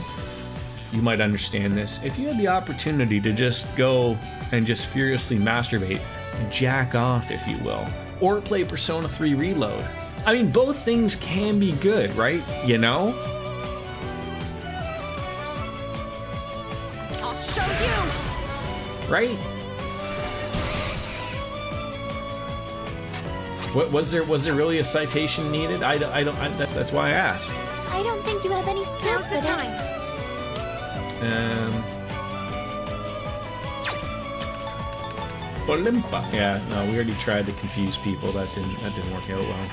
You might understand this. If you had the opportunity to just go and just furiously masturbate, jack off, if you will, or play Persona 3 Reload. I mean, both things can be good, right? You know? I'll show you! Right? What, was there really a citation needed? That's why I asked. I don't think you have any skills Now's for the this. time. Bolimpa. Yeah, no, we already tried to confuse people. That didn't work out well.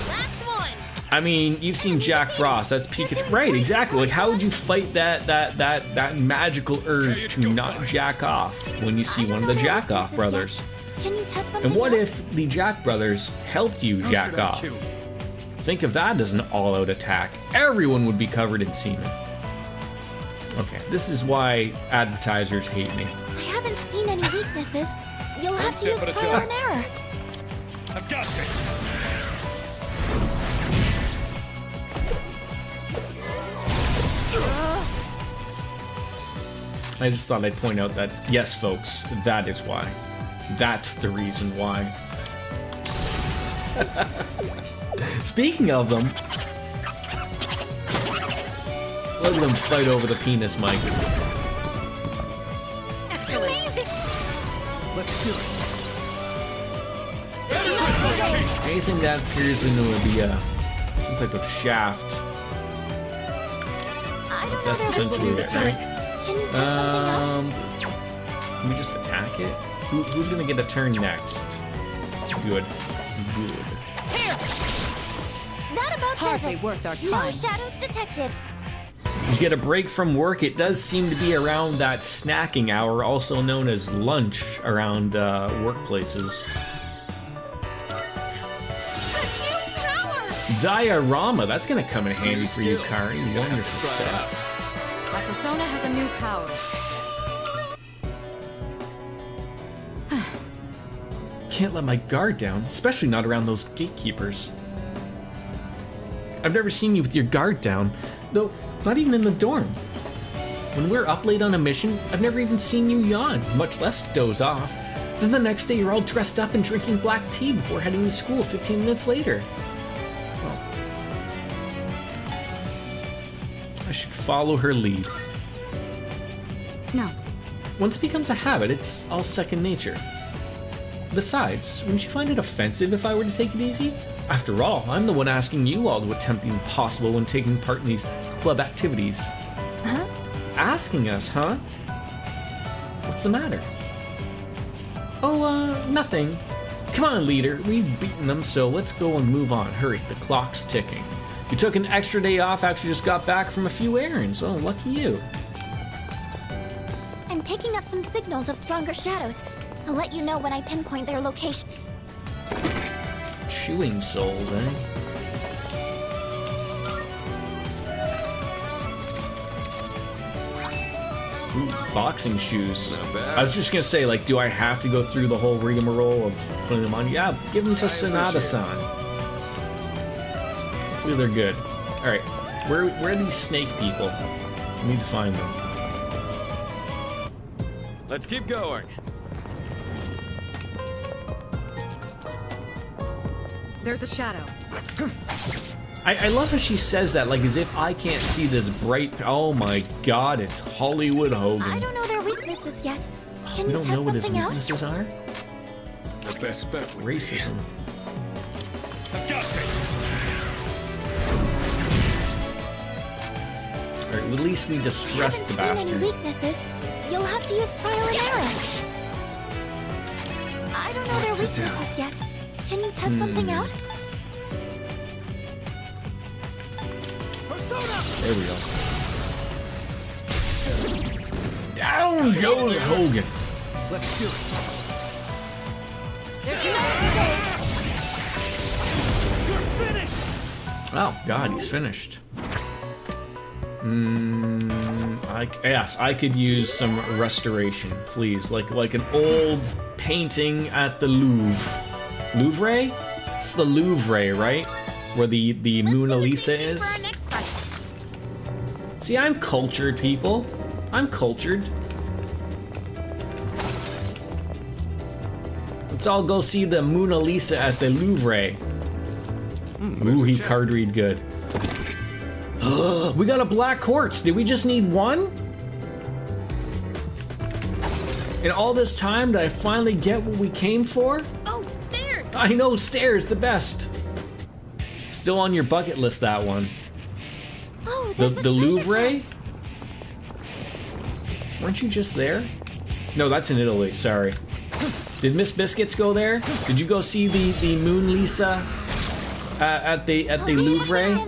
Last one! I mean, you've seen Jack Frost. That's Pikachu. Right, exactly. Like, how would you fight that magical urge to not jack off when you see one of the Jack Off brothers? Can you test something And what out? if the Jack brothers helped you jack off? Think of that as an all-out attack. Everyone would be covered in semen. Okay, this is why advertisers hate me. I haven't seen any weaknesses. You'll have to use trial and error. I've got this. I just thought I'd point out that, yes, folks, that is why. That's the reason why. Speaking of them, look at them fight over the penis, Mike. Amazing! Let's do it. Anything that appears into some type of shaft. I don't know That's their essentially weaknesses it, yet. right? Can you test something out? Can we just attack it? Who's gonna get a turn next? Good. That about does Hardly it. worth our No time. shadows detected. You get a break from work. It does seem to be around that snacking hour, also known as lunch, around workplaces. Diorama, that's gonna come in handy for you, Kari. Wonderful stuff. My persona has a new power. Can't let my guard down, especially not around those gatekeepers. I've never seen you with your guard down, though not even in the dorm. When we're up late on a mission, I've never even seen you yawn, much less doze off. Then the next day you're all dressed up and drinking black tea before heading to school 15 minutes later. Well, I should follow her lead. No. Once it becomes a habit, it's all second nature. Besides, wouldn't you find it offensive if I were to take it easy? After all, I'm the one asking you all to attempt the impossible when taking part in these club activities. Huh? Asking us, huh? What's the matter? Oh, nothing. Come on, leader. We've beaten them, so let's go and move on. Hurry, the clock's ticking. You took an extra day off after you just got back from a few errands. Oh, lucky you. I'm picking up some signals of stronger shadows. I'll let you know when I pinpoint their location. Chewing souls, eh? Ooh, boxing shoes. Not bad. I was just gonna say, like, do I have to go through the whole rigmarole of putting them on? Yeah, give them to Sonata-san. Hopefully they're good. All right, where are these snake people? We need to find them. Let's keep going. There's a shadow. I love how she says that, like as if I can't see this bright. Oh my God, it's Hollywood Hogan. I don't know their weaknesses yet. Can We you don't test know what his something out? weaknesses are. The best bet would be Racism. I've got this. All right, well, at least we distressed the Haven't seen any bastard. weaknesses. You'll have to use trial and error. I don't know their to do? weaknesses yet. Can you test something out? There we go. Down goes Hogan. Let's do it. Oh God, he's finished. Yes, I could use some restoration, please. Like an old painting at the Louvre. Louvre? It's the Louvre, right? Where the Mona Lisa is. See, I'm cultured, people. I'm cultured. Let's all go see the Mona Lisa at the Louvre. Ooh, he card read good. We got a black quartz. Did we just need one? In all this time, did I finally get what we came for? Oh, stairs! I know, stairs, the best. Still on your bucket list, that one. Oh, The Louvre? Weren't you just there? No, that's in Italy, sorry. Did Miss Biscuits go there? Did you go see the Moon Lisa at the Louvre?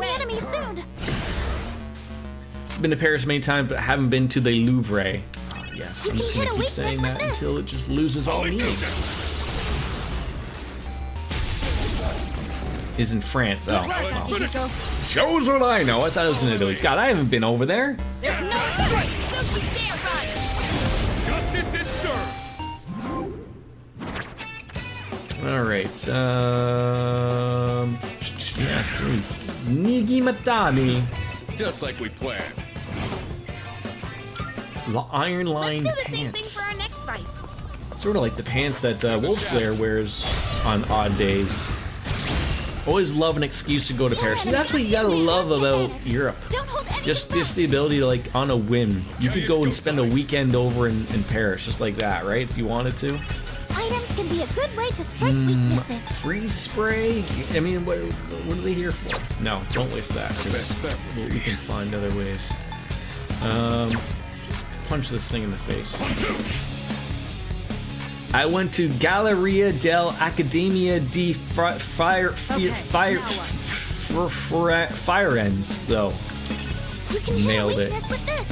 Been to Paris many times, but haven't been to the Louvre. Oh, yes, I'm just gonna keep saying that until it just loses all meaning. Is in France. Oh. Shows what I know. I thought it was in Italy. God, I haven't been over there. There's no strength. Don't you dare run. Justice is served. All right. Yes, please. Nigi Matami. Just like we planned. The iron lined Let's do the same thing pants. for our next fight. Sort of like the pants that Wolfslayer wears on odd days. Always love an excuse to go to Paris. And that's what you gotta love about Europe. Just the ability to, like, on a whim, you could go and spend a weekend over in Paris, just like that, right? If you wanted to. Items can be a good way to strike weaknesses. Freeze spray? I mean, what are they here for? No, don't waste that. We can find other ways. Just punch this thing in the face. I went to Galleria dell'Accademia di Firenze, though. You can Nailed it. with this.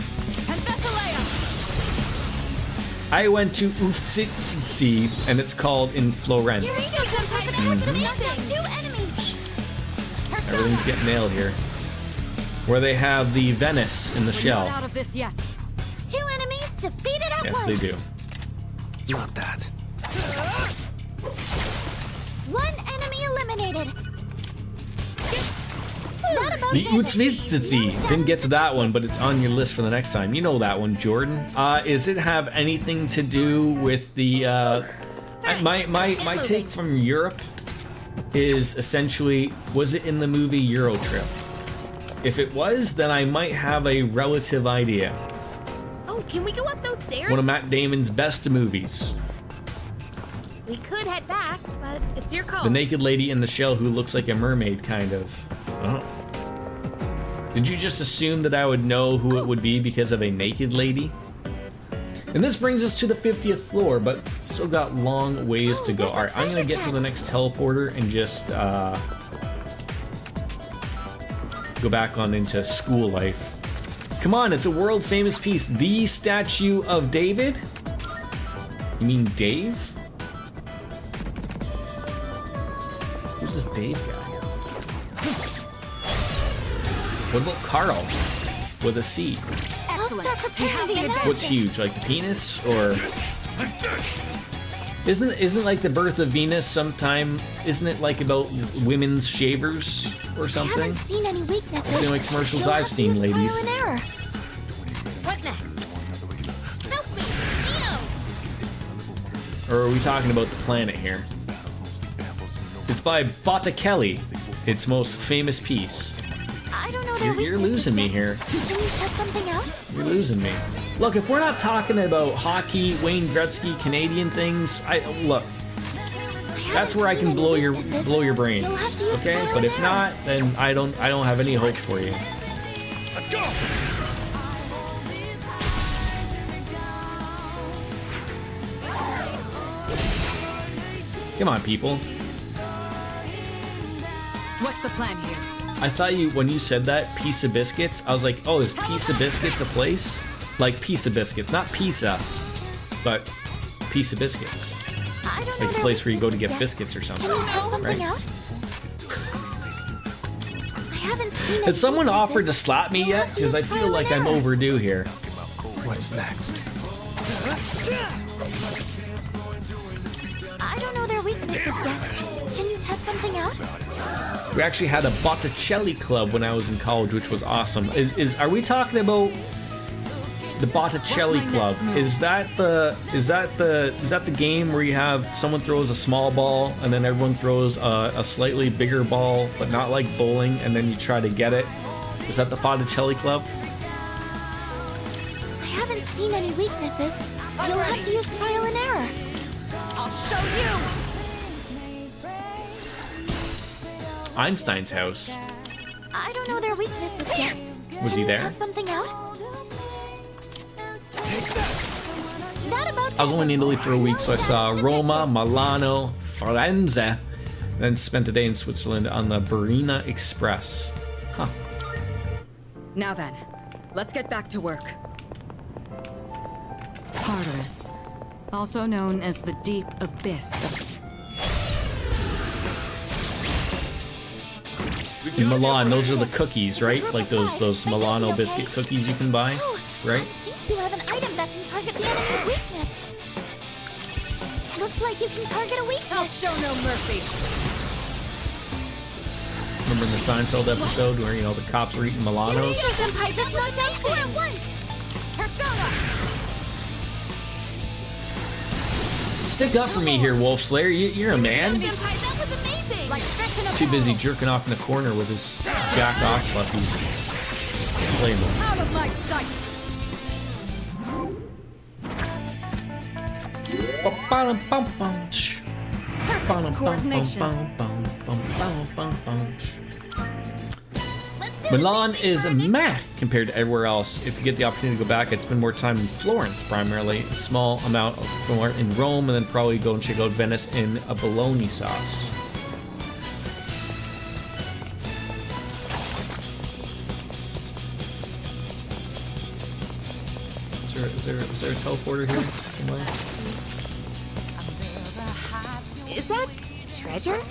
I went to Uffizi, and it's called in Florence. Everything's getting nailed here. Where they have the Venice in the shell. Not out of this yet. 2 enemies defeated at Yes, once. they do. Not that. 1 enemy eliminated. Not about The it. Uffizi. Didn't get to that one, but it's on your list for the next time. You know that one, Jordan. Does it have anything to do with the? My take from Europe is essentially, was it in the movie Euro Trip? If it was, then I might have a relative idea. Oh, can we go up those stairs? One of Matt Damon's best movies. We could head back, but it's your call. The naked lady in the shell who looks like a mermaid, kind of. Oh. Did you just assume that I would know who it would be because of a naked lady? And this brings us to the 50th floor, but still got long ways to go. All right, I'm gonna get to the next teleporter and just go back on into school life. Come on, it's a world famous piece. The Statue of David? You mean Dave? Who's this Dave guy? What about Carl with a C? Excellent. What's huge, like the penis, or isn't like the birth of Venus sometime? Isn't it like about women's shavers or something? I haven't seen any weaknesses. The only commercials You'll I've have to seen, use trial ladies. and error. What next? Help me, Neo! Or are we talking about the planet here? It's by Botticelli. Its most famous piece. I don't know their You're losing me here. Can you test something out? You're losing me. Look, if we're not talking about hockey, Wayne Gretzky, Canadian things, look. That's where I can blow your brains. Okay? But if not, then I don't have any hope for you. Let's go. Come on, people. What's the plan here? I thought when you said that, Piece of Biscuits, I was like, oh, is Piece of Biscuits a place? Like Piece of Biscuits, not pizza, but Piece of Biscuits. I don't Like know a place where you go to get biscuits or something, Can you test something right? out? I haven't seen Has someone any offered to weaknesses. slap me You'll yet? have to Because I use feel trial like and I'm error. overdue here. What's next? I don't know their weaknesses yet. Can you test something out? We actually had a Botticelli club when I was in college, which was awesome. Are we talking about the Botticelli What's my club? next move? Is that the game where you have someone throws a small ball and then everyone throws a slightly bigger ball, but not like bowling, and then you try to get it? Is that the Botticelli club? I haven't seen any weaknesses. You'll have to use trial and error. I'll show you! Einstein's house. I don't know their weaknesses yet. Was he Can you there? test something out? That about I was only in Italy for a week, so I saw Roma, Milano, Firenze, then spent a day in Switzerland on the Barina Express. Huh. Now then, let's get back to work. Tartarus, also known as the Deep Abyss. In Milan, those are the cookies, right? Like those Milano biscuit cookies you can buy, right? I think you have an item that can target the enemy's weakness. Looks like you can target a weakness. I'll show no mercy. Remember in the Seinfeld episode where, you know, the cops were eating Milanos? Senpai just knocked down 4 at once. Persona! Stick up for me here, Wolf Slayer. You're a man. Senpai, that was amazing. Like fish in a Too bowl. busy jerking off in a corner with his jack off puppies. Playing them. Out of my sight! Milan is meh compared to everywhere else. If you get the opportunity to go back, I'd spend more time in Florence primarily, a small amount of more in Rome, and then probably go and check out Venice in a bologna sauce. Is there a teleporter here somewhere? Is that treasure?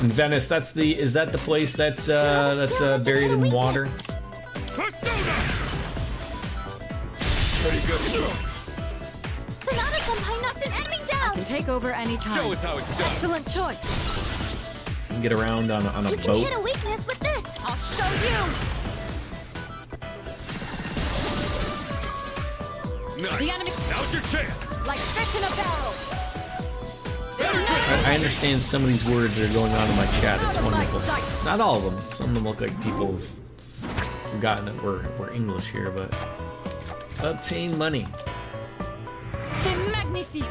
In Venice, is that the place that's buried in water? Persona! Pretty good. Sonata Senpai knocked an enemy down. Can take over any time. Show us how it's done. Excellent choice. You can get around on a You can boat. hit a weakness with this. I'll show you! Nice. The enemy- Now's your chance. Like fish in a barrel. I understand some of these words that are going on in my chat. It's Out of my wonderful. sight. Not all of them. Some of them look like people have forgotten that we're English here, but obtain money. C'est magnifique.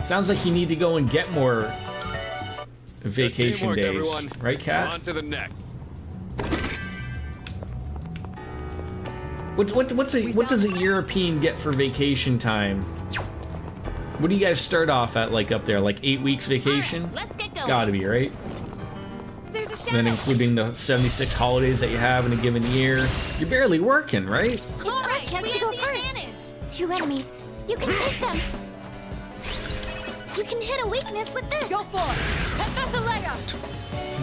Sounds like you need to go and get more vacation Teamwork, days, everyone. right, Kat? On to the next. What does a European get for vacation time? What do you guys start off at, like up there, like 8 weeks vacation? Let's get It's going. gotta be, right? There's a And shadow. then including the 76 holidays that you have in a given year. You're barely working, right? It's our chance to go first. 2 enemies. You can take them. You can hit a weakness with this. Go for it. Thessaleia.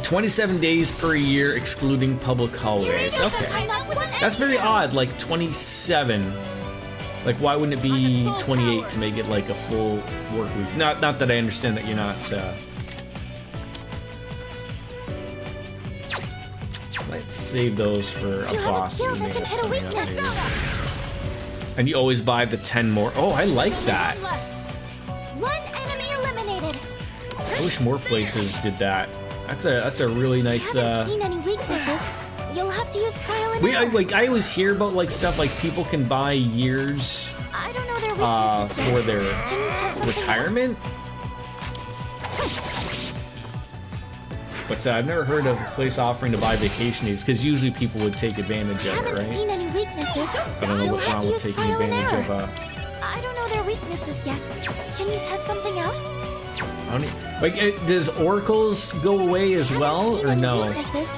27 days per year, excluding public holidays. Senpai Okay. knocked one That's very enemy down. odd, like 27. Like, why wouldn't it be 28 to make it like a full work week? Not that I understand that you're not, let's save those for a You have a boss. skill we may that can have hit a coming up weakness. here. And you always buy the 10 more. Oh, I like that. One left. 1 enemy eliminated. I wish more places did that. That's a really nice. Haven't seen any weaknesses. You'll have to use trial and error. I always hear about like stuff like people can buy years I don't know their weaknesses yet. for their Can you test something retirement. But I've never heard of a place offering to buy vacation days because usually people would take advantage I of it, haven't right? seen any weaknesses. I don't know You'll what's have wrong to with use taking trial and advantage error. of I don't know their weaknesses yet. Can you test something out? Does oracles go away as well, Haven't or seen any no? weaknesses.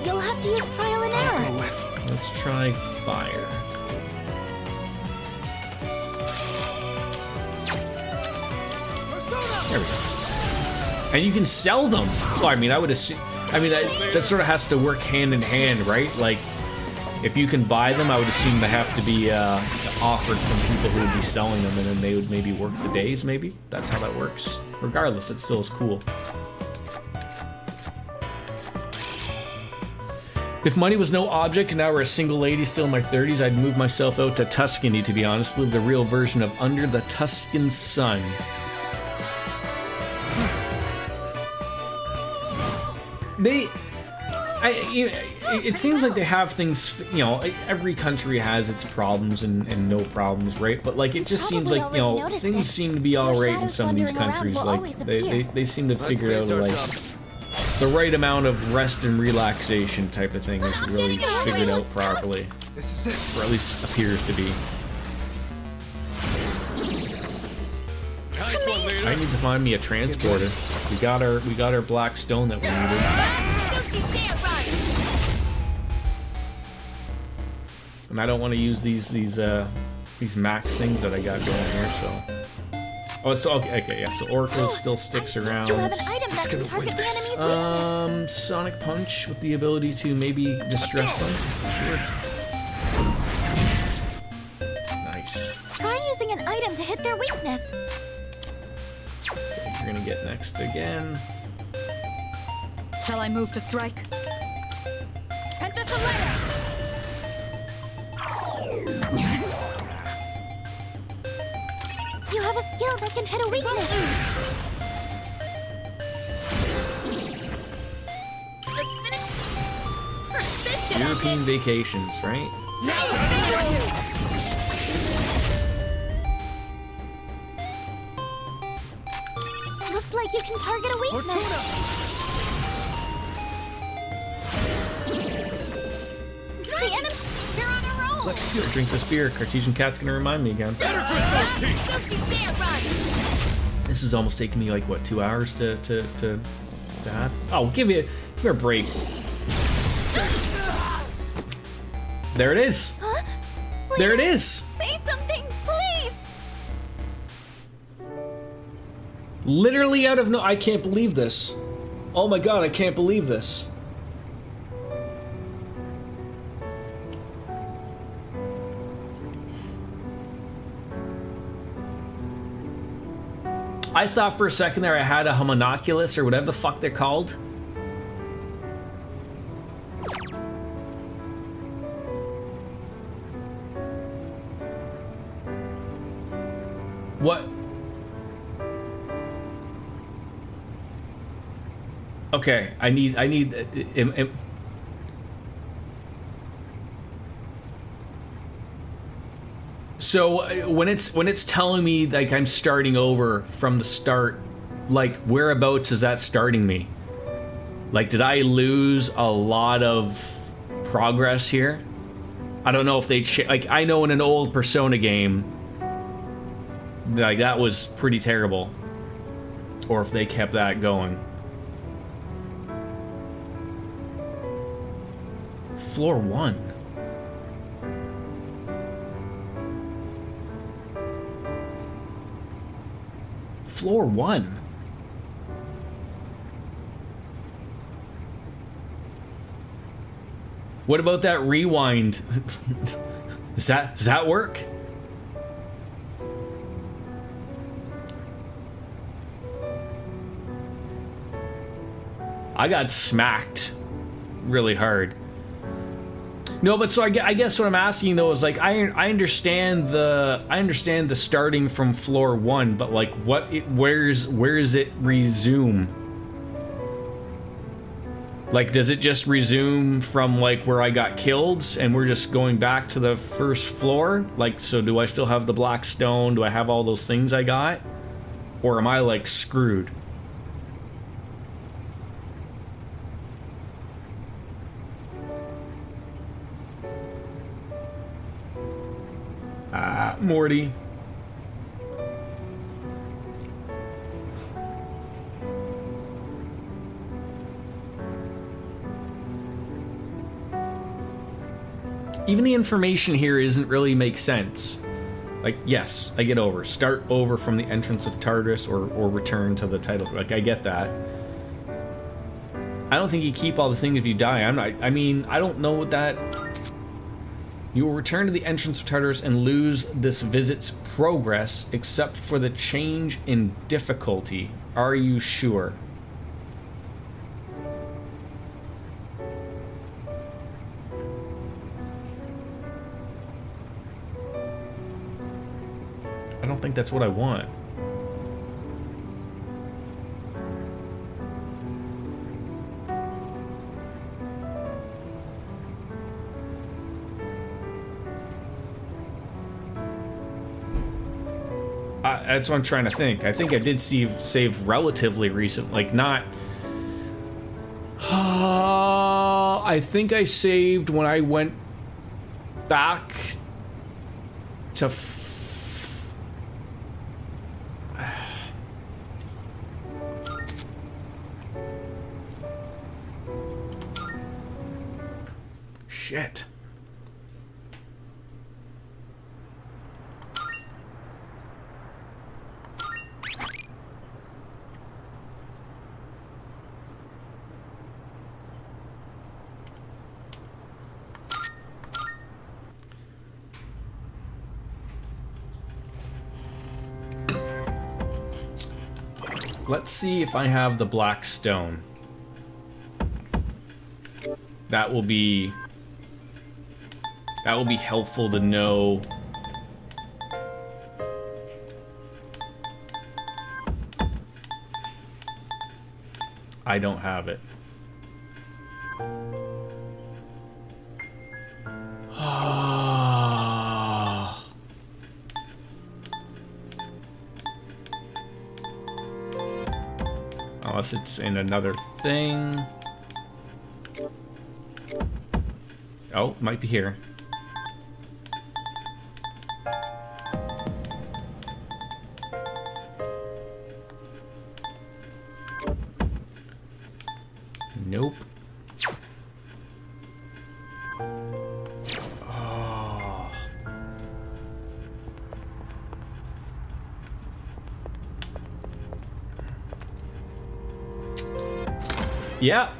You'll have to use trial and error. Let's try fire. There we go. And you can sell them. Well, I mean, I would assume. I mean, that sort of has to work hand in hand, right? Like, if you can buy them, I would assume they have to be offered from people who would be selling them, and then they would maybe work the days, maybe? That's how that works. Regardless, it still is cool. If money was no object and I were a single lady still in my 30s, I'd move myself out to Tuscany, to be honest. Live the real version of Under the Tuscan Sun. It seems like they have things, you know, every country has its problems and no problems, right? But like, it just seems like, you know, things seem to be all right in some of these countries. Like, they seem to figure out, like, the right amount of rest and relaxation type of thing is really figured out properly. This is it. Or at least appears to be. Nice one, leader. I need to find me a transporter. We got our black stone that we needed. And I don't want to use these max things that I got going here, so. Oh, so okay, yeah. So Oracle still sticks around. You have an item that can target the enemy's weakness. Sonic Punch with the ability to maybe distress them. Sure. Nice. Try using an item to hit their weakness. Okay, you're gonna get next again. Shall I move to strike? You have a skill that can hit a weakness. European vacations, right? Looks like you can target a weakness. The enemy, they're on a roll. Let's do it. Drink this beer. Cartesian Cat's gonna remind me again. This is almost taking me like what, 2 hours to have? Oh, give me a break. There it is. Huh? There it is. Say something, please. Literally out of no, I can't believe this. Oh my god, I can't believe this. I thought for a second there I had a homunculus or whatever the fuck they're called. What? Okay, I need So when it's telling me like I'm starting over from the start, like whereabouts is that starting me? Like, did I lose a lot of progress here? I don't know if they like, I know in an old Persona game, like that was pretty terrible, or if they kept that going. Floor 1. Floor 1. What about that rewind? Does that work? I got smacked really hard. No, but so I guess what I'm asking though is like I understand the starting from floor 1, but like where does it resume? Like, does it just resume from like where I got killed and we're just going back to the first floor? Like, so do I still have the black stone? Do I have all those things I got? Or am I like screwed? Morty. Even the information here isn't really make sense. Like, yes, I get over. Start over from the entrance of Tartarus or return to the title. Like, I get that. I don't think you keep all the things if you die. I mean, I don't know what that... You will return to the entrance of Tartarus and lose this visit's progress except for the change in difficulty. Are you sure? I don't think that's what I want. That's what I'm trying to think. I think I did save relatively recent, like not... I think I saved when I went back to... Shit. Let's see if I have the black stone. That will be helpful to know. I don't have it. Unless it's in another thing. Oh, might be here. Nope. Oh. Yeah.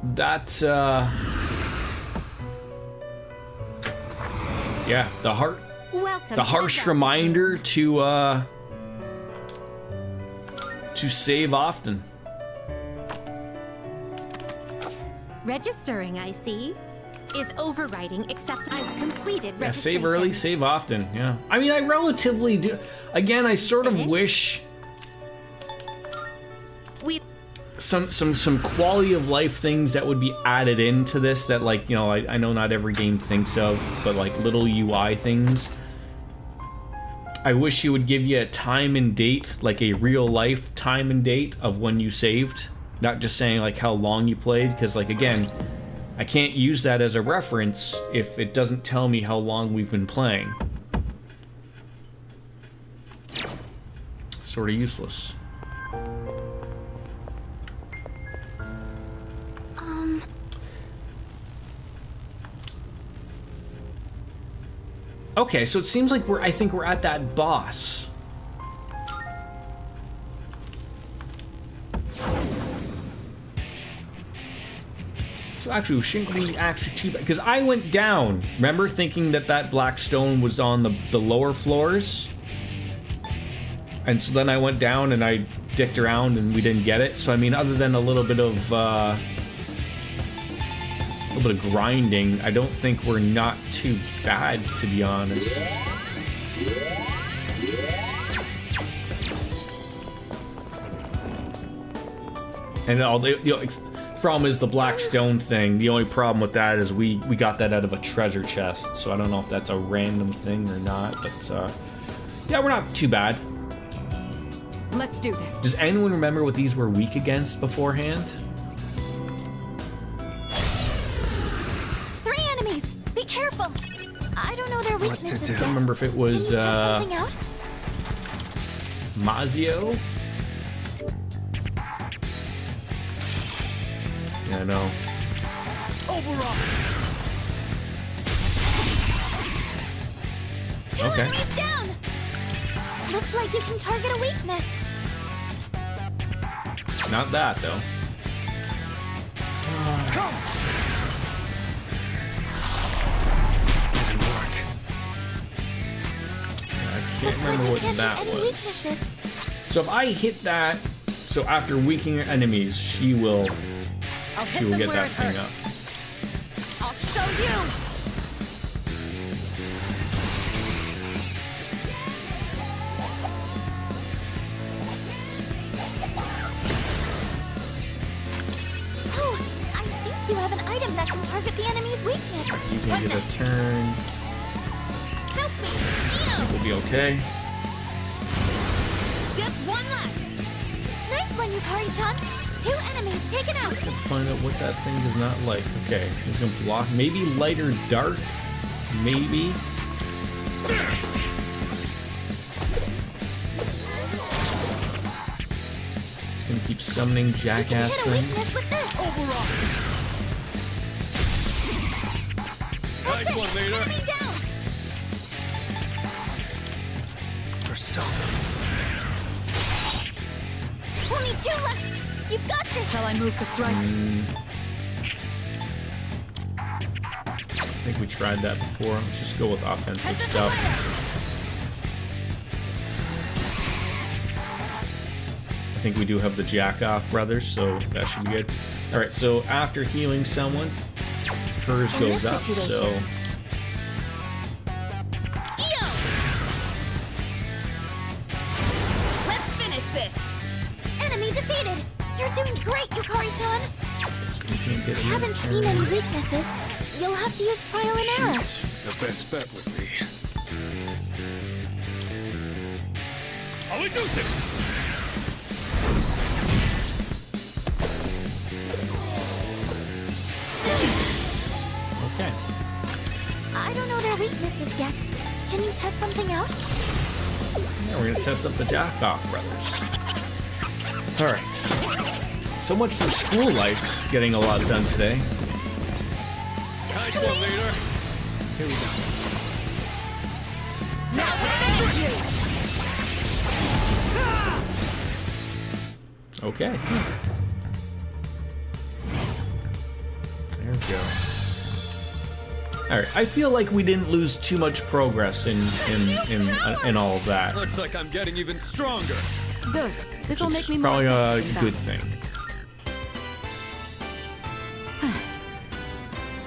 That's yeah, the harsh reminder to save often. Registering, I see. Is overriding, except I've completed registration. Yeah, save early, save often, yeah. I mean, I relatively do. Again, I sort of wish some quality of life things that would be added into this that, like, you know, I know not every game thinks of, but like little UI things. I wish you would give you a time and date, like a real life time and date of when you saved. Not just saying like how long you played, because like again, I can't use that as a reference if it doesn't tell me how long we've been playing. Sort of useless. Okay, so it seems like I think we're at that boss. So actually, shouldn't be actually too bad, because I went down, remember, thinking that that black stone was on the lower floors? And so then I went down and I dicked around and we didn't get it. So I mean, other than a little bit of grinding, I don't think we're not too bad, to be honest. And all the problem is the black stone thing. The only problem with that is we got that out of a treasure chest, so I don't know if that's a random thing or not. But yeah, we're not too bad. Let's do this. Does anyone remember what these were weak against beforehand? Be careful! I don't know their weaknesses. I don't remember if it was something out? Mazio? Yeah, I know. Okay. Enemies down! Looks like you can target a weakness. Not that, though. Didn't work. I can't remember what that was. Weaknesses. So if I hit that, so after weakening enemies, she will get that thing up. I'll show you! Oh, I think you have an item that can target the enemy's weakness. He's gonna get a turn. Help me! We'll be okay. Just one left! Nice one, Yukari-chan. 2 enemies taken out. Let's find out what that thing is not like. Okay, he's gonna block. Maybe light or dark. Maybe. He's gonna keep summoning jackass Hit a weakness things. with this. Nice one, leader. Enemy down. Only 2 left. You've got this. Shall I move to strike? I think we tried that before. Let's just go with offensive stuff. I think we do have the Jack-Off brothers, so that should be good. All right, so after healing someone, hers In goes this up, so... situation. Let's finish this! Enemy defeated. You're doing great, Yukari-chan. Let's continue to get I haven't seen any weaknesses. You'll have to use trial and error. The best bet would be. I'll reduce it! Okay. I don't know their weaknesses yet. Can you test something out? Yeah, we're gonna test up the Jack-Off brothers. All right. So much for school life, getting a lot done today. Nice one, leader. Here we go. Now revenge is you! Okay. There we go. All right. I feel like we didn't lose too much progress in all of that. Looks like I'm getting even stronger. Good. This will make It's me probably more a effective in good battle. thing.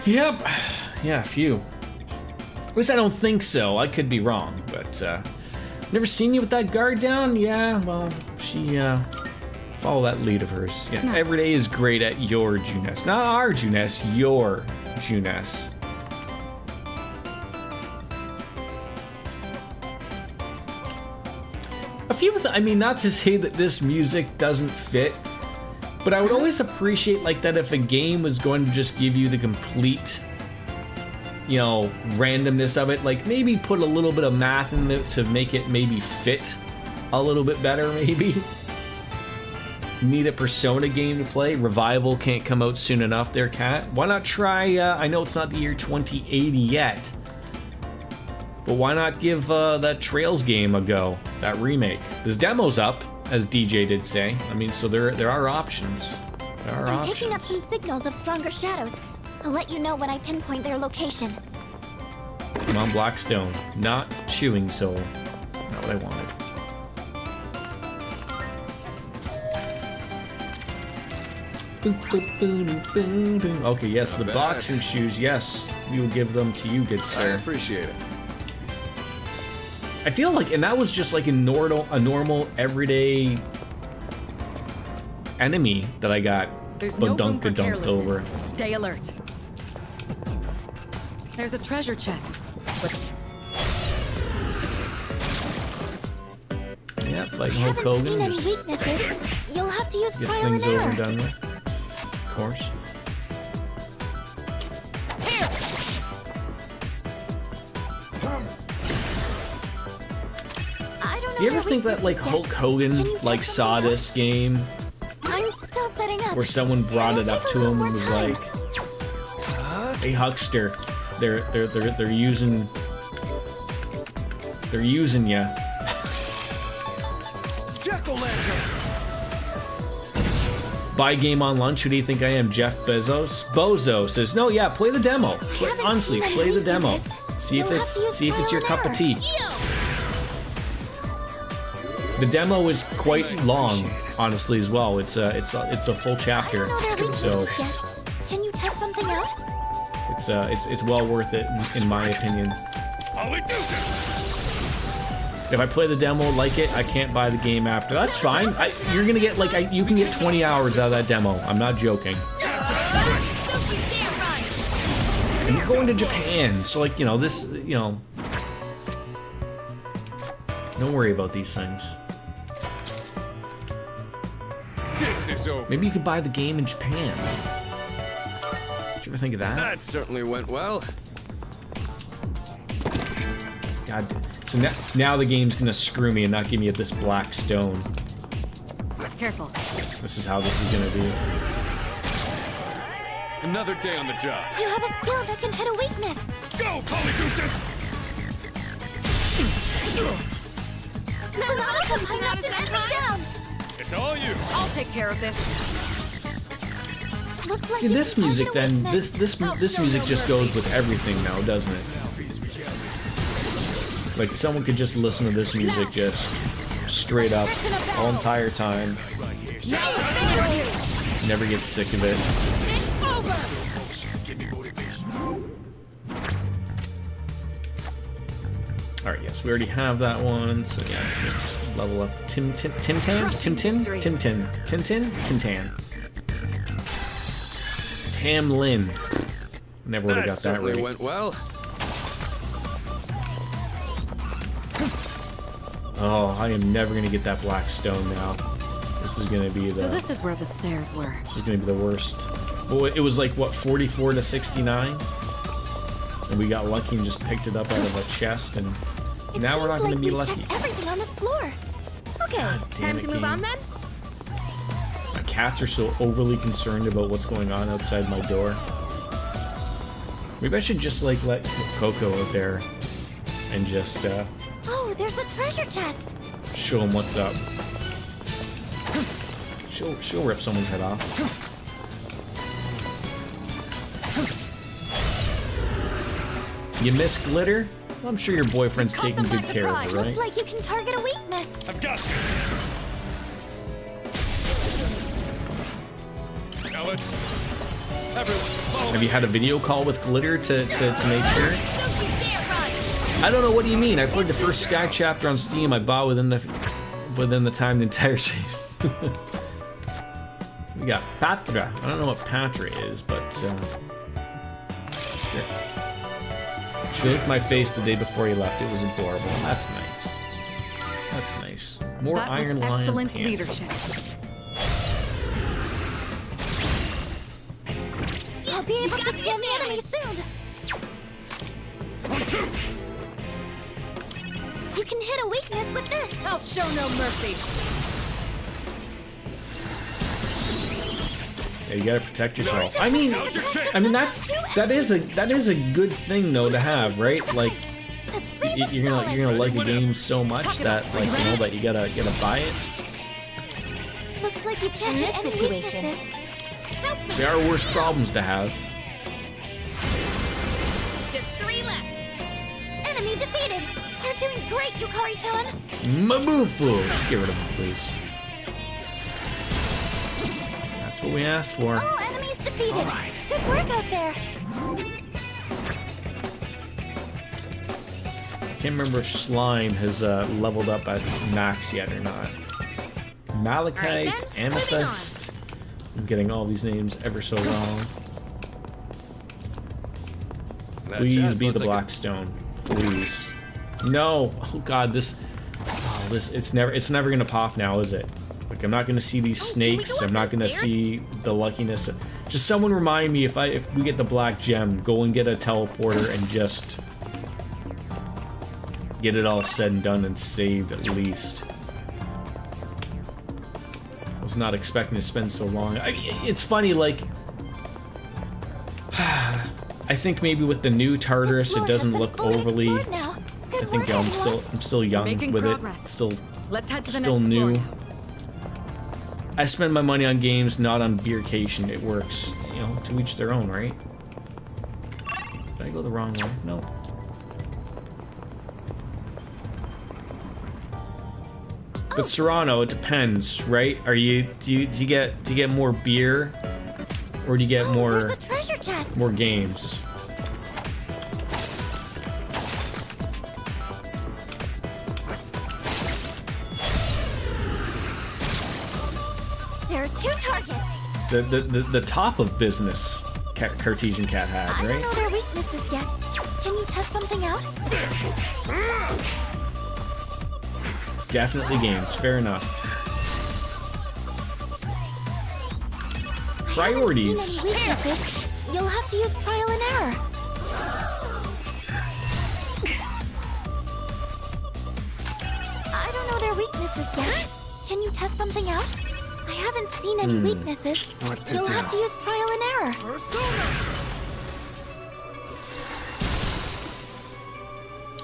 Yep. Yeah, phew. At least I don't think so. I could be wrong, but never seen you with that guard down? Yeah, well, she follow that lead of hers. Yeah, No. every day is great at your Juness. Not our Juness, your Juness. A few of the, I mean, not to say that this music doesn't fit, but I would always appreciate like that if a game was going to just give you the complete, you know, randomness of it. Like maybe put a little bit of math in it to make it maybe fit a little bit better, maybe. Need a Persona game to play. Revival can't come out soon enough there, Cat. Why not try, I know it's not the year 2080 yet, but why not give that Trails game a go, that remake? There's demos up, as DJ did say. I mean, so there are options. There are I'm picking up options. some signals of stronger shadows. I'll let you know when I pinpoint their location. Come on, Blackstone. Not chewing soul. Not what I wanted. Okay, yes, the bad. boxing shoes, yes. We will give them to you, good I sir. appreciate it. I feel like, and that was just like a normal, everyday enemy that I got There's no room for badunked over. carelessness. Stay alert. There's a treasure chest. Yeah, I fighting Hulk haven't seen Hogan. any Just weaknesses. You'll have to use gets trial and things over and error. done with. Of course. I don't know Do you ever their think that like weaknesses Hulk yet. Hogan Can you like test saw something out? this game I'm still setting up. where someone brought It'll it up take a to little him and more was time. like, "Hey Huckster, they're using They're using you. Buy game on lunch. Who do you think I am, Jeff Bezos? Bozo says, no, yeah, play the demo. Honestly, play the demo. See if it's your cup of tea. The demo is quite long, honestly, as well. It's a full chapter. So Can you test something out? it's well worth it in my opinion. If I play the demo, like it, I can't buy the game after. That's fine. You're gonna get you can get 20 hours out of that demo. I'm not joking. And you're going to Japan, so like this, don't worry about these things. This is over. Maybe you could buy the game in Japan. Did you ever think of that? That certainly went well. God. So now the game's gonna screw me and not give me this black stone. Careful. This is how this is gonna be. Another day on the job. You have a skill that can hit a weakness. Go, Polygooses! Veronica knocked an enemy down. It's all you. I'll take care of this. Looks like See you this can music target a then, weakness. this music just goes with everything now, doesn't it? Like someone could just listen to this music just straight up all entire time. Never get sick of it. Alright, yes, we already have that one, so yeah, let's just level up Tintin. Tam Lin. Never would have got that certainly right. went well. Oh, I am never gonna get that black stone now. This is gonna be So the. this is where the stairs were. This is gonna be the worst. Well, it was like what 44 to 69, and we got lucky and just picked it up out of a chest, and now we're not gonna be lucky. Checked everything on this floor. Okay, God damn Time it, to move game. on then? My cats are so overly concerned about what's going on outside my door. Maybe I should just like let Coco out there and just Oh, there's a treasure chest. show him what's up. She'll rip someone's head off. You miss glitter? Well, I'm sure your boyfriend's taking good care of her, right? Looks like you can target a weakness. I've got this. Now let's... Everyone, follow Have me. you had a video call with glitter to make sure? Don't you dare run. I don't know. What do you mean? I played the first Sky chapter on Steam. I bought within the time the entire season. We got Patra. I don't know what Patra is, but sure. She licked my face the day before you left. It was adorable. That's nice. That's nice. More That was Iron Lion excellent pants. leadership. I'll be able to scan the enemy soon. You can hit a weakness with this. I'll show no mercy. Yeah, you gotta protect yourself. I mean that is a good thing though to have, right? Like you're gonna like a game so much that like that you gotta buy it. Looks like you can't hit any weaknesses. There are worse problems to have. Just 3 left. Enemy defeated. You're doing great, Yukari-chan. Mabufu! Just get rid of him, please. That's what we asked for. All enemies defeated. Good work out there. Can't remember if Slime has leveled up at max yet or not. Malachite, Amethyst. I'm getting all these names ever so wrong. Please be the black stone. Please. No. Oh god, this it's never gonna pop now, is it? Like I'm not gonna see these snakes. I'm not gonna see the luckiness. Just someone remind me if we get the black gem, go and get a teleporter and just get it all said and done and saved at least. I was not expecting to spend so long. It's funny, like I think maybe with the new Tartarus, it doesn't look overly I think I'm still young Making with progress. it. Still Let's head to the still next new. floor. I spend my money on games, not on beercation. It works, you know, to each their own, right? Did I go the wrong way? No. But Serrano, it depends, right? Do you get more beer, or do you get more There's a treasure chest. more games? There are 2 targets. The top of business Cartesian Cat had, I don't right? know their weaknesses yet. Can you test something out? Definitely games. Fair enough. Priorities. I haven't seen any weaknesses. You'll have to use trial and error. I don't know their weaknesses yet. Can you test something out? I haven't seen any weaknesses. What to You'll do? have to use trial and error.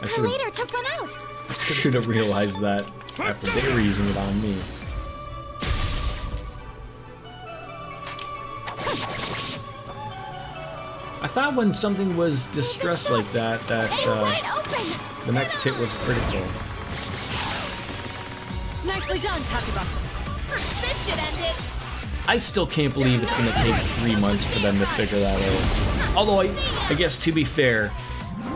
I Her leader took one out. should have realized that after they were using it on me. I thought when something was distressed like that, Wide open. the next hit was critical. Nicely done, Takuba. This should end it. I still can't believe it's gonna take 3 months for them to figure that out. Although I guess to be fair,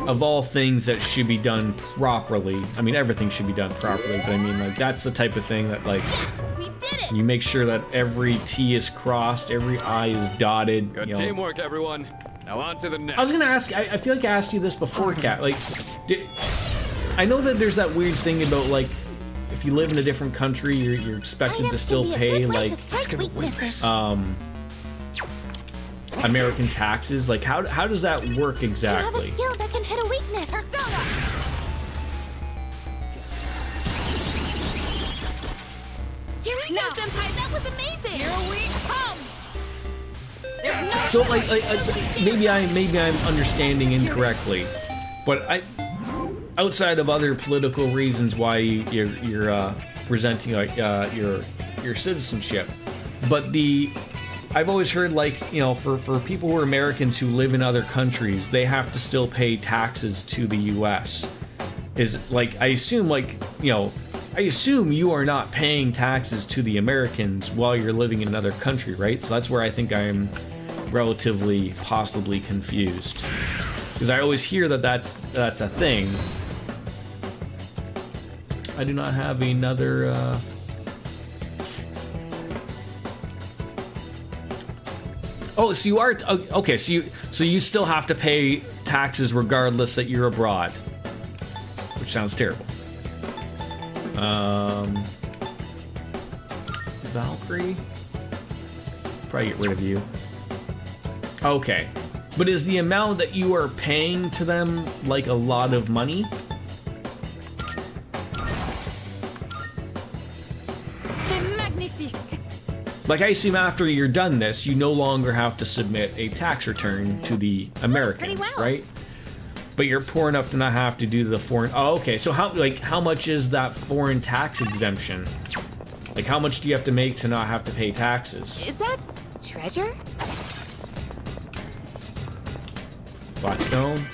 of all things that should be done properly, I mean everything should be done properly, but I mean like that's the type of thing that like We did it. you make sure that every T is crossed, every I is dotted. Good You know. teamwork, everyone. Now on to the next. I was gonna ask. I feel like I asked you this before, Kat. Like, I know that there's that weird thing about like, if you live in a different country, you're expected to Items still can be a pay good way like to strike weaknesses. American taxes. Like, how does that work You have a exactly? skill that can hit a weakness. Persona. Here we go, Senpai. That was amazing. Here we come. So like maybe I'm understanding incorrectly, but outside of other political reasons why you're presenting like your citizenship, but I've always heard like, you know, for people who are Americans who live in other countries, they have to still pay taxes to the U.S. Is like I assume you are not paying taxes to the Americans while you're living in another country, right? So that's where I think I'm relatively possibly confused, because I always hear that that's a thing. I do not have another Oh, so you are okay, so you still have to pay taxes regardless that you're abroad, which sounds terrible. Valkyrie, probably get rid of you. Okay, but is the amount that you are paying to them like a lot of money? C'est magnifique. Like, I assume after you're done this, you no longer have to submit a tax return to the Americans, right? But you're poor enough to not have to do the foreign. Oh, okay. So how much is that foreign tax exemption? Like, how much do you have to make to not have to pay taxes? Is that treasure? Blackstone?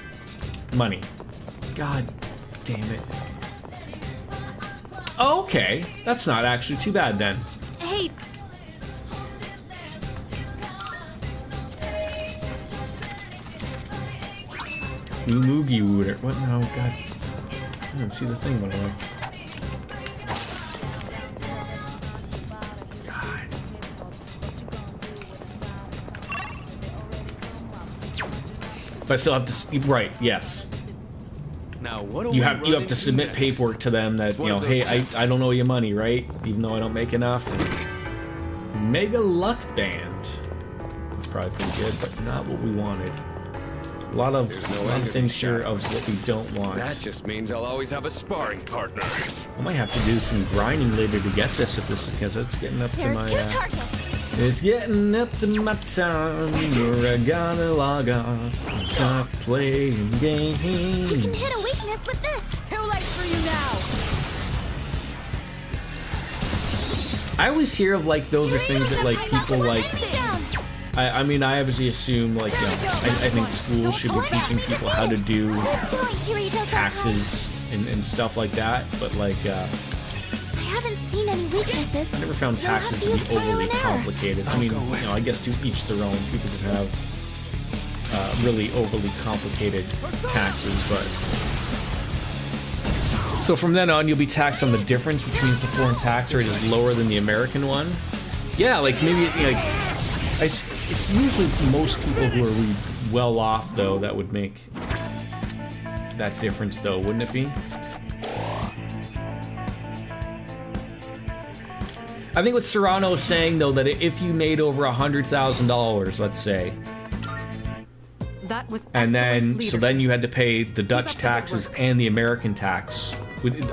Money. God damn it. Oh, okay. That's not actually too bad then. Hey, Umugi Wooder. What? No, God. I didn't see the thing when I went. God. But I still have to. Right? Yes. Now what do You we have run to submit into paperwork next? to them that, It's you one know, of those hey, chests. I don't owe you money, right? Even though I don't make enough. And Mega Luck Band. That's probably pretty good, but not what we wanted. A lot of, There's no a lot end of to things these here shadows. of what we don't want. That just means I'll always have a sparring partner. I might have to do some grinding later to get this if this, because it's getting up to There are my 2 targets. It's getting up to my time where I gotta log off and stop playing games. You can hit a weakness with this. Too late for you now. I always hear of like those are things that like people like. I mean, I obviously assume like, you know, I think schools should be teaching people how to do taxes and stuff like that, but like, I haven't seen any weaknesses. I never found taxes to be overly complicated. I mean, you know, I guess to each their own. People can have really overly complicated taxes, but. So from then on, you'll be taxed on the difference, which means the foreign tax rate is lower than the American one. Yeah, like maybe like it's usually most people who are really well off though that would make that difference though, wouldn't it be? I think what Serrano is saying though, that if you made over $100,000, let's say, that was and then leadership. so then you had to pay the Dutch taxes and the American tax.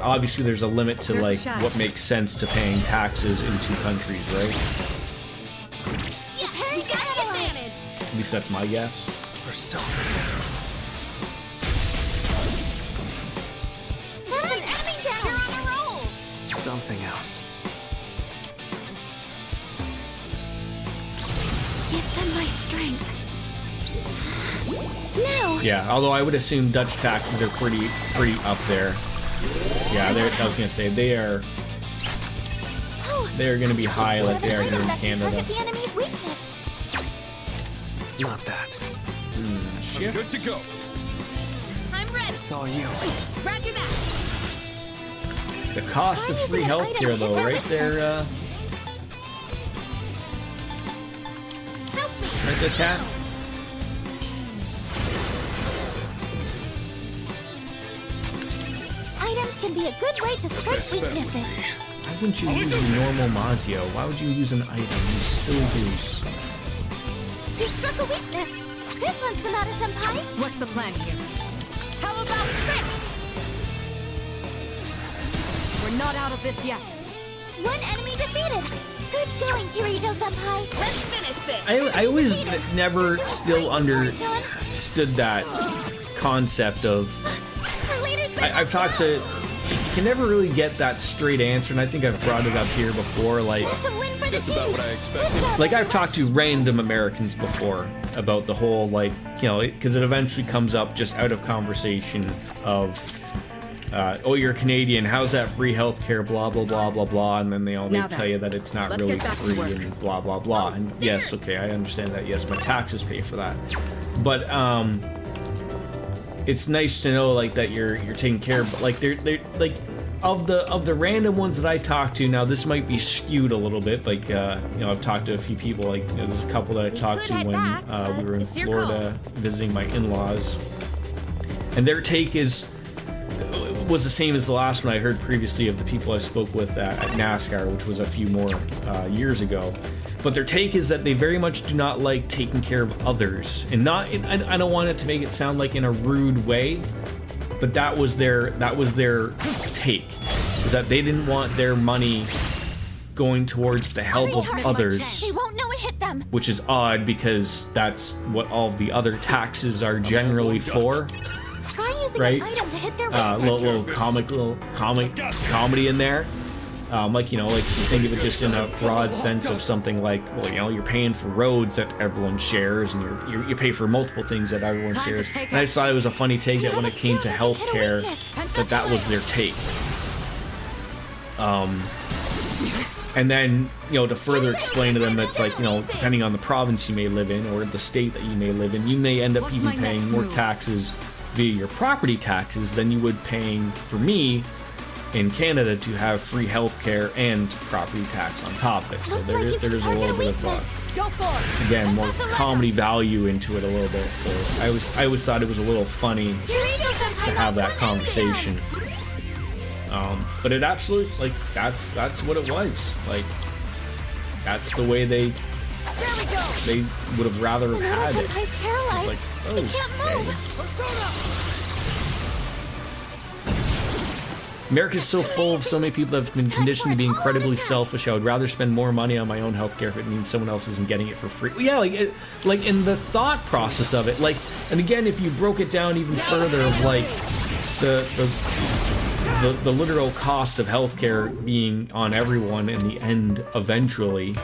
Obviously, there's a limit to like what makes sense to paying taxes in two countries, right? Yeah, we got the advantage. At least that's my guess. We're so That's an enemy down. You're on a roll. something else. Give them my strength. No. Yeah, although I would assume Dutch taxes are pretty up there. Yeah, I was gonna say they're gonna be high like they are here in Canada. Target the enemy's weakness. Not that. Shift. Good to go. I'm ready. It's all you. Roger that. The cost of free healthcare though, right there, Help me. right there, Cat. Items can be a good way to strike weaknesses. Why wouldn't you use a normal Mazio? Why would you use an item? You silly goose. You struck a weakness. This one's Sonata Senpai. What's the plan here? How about this? We're not out of this yet. One enemy defeated. Good going, Kirito Senpai. Let's finish this. I always never still understood that concept of. Our leader's been I've talked to. You can never really get that straight answer, and I think I've brought it up here before. Like, It's a win for the That's team. about what I expected. Good job. like I've talked to random Americans before about the whole like, you know, because it eventually comes up just out of conversation of. Oh, you're Canadian. How's that free healthcare? Blah blah blah blah blah, and then they Now tell then, you that it's not let's really get back to free work. and blah blah blah. And yes, okay, I understand that. Yes, my taxes pay for that. But it's nice to know like that you're taken care of. But like they're like of the random ones that I talk to. Now this might be skewed a little bit. Like you know, I've talked to a few people. Like you know, there's a couple that I talked to head when back, but we were in it's your Florida visiting my in-laws, and their take was the same as the last one I heard previously of the people I spoke with at NASCAR, which was a few more years ago. But their take is that they very much do not like taking care of others, and not. I don't want it to make it sound like in a rude way, but that was their take, is that they didn't want their money going towards the help of others. They won't know it hit them. Which is odd because that's what all of the other taxes are generally for. Try using Right? an item to hit their weakness. Little comedy in there. Like, you know, like you think of it just in a broad sense of something like, well, you know, you're paying for roads that everyone shares, and you pay for multiple things that everyone Time to shares. take And I just thought it was a funny take that when it came to healthcare, that was their take. And then, you know, to further explain to them, it's like, you know, depending on the province you may live in or the state that you may live in, you may end up What's even my paying next more move? taxes via your property taxes than you would paying for me in Canada to have free healthcare and property tax on top of it. So Looks like you there's a target little a bit of weakness. Go for it. again more That's a comedy value into it a little bit. So I always thought it was a little funny Kirito Senpai to have got that one enemy conversation. But it absolutely, like, that's what it was. Like, that's the way they down. There we go. would have rather have had Sonata it. Senpai's paralyzed. It's like, oh, He can't move. America's so full of so many people that have been conditioned to be incredibly selfish. I would rather spend more money on my own healthcare if it means someone else isn't getting it for free. Yeah, like in the thought process of it, like, and again, if you broke it down even further, of like the literal cost of healthcare being on everyone in the end eventually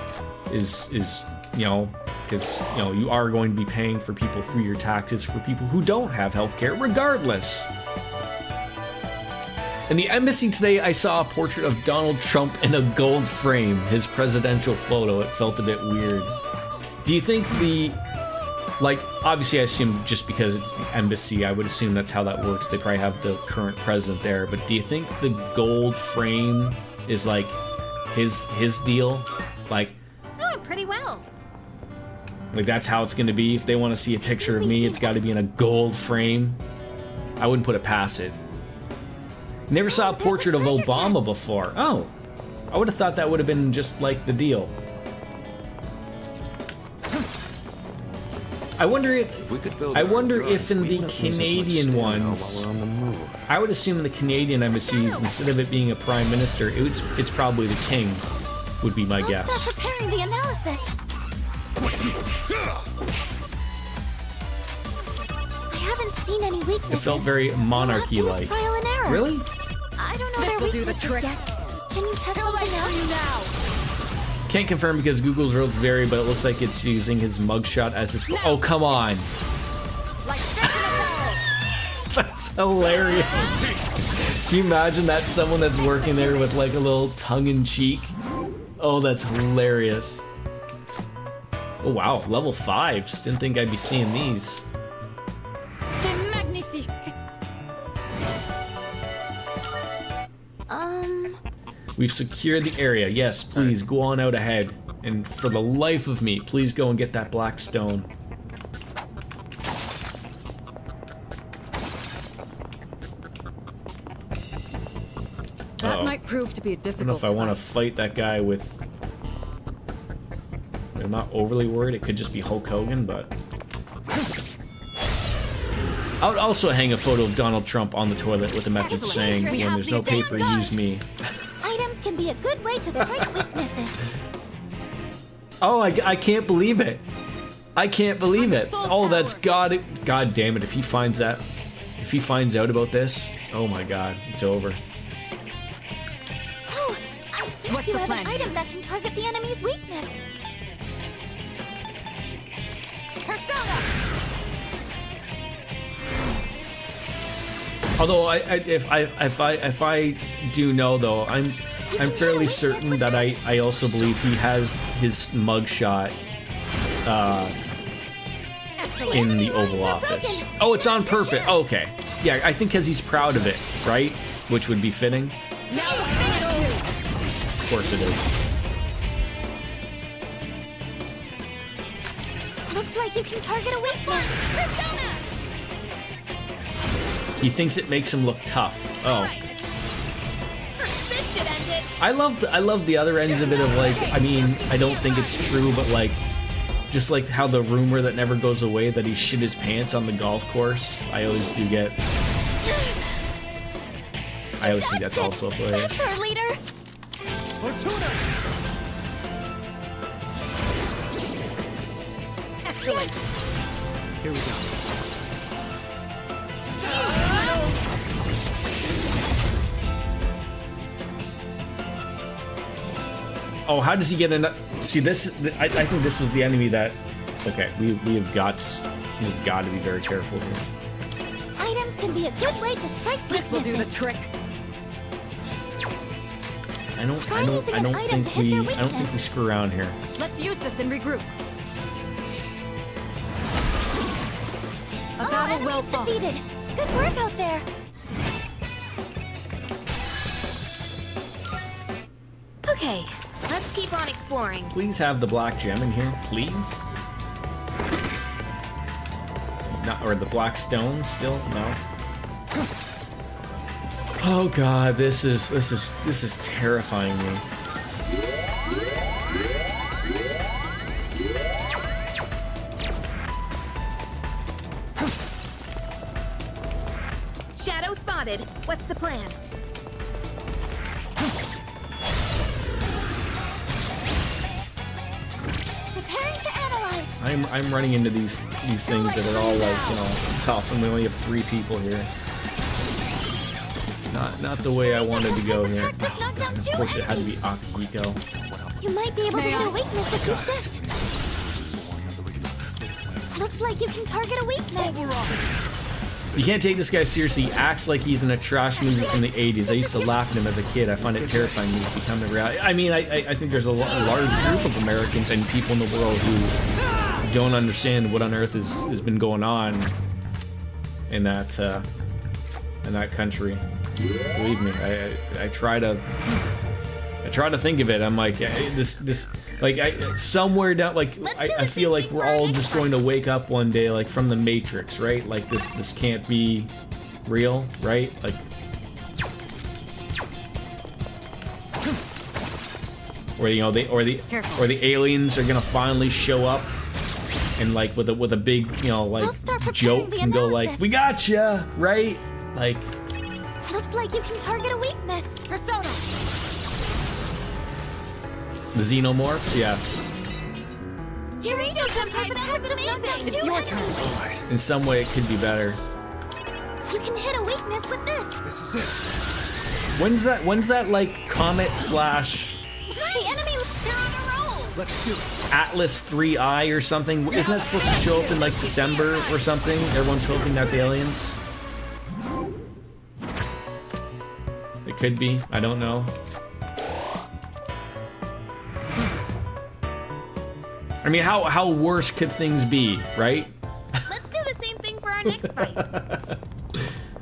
is you know, because you know you are going to be paying for people through your taxes for people who don't have healthcare regardless. In the embassy today, I saw a portrait of Donald Trump in a gold frame, his presidential photo. It felt a bit weird. Do you think like, obviously I assume just because it's the embassy, I would assume that's how that works. They probably have the current president there, but do you think the gold frame is like his deal? Like, Oh, pretty well. like that's how it's gonna be? If they want to see a picture of me, it's gotta be in a gold frame? I wouldn't put it past it. Never saw a portrait of Obama before. Oh, I would have thought that would have been just like the deal. I wonder if we could build I our wonder own if in drones, we the wouldn't lose as much Canadian stamina ones, while we're on the move. I would assume in the Canadian embassies, instead of it being a prime minister, it's probably the king, would be my I'll guess. start preparing the analysis. I haven't seen any weaknesses. It felt very We'll have to use monarchy-like. trial and error. Really? I don't know This their will do the weaknesses trick. yet. Can you test something else? Can't confirm because Google's results vary, but it looks like it's using his mugshot as his. Oh, come on! That's hilarious. Can you imagine that someone that's working there with like a little tongue-in-cheek? Oh, that's hilarious. Oh wow, level 5s. Didn't think I'd be seeing these. C'est magnifique. We've secured the area. Yes, please go on out ahead. And for the life of me, please go and get that black stone. That might prove to be a I don't know difficult if I want to fight. fight that guy with... I'm not overly worried. It could just be Hulk Hogan, but... I would also hang a photo of Donald Trump on the toilet with a message saying, We when have there's the no advanced paper, gun. use me. Items can be a good way to strike weaknesses. Oh, I can't believe it. I can't believe it. Oh, that's God damn it. If he finds out about this, oh my God, it's over. Oh, I think What's you the have plan an item here? that can target the enemy's weakness. Persona! Although if I do know though, I'm fairly certain that I also believe he has his mugshot in the Oval Office. Oh, it's on purpose. Okay, yeah, I think because he's proud of it, right? Which would be fitting. Of course it is. Looks like you can target a weakness. Persona! He thinks it makes him look tough. Oh. This should end it. I love the other ends of it of like, I mean, I don't think it's true, but like, just like how the rumor that never goes away that he shit his pants on the golf course. I always do get. I always think that's also hilarious. That's our leader. Excellent. Here we go. Oh, how does he get in? See this? I think this was the enemy that. Okay, we have got to be very careful here. Items can be a good way to strike This will do the weaknesses. trick. I don't think we screw around here. Let's use this and regroup. A All battle well enemies fought. defeated. Good work out there. Okay, let's keep on exploring. Please have the black gem in here, please. Not, or the black stone still? No. Oh God, this is terrifying me. Shadow spotted. What's the plan? Preparing to analyze. I'm running into these things that are all like, you know, tough, and we only have 3 people here. Not the way I wanted to go here. Of course, it had to be Akihiko. You might be able to hit a weakness if you shift. Looks like you can target a weakness. You can't take this guy seriously. He acts like he's in a trash movie from the 80s. I used to laugh at him as a kid. I find it terrifying he's become a reality. I mean, I think there's a large group of Americans and people in the world who don't understand what on earth has been going on in that country. Believe me, I try to think of it. I'm like, somewhere down, like, I feel like we're all just going to wake up one day, like, from the Matrix, right? Like, this can't be real, right? Like, or, you know, the aliens are gonna finally show up and, like, with a big, you know, like, joke and go like, we gotcha, right? Like, looks like you can target a weakness. Persona. the xenomorphs, yes. Kirito Senpai, that was amazing. It's your turn. In some way, it could be better. You can hit a weakness with this. This is it. When's that like Comet slash The enemy, they're on a roll. Let's do it. Atlas 3I or something? Isn't that supposed to show up in like December or something? Everyone's hoping that's aliens. It could be. I don't know. I mean, how worse could things be, right? Let's do the same thing for our next fight.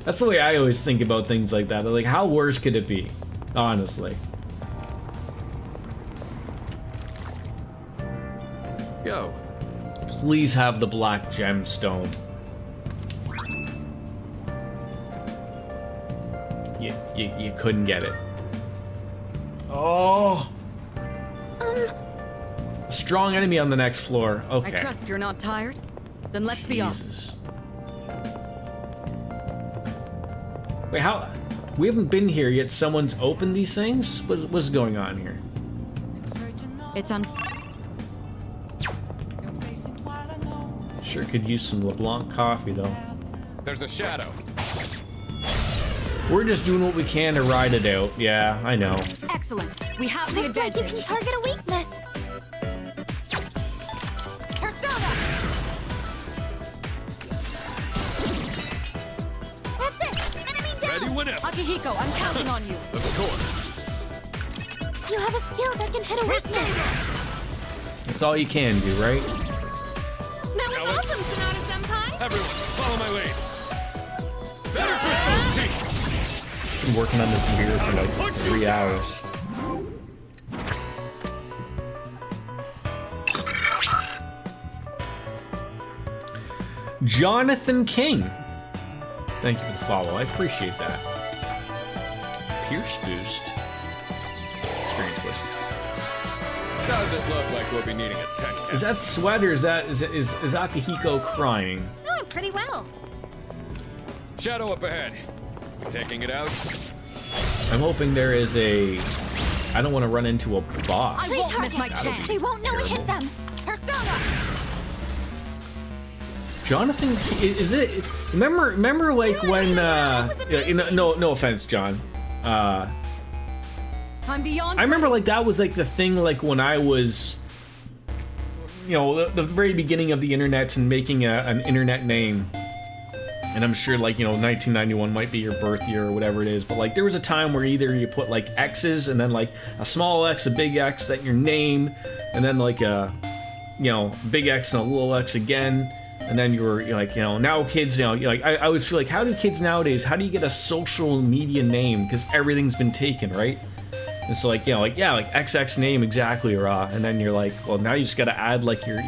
That's the way I always think about things like that. Like, how worse could it be? Honestly. Go. Please have the black gemstone. You couldn't get it. Oh. A strong enemy on the next floor. Okay. I trust you're not tired. Then let's be off. Jesus. Wait, how? We haven't been here yet. Someone's opened these things? What's going on here? It's on. Sure could use some LeBlanc coffee, though. There's a shadow. We're just doing what we can to ride it out. Yeah, I know. Excellent. We have the Looks like you advantage. can target a weakness. Persona. That's it. Enemy down. Ready whenever. Akihiko, I'm counting on you. Of course. You have a skill that can hit a weakness. That's all you can do, right? That was awesome, Sonata Senpai. Everyone, follow my lead. Better grip those teeth. Been working on this beer for like 3 hours. Jonathan King. Thank you for the follow. I appreciate that. Pierce boost. Experience boost. Does it look like we'll be needing a 10? Is that sweat or is Akihiko crying? Doing pretty well. Shadow up ahead. We taking it out? I'm hoping there is a. I don't want to run into a boss. I won't miss my chance. They won't know it hit them. Persona. Jonathan, is it? Remember, like when? No offense, John. I'm beyond. I remember like that was like the thing like when I was, you know, the very beginning of the internet and making an internet name. And I'm sure like, you know, 1991 might be your birth year or whatever it is, but like there was a time where either you put like X's and then like a small X, a big X, that your name, and then like a, you know, big X and a little X again. And then you're like, you know, now kids, you know, like I always feel like, how do kids nowadays, how do you get a social media name? Because everything's been taken, right? And so like, you know, like, yeah, like XX name exactly, and then you're like, well, now you just got to add like your,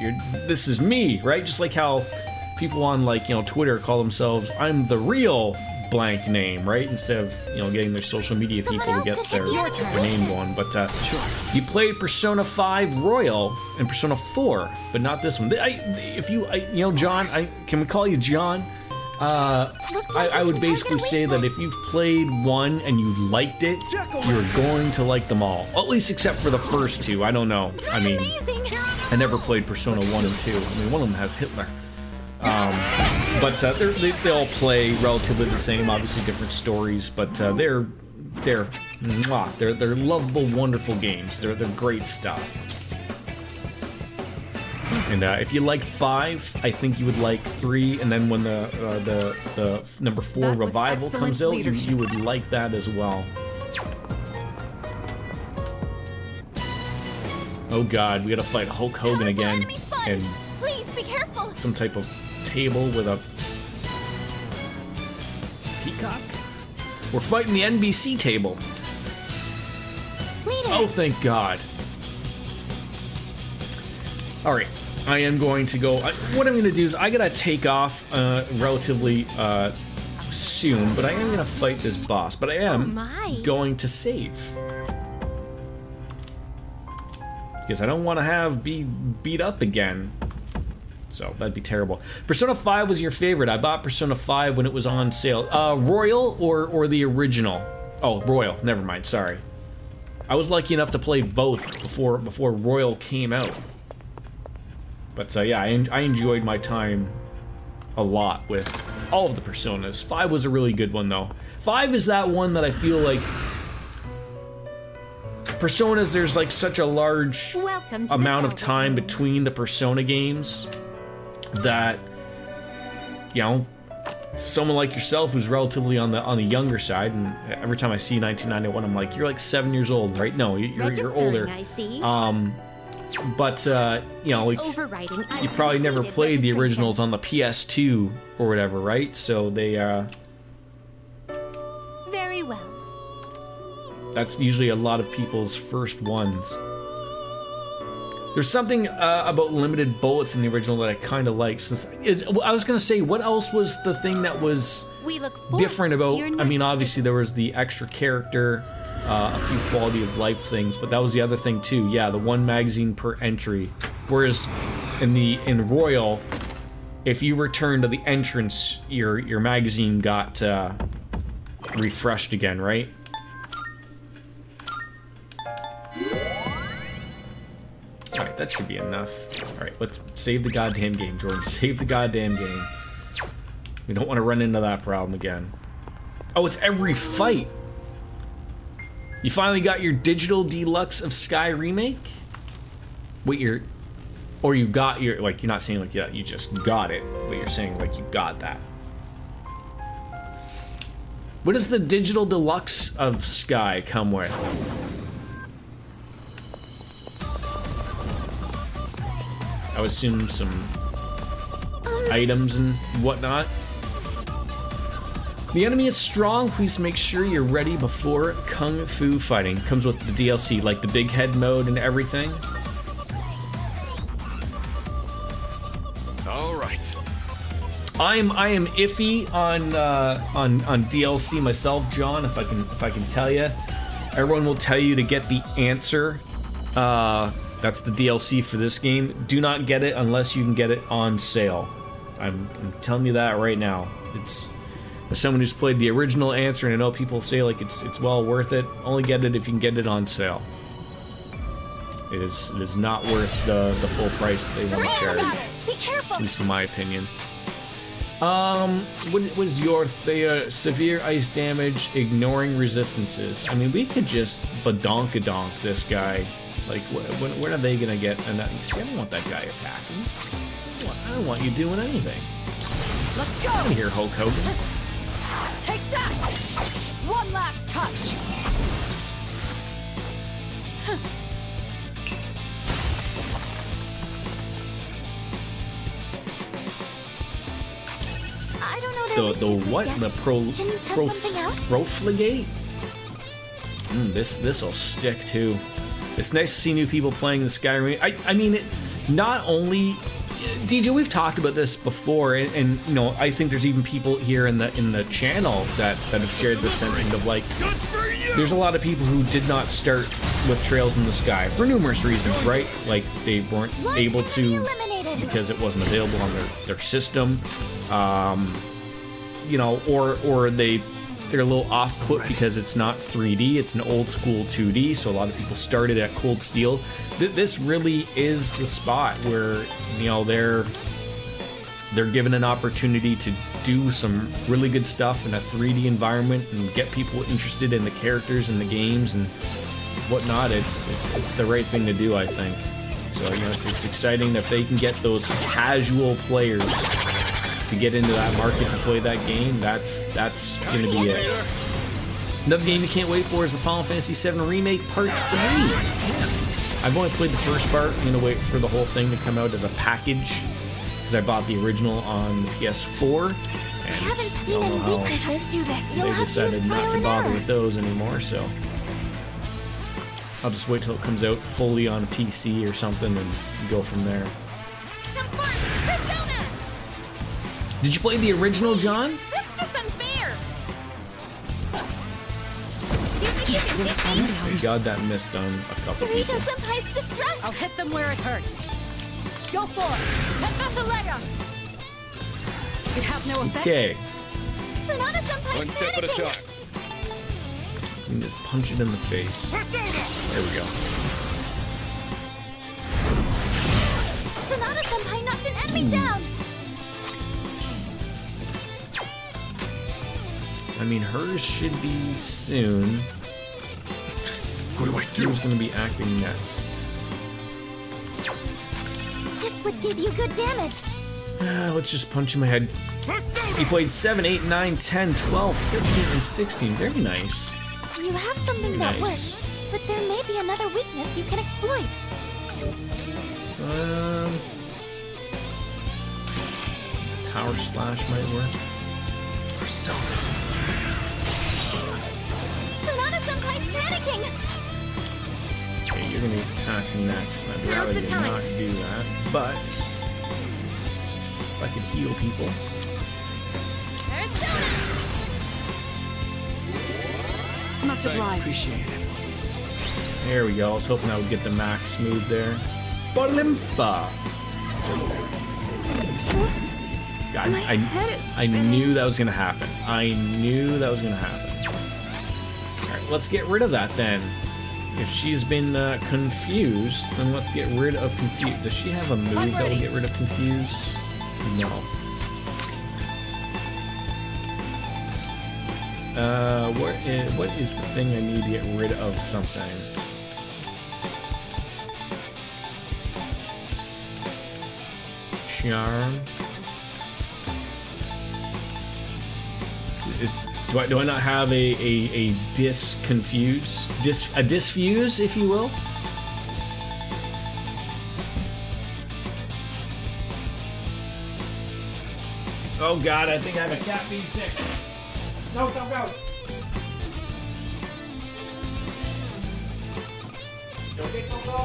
this is me, right? Just like how people on like, you know, Twitter call themselves, I'm the real blank name, right? Instead of, you know, getting their social media people to get their name going. But you played Persona 5 Royal and Persona 4, but not this one. You know, John, can we call you John? I would basically say that if you've played one and you liked it, you're going to like them all. At least except for the first two. I don't know. I mean, Amazing. I never played Persona 1 and 2. I mean, one of them has Hitler. But they all play relatively the same, obviously different stories, but they're lovable, wonderful games. They're great stuff. And if you liked 5, I think you would like 3, and then when the number 4 revival comes out, you would like that as well. Oh god, we gotta fight Hulk Hogan again, and Please be careful. some type of table with a peacock? We're fighting the NBC table. Leader. Oh, thank God. Alright, I am going to go... what I'm going to do is I gotta take off relatively soon, but I am going to fight this boss. But I am going to save. Because I don't want to be beat up again. So, that'd be terrible. Persona 5 was your favorite. I bought Persona 5 when it was on sale. Royal or the original? Oh, Royal. Never mind, sorry. I was lucky enough to play both before Royal came out. But yeah, I enjoyed my time a lot with all of the Personas. 5 was a really good one, though. 5 is that one that I feel like... Personas, there's like such a large amount of time between the Persona games that, you know, someone like yourself who's relatively on the younger side, and every time I see 1991, I'm like, you're like 7 years old, right? No, you're older. I see. But you know, like, you probably never played the originals on the PS2 or whatever, right? So they Very well. that's usually a lot of people's first ones. There's something about limited bullets in the original that I kind of like. I was gonna say, what else was the thing that was different about? I mean, obviously there was the extra character, a few quality of life things, but that was the other thing too. Yeah, the 1 magazine per entry. Whereas in Royal, if you return to the entrance, your magazine got refreshed again, right? Alright, that should be enough. Alright, let's save the goddamn game, Jordan. Save the goddamn game. We don't want to run into that problem again. Oh, it's every fight! You finally got your digital deluxe of Sky remake? Wait, you got your, like, you're not saying like, yeah, you just got it, but you're saying like you got that. What does the digital deluxe of Sky come with? I would assume some items and whatnot. The enemy is strong. Please make sure you're ready before Kung Fu fighting. Comes with the DLC, like the big head mode and everything. All right. I am iffy on DLC myself, John. If I can tell you, everyone will tell you to get the answer. That's the DLC for this game. Do not get it unless you can get it on sale. I'm telling you that right now. It's, as someone who's played the original answer, and I know people say like it's well worth it. Only get it if you can get it on sale. It is not worth the full price that they want to charge. Be careful. At least in my opinion. What was your severe ice damage, ignoring resistances? I mean, we could just badonkadonk this guy. Like, when are they gonna get? See, I don't want that guy attacking. I don't want you doing anything. Let's go. Come here, Hulk Hogan. Take that. One last touch. I don't know The what? yet. The Can you test something out? profligate? This'll stick too. It's nice to see new people playing the Skyrim. I mean, not only DJ, we've talked about this before, and you know, I think there's even people here in the channel that have shared this sentiment of like, there's a lot of people who did not start with Trails in the Sky for numerous reasons, right? Like they weren't able to because it wasn't available on their system, you know, or they they're a little off-put because it's not 3D, it's an old school 2D, so a lot of people started at Cold Steel. This really is the spot where, you know, they're given an opportunity to do some really good stuff in a 3D environment and get people interested in the characters and the games and whatnot. It's the right thing to do, I think. So, you know, it's exciting if they can get those casual players to get into that market to play that game. That's gonna be it. Another game you can't wait for is the Final Fantasy VII Remake Part 3. I've only played the first part. I'm gonna wait for the whole thing to come out as a package because I bought the original on the PS4. I haven't seen any weaknesses. Do this. They decided not to bother with those anymore, so I'll just wait till it comes out fully on a PC or something and go from there. Did you play the original, John? That's just unfair. Thank God that missed on a couple people. Senpai's distressed. I'll hit them where it hurts. Go for it. Head It have no effect. Okay. Sonata Senpai's One step at a panicking. time. You can just punch it in the face. There we go. Sonata Senpai knocked an enemy down. I mean, hers should be soon. What do I do? Who's going to be acting next? This would give you good damage. Let's just punch in my head. He played 7, 8, 9, 10, 12, 15, and 16. Very nice. You have something that Nice. works, but there may be another weakness you can exploit. Power Slash might work. Sonata Senpai's panicking. Okay, you're going to be attacking next. I'd Now's rather the you time. not do that, but if I could heal people. Persona. Much obliged. Appreciate it. There we go. I was hoping I would get the max move there. Balimpa! I knew that was going to happen. I knew that was going to happen. Alright, let's get rid of that then. If she's been confused, then let's get rid of confuse. Does she have a move that will get rid of confuse? No. What is the thing I need to get rid of something? Charm. Do I not have a disfuse, if you will? Oh God, I think I have a cat being sick. No, go. You okay, Coco?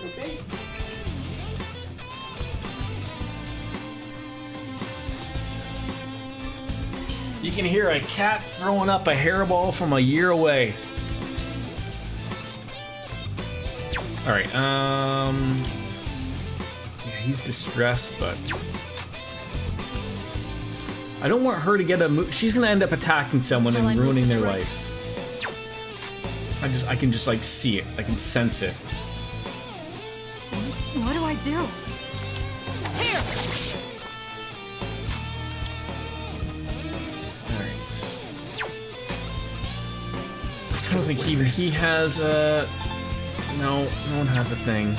Okay. You can hear a cat throwing up a hairball from a year away. Alright, yeah, he's distressed, but I don't want her to get a move. She's gonna end up attacking someone and ruining their life. I can just like see it. I can sense it. What do I do? Here. I don't think even he has no one has a thing.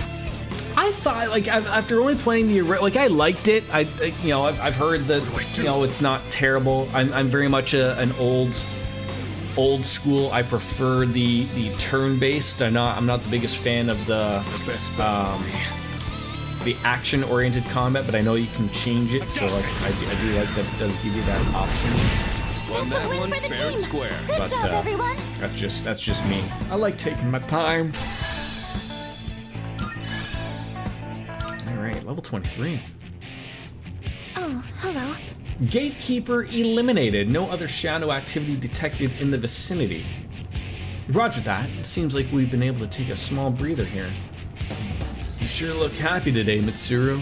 I thought, like, after only playing the like, I liked it. I've heard that it's not terrible. I'm very much an old school. I prefer the turn-based. I'm not the biggest fan of the action-oriented combat, but I know you can change it. So like, I do like that it does give you that option. Won that one fair and square. Good job, everyone. That's just me. I like taking my time. Alright, level 23. Oh, hello. Gatekeeper eliminated. No other shadow activity detected in the vicinity. Roger that. It seems like we've been able to take a small breather here. You sure look happy today, Mitsuru.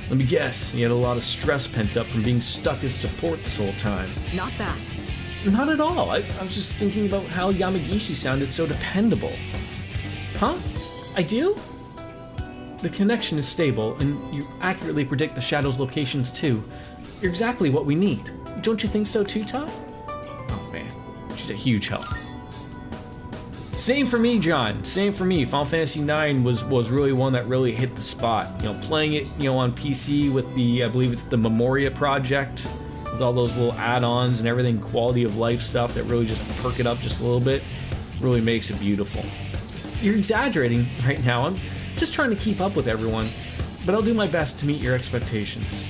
Let me guess, you had a lot of stress pent up from being stuck as support this whole time. Not that. Not at all. I was just thinking about how Yamagishi sounded so dependable. Huh? I do? The connection is stable, and you accurately predict the Shadow's locations too. You're exactly what we need. Don't you think so too, Todd? Oh man, she's a huge help. Same for me, John. Same for me. Final Fantasy IX was really one that really hit the spot. You know, playing it, you know, on PC with the, I believe it's the Memoria project, with all those little add-ons and everything, quality of life stuff that really just perk it up just a little bit, really makes it beautiful. You're exaggerating right now. I'm just trying to keep up with everyone, but I'll do my best to meet your expectations.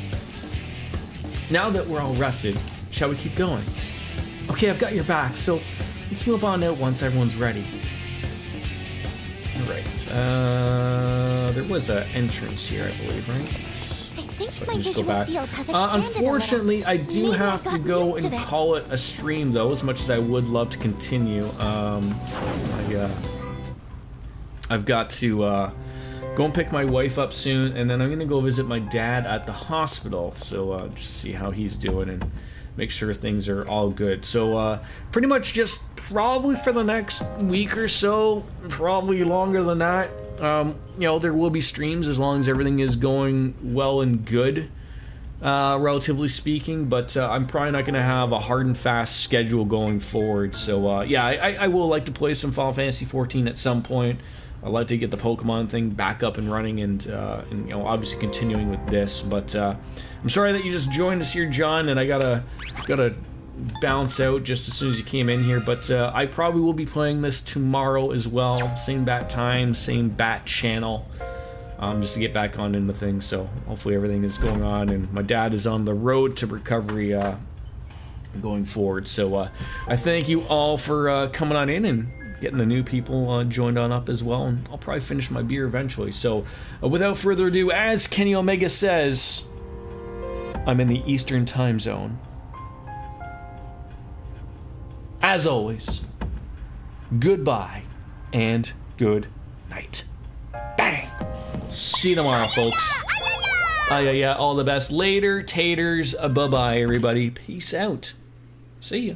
Now that we're all rested, shall we keep going? Okay, I've got your back, so let's move on out once everyone's ready. Alright, there was an entrance here, I believe, right? I think So I my can just go visual back. field has expanded Unfortunately, I do Maybe have I've to gotten go used to and this. call it a stream, though, as much as I would love to continue. I've got to go and pick my wife up soon, and then I'm going to go visit my dad at the hospital, so just see how he's doing and make sure things are all good. So pretty much just probably for the next week or so, probably longer than that, you know, there will be streams as long as everything is going well and good, relatively speaking, but I'm probably not going to have a hard and fast schedule going forward. So yeah, I will like to play some Final Fantasy XIV at some point. I'd like to get the Pokemon thing back up and running, and you know, obviously continuing with this. But I'm sorry that you just joined us here, John, and I gotta bounce out just as soon as you came in here. But I probably will be playing this tomorrow as well, same bat time, same bat channel, just to get back on into things. So hopefully everything is going on, and my dad is on the road to recovery going forward. So I thank you all for coming on in and getting the new people joined on up as well, and I'll probably finish my beer eventually. So without further ado, as Kenny Omega says, I'm in the Eastern time zone. As always, goodbye and good night. Bang! See you tomorrow, folks. Yeah, all the best. Later, taters. Bye-bye, everybody. Peace out. See ya.